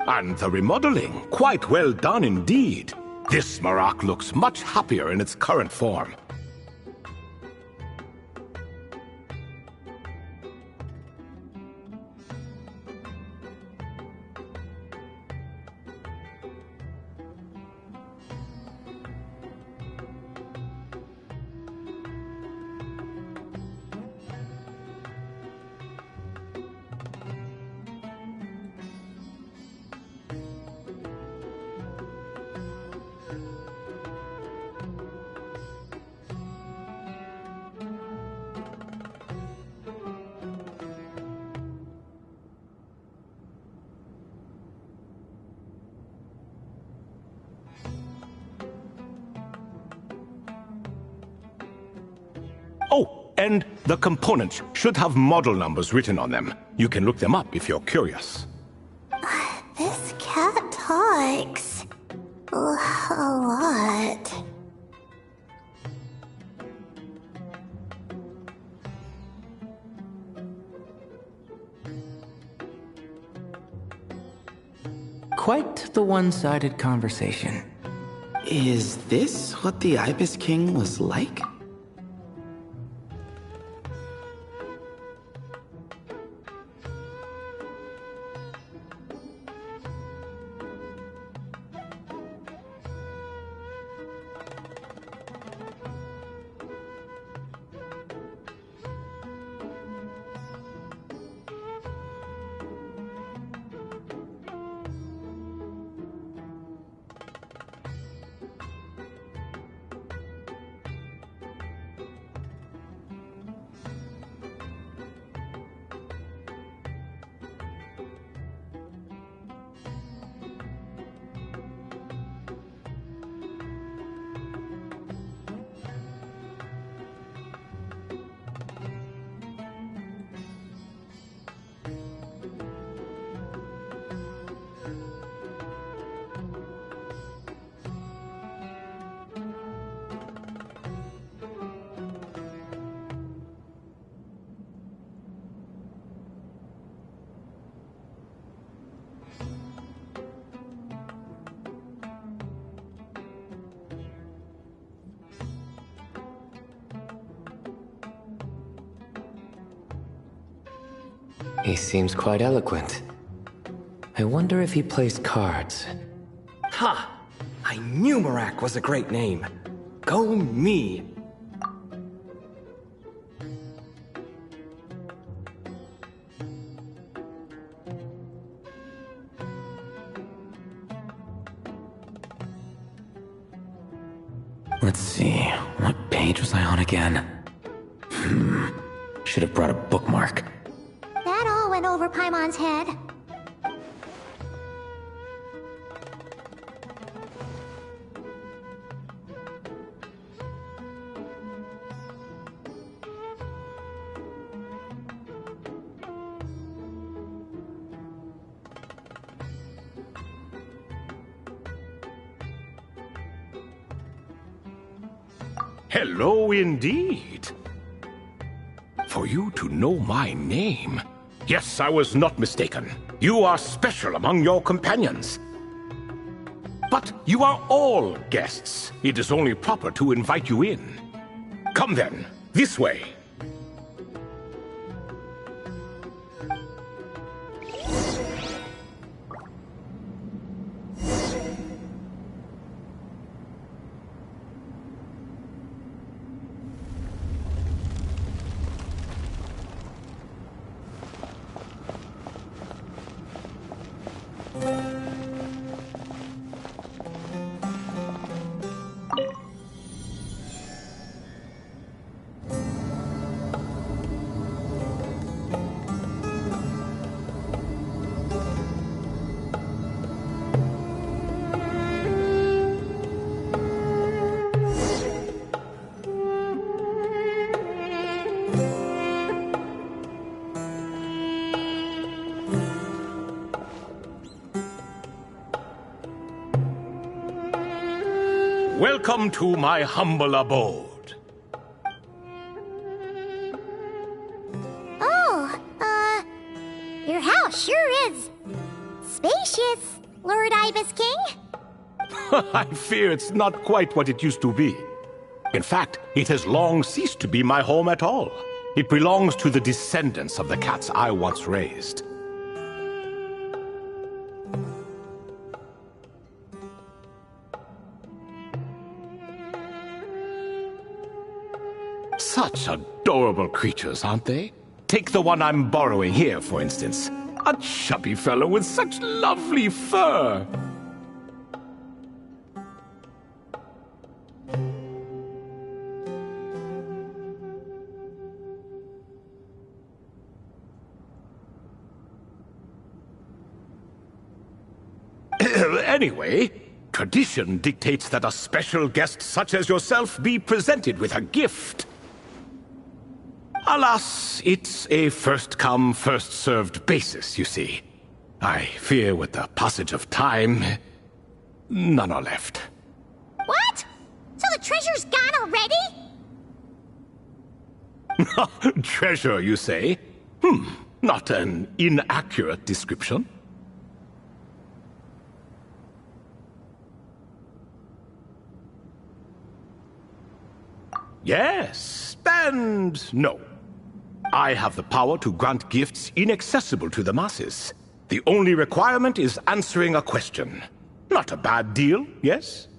And the remodeling, quite well done indeed. This Marak looks much happier in its current form. Oh, and the components should have model numbers written on them. You can look them up if you're curious. This cat talks a lot. Quite the one-sided conversation. Is this what the Ibis King was like? He seems quite eloquent. I wonder if he plays cards. Ha! I knew Marak was a great name. Go me! Let's see, what page was I on again? Should have brought a bookmark. That all went over Paimon's head. Hello indeed. For you to know my name. Yes, I was not mistaken. You are special among your companions. But you are all guests. It is only proper to invite you in. Come then, this way. Welcome to my humble abode. Oh, your house sure is spacious, Lord Ibis King. I fear it's not quite what it used to be. In fact, it has long ceased to be my home at all. It belongs to the descendants of the cats I once raised. Such adorable creatures, aren't they? Take the one I'm borrowing here, for instance. A chubby fellow with such lovely fur. Anyway, tradition dictates that a special guest such as yourself be presented with a gift. Alas, it's a first-come, first-served basis, you see. I fear with the passage of time, none are left. What? So the treasure's gone already? Treasure, you say? Not an inaccurate description. Yes, and no. I have the power to grant gifts inaccessible to the masses. The only requirement is answering a question. Not a bad deal, yes?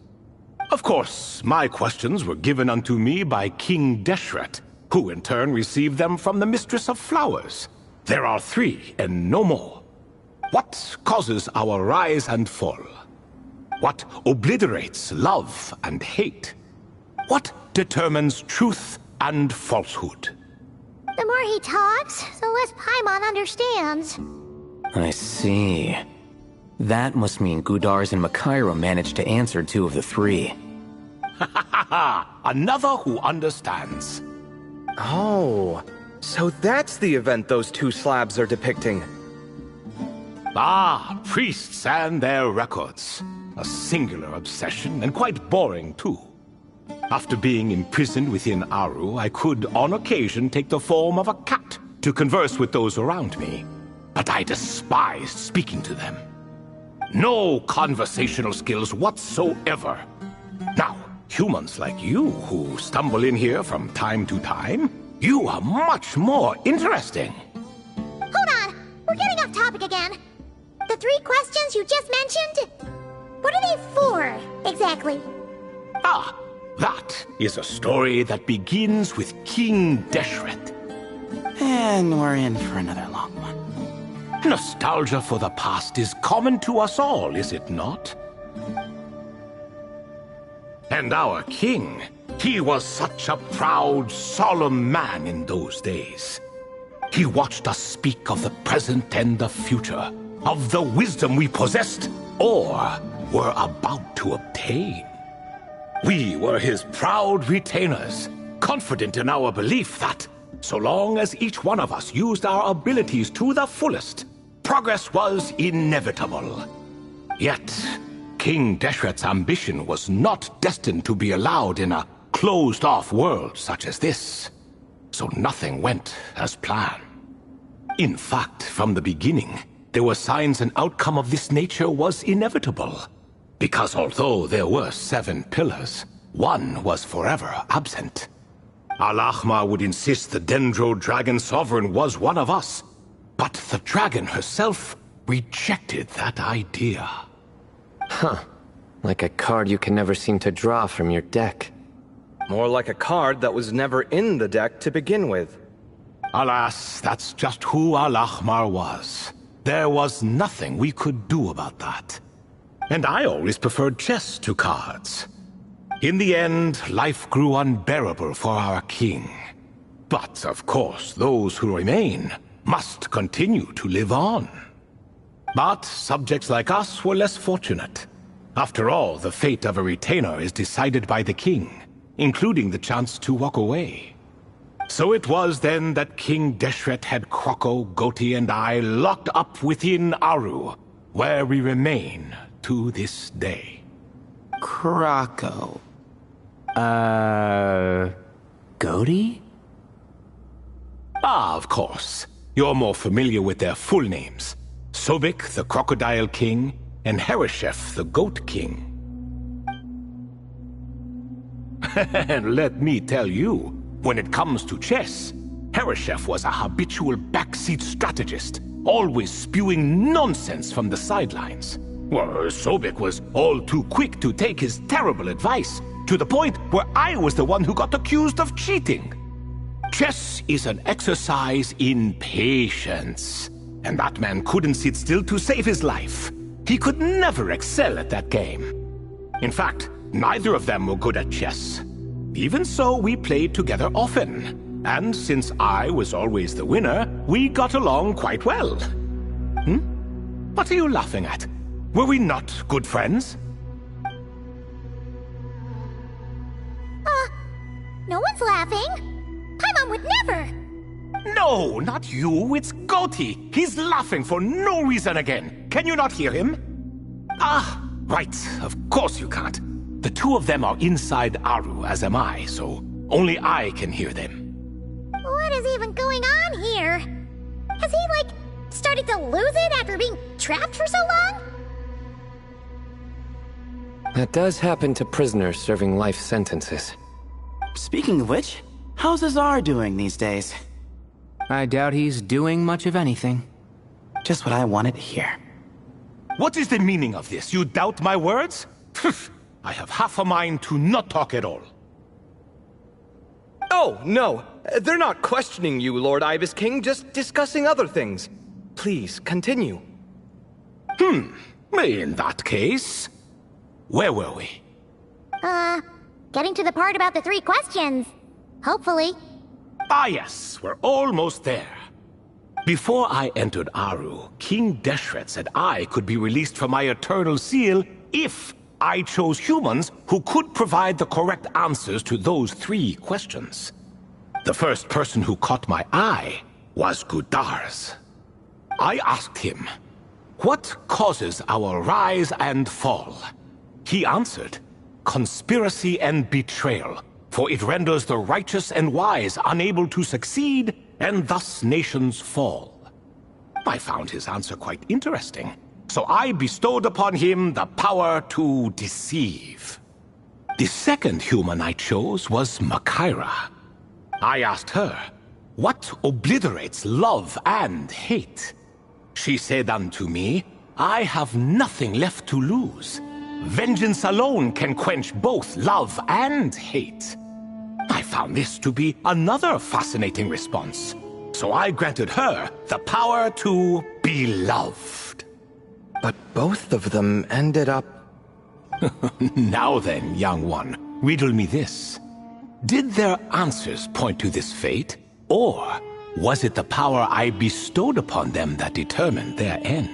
Of course, my questions were given unto me by King Deshret, who in turn received them from the Mistress of Flowers. There are 3, and no more. What causes our rise and fall? What obliterates love and hate? What determines truth and falsehood? The more he talks, the less Paimon understands. I see. That must mean Gudars and Makaira managed to answer 2 of the 3. Another who understands. Oh, so that's the event those 2 slabs are depicting. Ah, priests and their records. A singular obsession, and quite boring too. After being imprisoned within Aru, I could, on occasion, take the form of a cat to converse with those around me. But I despised speaking to them. No conversational skills whatsoever. Now, humans like you who stumble in here from time to time, you are much more interesting. Hold on, we're getting off topic again. The 3 questions you just mentioned? What are they for, exactly? Ah, that is a story that begins with King Deshret. And we're in for another long one. Nostalgia for the past is common to us all, is it not? And our king, He was such a proud, solemn man in those days. He watched us speak of the present and the future, of the wisdom we possessed or were about to obtain. We were his proud retainers, confident in our belief that, so long as each one of us used our abilities to the fullest, progress was inevitable. Yet, King Deshret's ambition was not destined to be allowed in a closed-off world such as this, so nothing went as planned. In fact, from the beginning, there were signs an outcome of this nature was inevitable, because although there were 7 pillars, one was forever absent. Al-Ahmar would insist the Dendro Dragon Sovereign was one of us, but the dragon herself rejected that idea. Huh. Like a card you can never seem to draw from your deck. More like a card that was never in the deck to begin with. Alas, that's just who Al-Ahmar was. There was nothing we could do about that. And I always preferred chess to cards. In the end, life grew unbearable for our king. But, of course, those who remain must continue to live on. But subjects like us were less fortunate. After all, the fate of a retainer is decided by the king, including the chance to walk away. So it was then that King Deshret had Kroko, Goti, and I locked up within Aru, where we remain to this day. Kroko. Goti? Ah, of course. You're more familiar with their full names. Sobek, the Crocodile King, and Hereshef, the Goat King. And let me tell you, when it comes to chess, Hereshef was a habitual backseat strategist, always spewing nonsense from the sidelines. Well, Sobek was all too quick to take his terrible advice, to the point where I was the one who got accused of cheating. Chess is an exercise in patience, and that man couldn't sit still to save his life. He could never excel at that game. In fact, neither of them were good at chess. Even so, we played together often, and since I was always the winner, we got along quite well. What are you laughing at? Were we not good friends? No one's laughing. Paimon would never. No, not you. It's Goti. He's laughing for no reason again. Can you not hear him? Ah, right. Of course you can't. The two of them are inside Aru, as am I, so only I can hear them. What is even going on here? Has he, started to lose it after being trapped for so long? That does happen to prisoners serving life sentences. Speaking of which, how's Azar doing these days? I doubt he's doing much of anything. Just what I wanted to hear. What is the meaning of this? You doubt my words? I have half a mind to not talk at all. Oh, no. They're not questioning you, Lord Ibis King, just discussing other things. Please, continue. In that case, where were we? Getting to the part about the 3 questions. Hopefully. Ah yes, we're almost there. Before I entered Aru, King Deshret said I could be released from my eternal seal if I chose humans who could provide the correct answers to those 3 questions. The first person who caught my eye was Gudars. I asked him, what causes our rise and fall? He answered, conspiracy and betrayal, for it renders the righteous and wise unable to succeed, and thus nations fall. I found his answer quite interesting, so I bestowed upon him the power to deceive. The second human I chose was Makaira. I asked her, what obliterates love and hate? She said unto me, I have nothing left to lose. Vengeance alone can quench both love and hate. I found this to be another fascinating response, so I granted her the power to be loved. But both of them ended up... Now then, young one, riddle me this. Did their answers point to this fate, or was it the power I bestowed upon them that determined their end?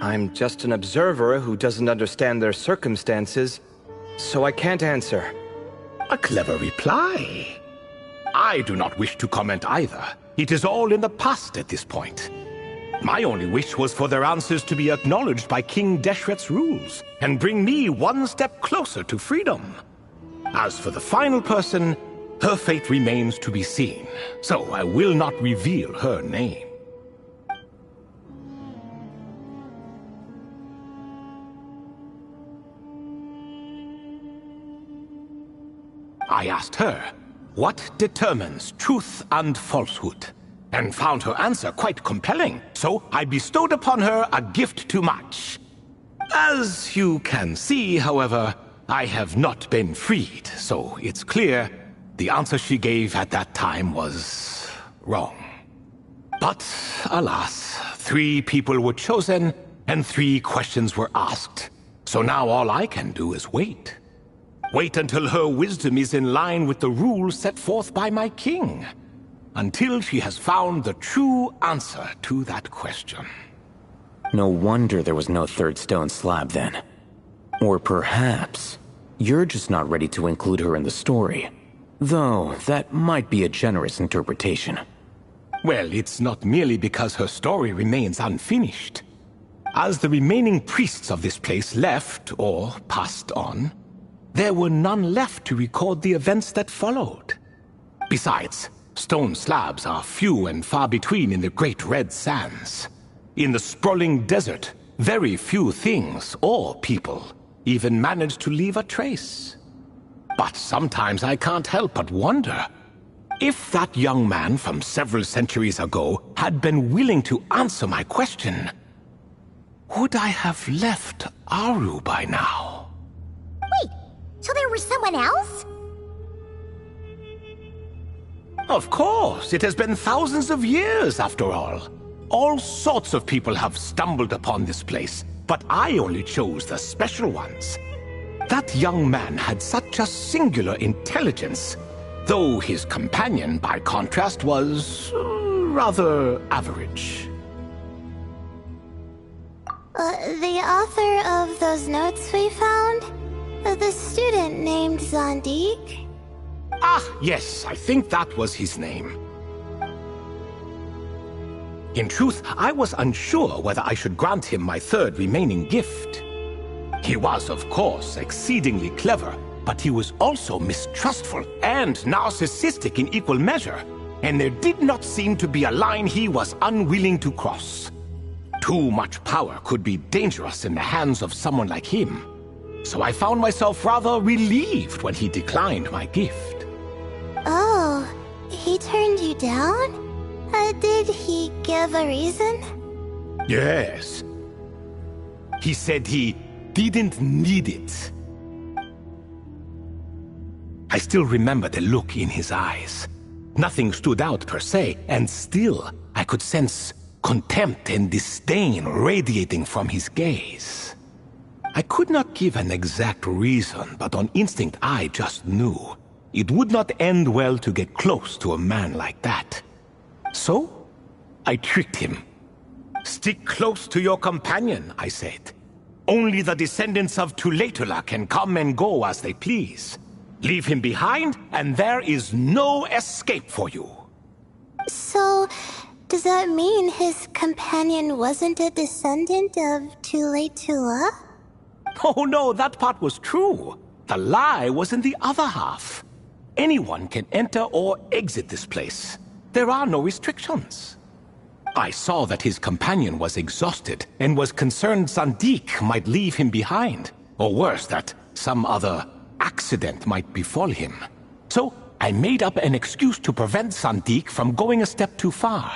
I'm just an observer who doesn't understand their circumstances, so I can't answer. A clever reply. I do not wish to comment either. It is all in the past at this point. My only wish was for their answers to be acknowledged by King Deshret's rules, and bring me one step closer to freedom. As for the final person, her fate remains to be seen, so I will not reveal her name. I asked her, what determines truth and falsehood? And found her answer quite compelling, so I bestowed upon her a gift to match. As you can see, however, I have not been freed, so it's clear the answer she gave at that time was wrong. But, alas, 3 people were chosen, and 3 questions were asked. So now all I can do is wait. Wait until her wisdom is in line with the rules set forth by my king. Until she has found the true answer to that question. No wonder there was no 3rd stone slab then. Or perhaps you're just not ready to include her in the story. Though, that might be a generous interpretation. Well, it's not merely because her story remains unfinished. As the remaining priests of this place left, or passed on, there were none left to record the events that followed. Besides, stone slabs are few and far between in the Great Red Sands. In the sprawling desert, very few things or people even manage to leave a trace. But sometimes I can't help but wonder, if that young man from several centuries ago had been willing to answer my question, would I have left Aru by now? Wait, so there was someone else? Of course, it has been thousands of years after all. All sorts of people have stumbled upon this place, but I only chose the special ones. That young man had such a singular intelligence, though his companion, by contrast, was rather average. The author of those notes we found? The student named Zandik? Ah, yes, I think that was his name. In truth, I was unsure whether I should grant him my 3rd remaining gift. He was, of course, exceedingly clever, but he was also mistrustful and narcissistic in equal measure, and there did not seem to be a line he was unwilling to cross. Too much power could be dangerous in the hands of someone like him, so I found myself rather relieved when he declined my gift. Oh, he turned you down? Did he give a reason? Yes. He said he didn't need it. I still remember the look in his eyes. Nothing stood out per se, and still I could sense contempt and disdain radiating from his gaze. I could not give an exact reason, but on instinct I just knew it would not end well to get close to a man like that. So, I tricked him. Stick close to your companion, I said. Only the descendants of Tulatula can come and go as they please. Leave him behind, and there is no escape for you. So, does that mean his companion wasn't a descendant of Tulatula? Oh no, that part was true. The lie was in the other half. Anyone can enter or exit this place. There are no restrictions. I saw that his companion was exhausted and was concerned Zandik might leave him behind, or worse, that some other accident might befall him. So I made up an excuse to prevent Zandik from going a step too far.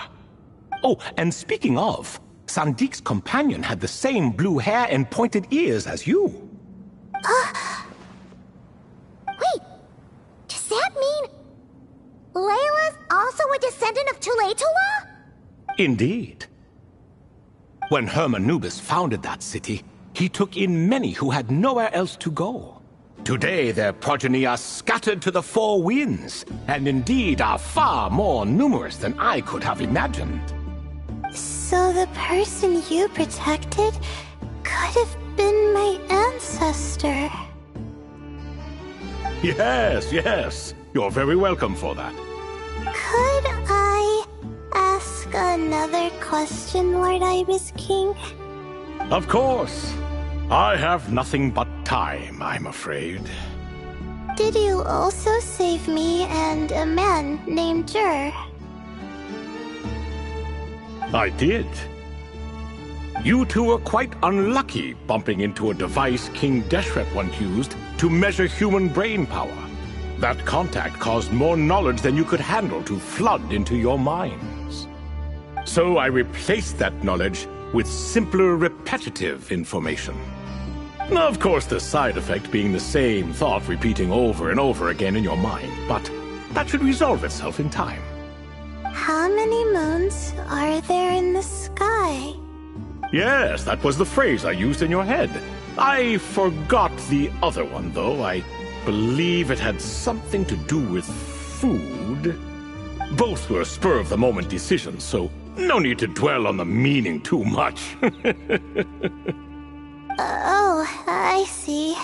Oh, and speaking of, Sandik's companion had the same blue hair and pointed ears as you. Wait, does that mean Layla's also a descendant of Tulatula? Indeed. When Hermanubis founded that city, he took in many who had nowhere else to go. Today their progeny are scattered to the four winds, and indeed are far more numerous than I could have imagined. So the person you protected could have been my ancestor. Yes, yes. You're very welcome for that. Could I ask another question, Lord Ibis King? Of course. I have nothing but time, I'm afraid. Did you also save me and a man named Jur? I did. You two were quite unlucky bumping into a device King Deshret once used to measure human brain power. That contact caused more knowledge than you could handle to flood into your minds. So I replaced that knowledge with simpler, repetitive information. Of course, the side effect being the same thought repeating over and over again in your mind, but that should resolve itself in time. How many moons are there in the sky? Yes, that was the phrase I used in your head. I forgot the other one, though. I believe it had something to do with food. Both were spur-of-the-moment decisions, so no need to dwell on the meaning too much. Oh, I see.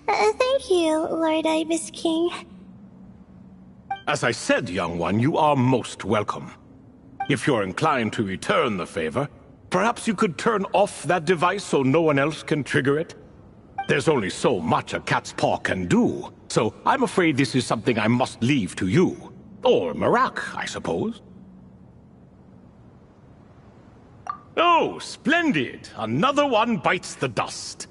Thank you, Lord Ibis King. As I said, young one, you are most welcome. If you're inclined to return the favor, perhaps you could turn off that device so no one else can trigger it? There's only so much a cat's paw can do, so I'm afraid this is something I must leave to you. Or Marak, I suppose. Oh, splendid! Another one bites the dust.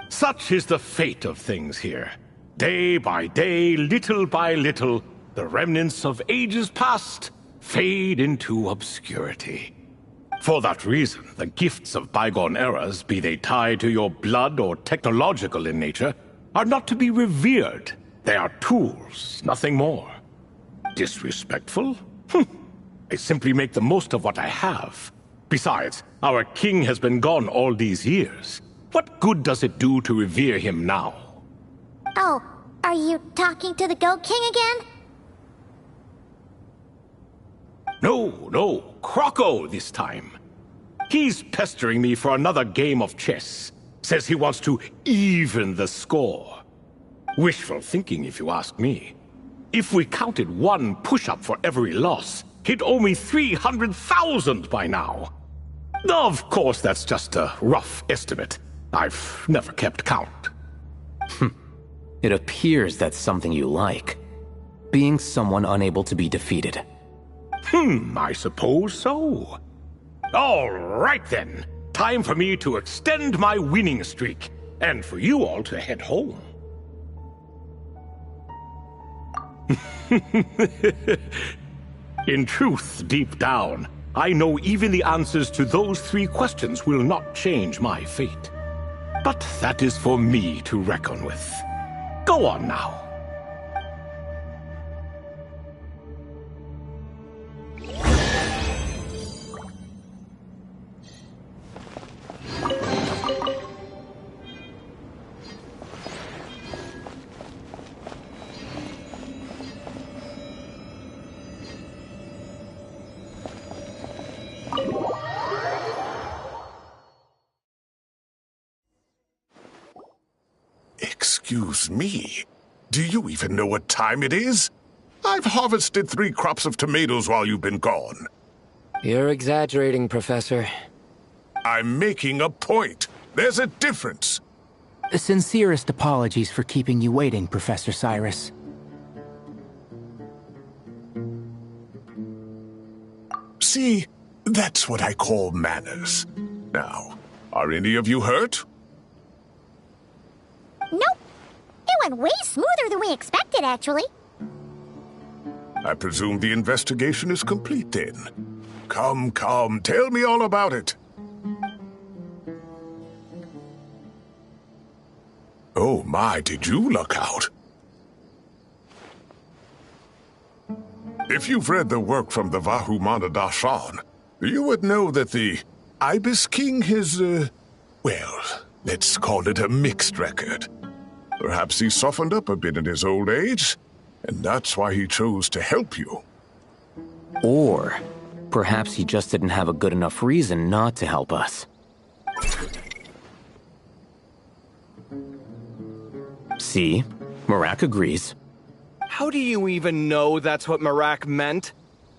Such is the fate of things here. Day by day, little by little, the remnants of ages past fade into obscurity. For that reason, the gifts of bygone eras, be they tied to your blood or technological in nature, are not to be revered. They are tools, nothing more. Disrespectful? I simply make the most of what I have. Besides, our king has been gone all these years. What good does it do to revere him now? Oh, are you talking to the Goat King again? No, Croco this time. He's pestering me for another game of chess. Says he wants to even the score. Wishful thinking, if you ask me. If we counted one push-up for every loss, he'd owe me 300,000 by now. Of course, that's just a rough estimate. I've never kept count. It appears that's something you like. Being someone unable to be defeated. I suppose so. All right then. Time for me to extend my winning streak, and for you all to head home. In truth, deep down, I know even the answers to those 3 questions will not change my fate. But that is for me to reckon with. Go on now. Excuse me, do you even know what time it is? I've harvested 3 crops of tomatoes while you've been gone. You're exaggerating, Professor. I'm making a point. There's a difference. Sincerest apologies for keeping you waiting, Professor Cyrus. See, that's what I call manners. Now, are any of you hurt? Nope. It went way smoother than we expected, actually. I presume the investigation is complete then. Come, tell me all about it. Oh my, did you luck out? If you've read the work from the Vahumana Dashan, you would know that the Ibis King has, well, let's call it a mixed record. Perhaps he softened up a bit in his old age, and that's why he chose to help you. Or perhaps he just didn't have a good enough reason not to help us. See? Marak agrees. How do you even know that's what Marak meant?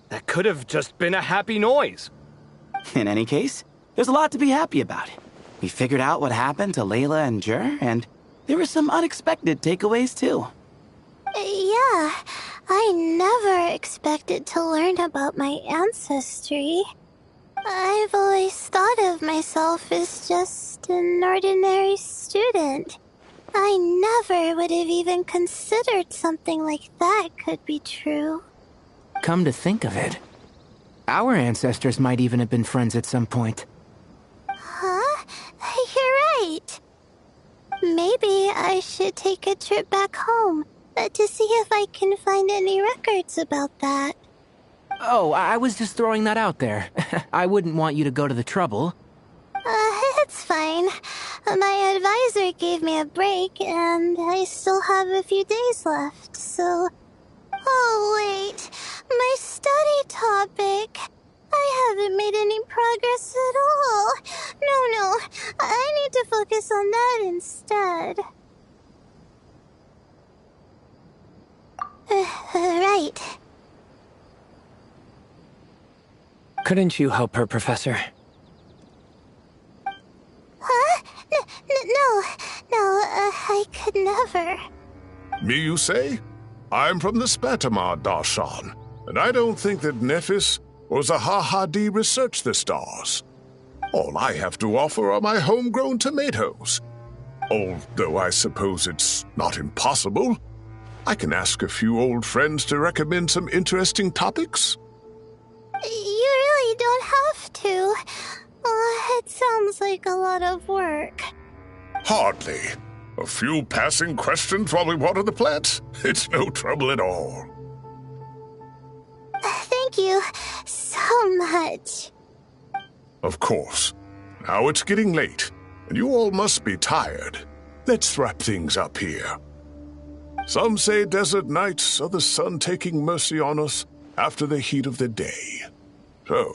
That could have just been a happy noise. In any case, there's a lot to be happy about. We figured out what happened to Layla and Jur, and there were some unexpected takeaways too. Yeah, I never expected to learn about my ancestry. I've always thought of myself as just an ordinary student. I never would have even considered something like that could be true. Come to think of it, our ancestors might even have been friends at some point. Huh? You're right. Maybe I should take a trip back home to see if I can find any records about that. Oh, I was just throwing that out there. I wouldn't want you to go to the trouble. It's fine. My advisor gave me a break, and I still have a few days left, so... Oh, wait. My study topic. I haven't made any progress at all. No. I need to focus on that instead. Right. Couldn't you help her, Professor? Huh? No, I could never. Me, you say? I'm from the Spatamar Darshan, and I don't think that Nephis or Zahahadi researched the stars. All I have to offer are my homegrown tomatoes. Although I suppose it's not impossible. I can ask a few old friends to recommend some interesting topics. You really don't have to. It sounds like a lot of work. Hardly. A few passing questions while we water the plants? It's no trouble at all. Thank you so much. Of course. Now it's getting late, and you all must be tired. Let's wrap things up here. Some say desert nights are the sun taking mercy on us after the heat of the day. So,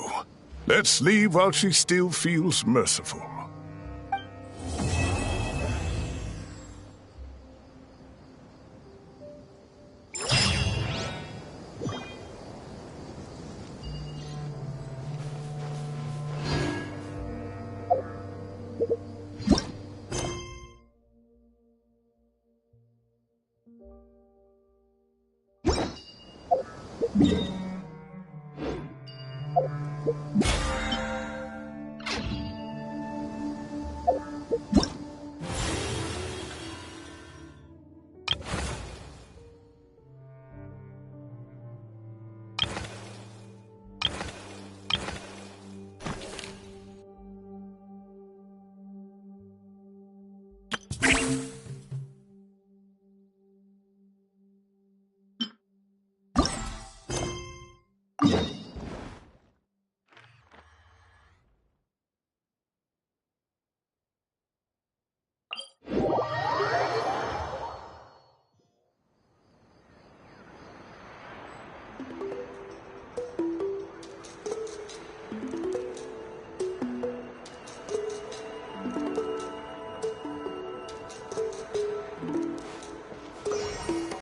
let's leave while she still feels merciful.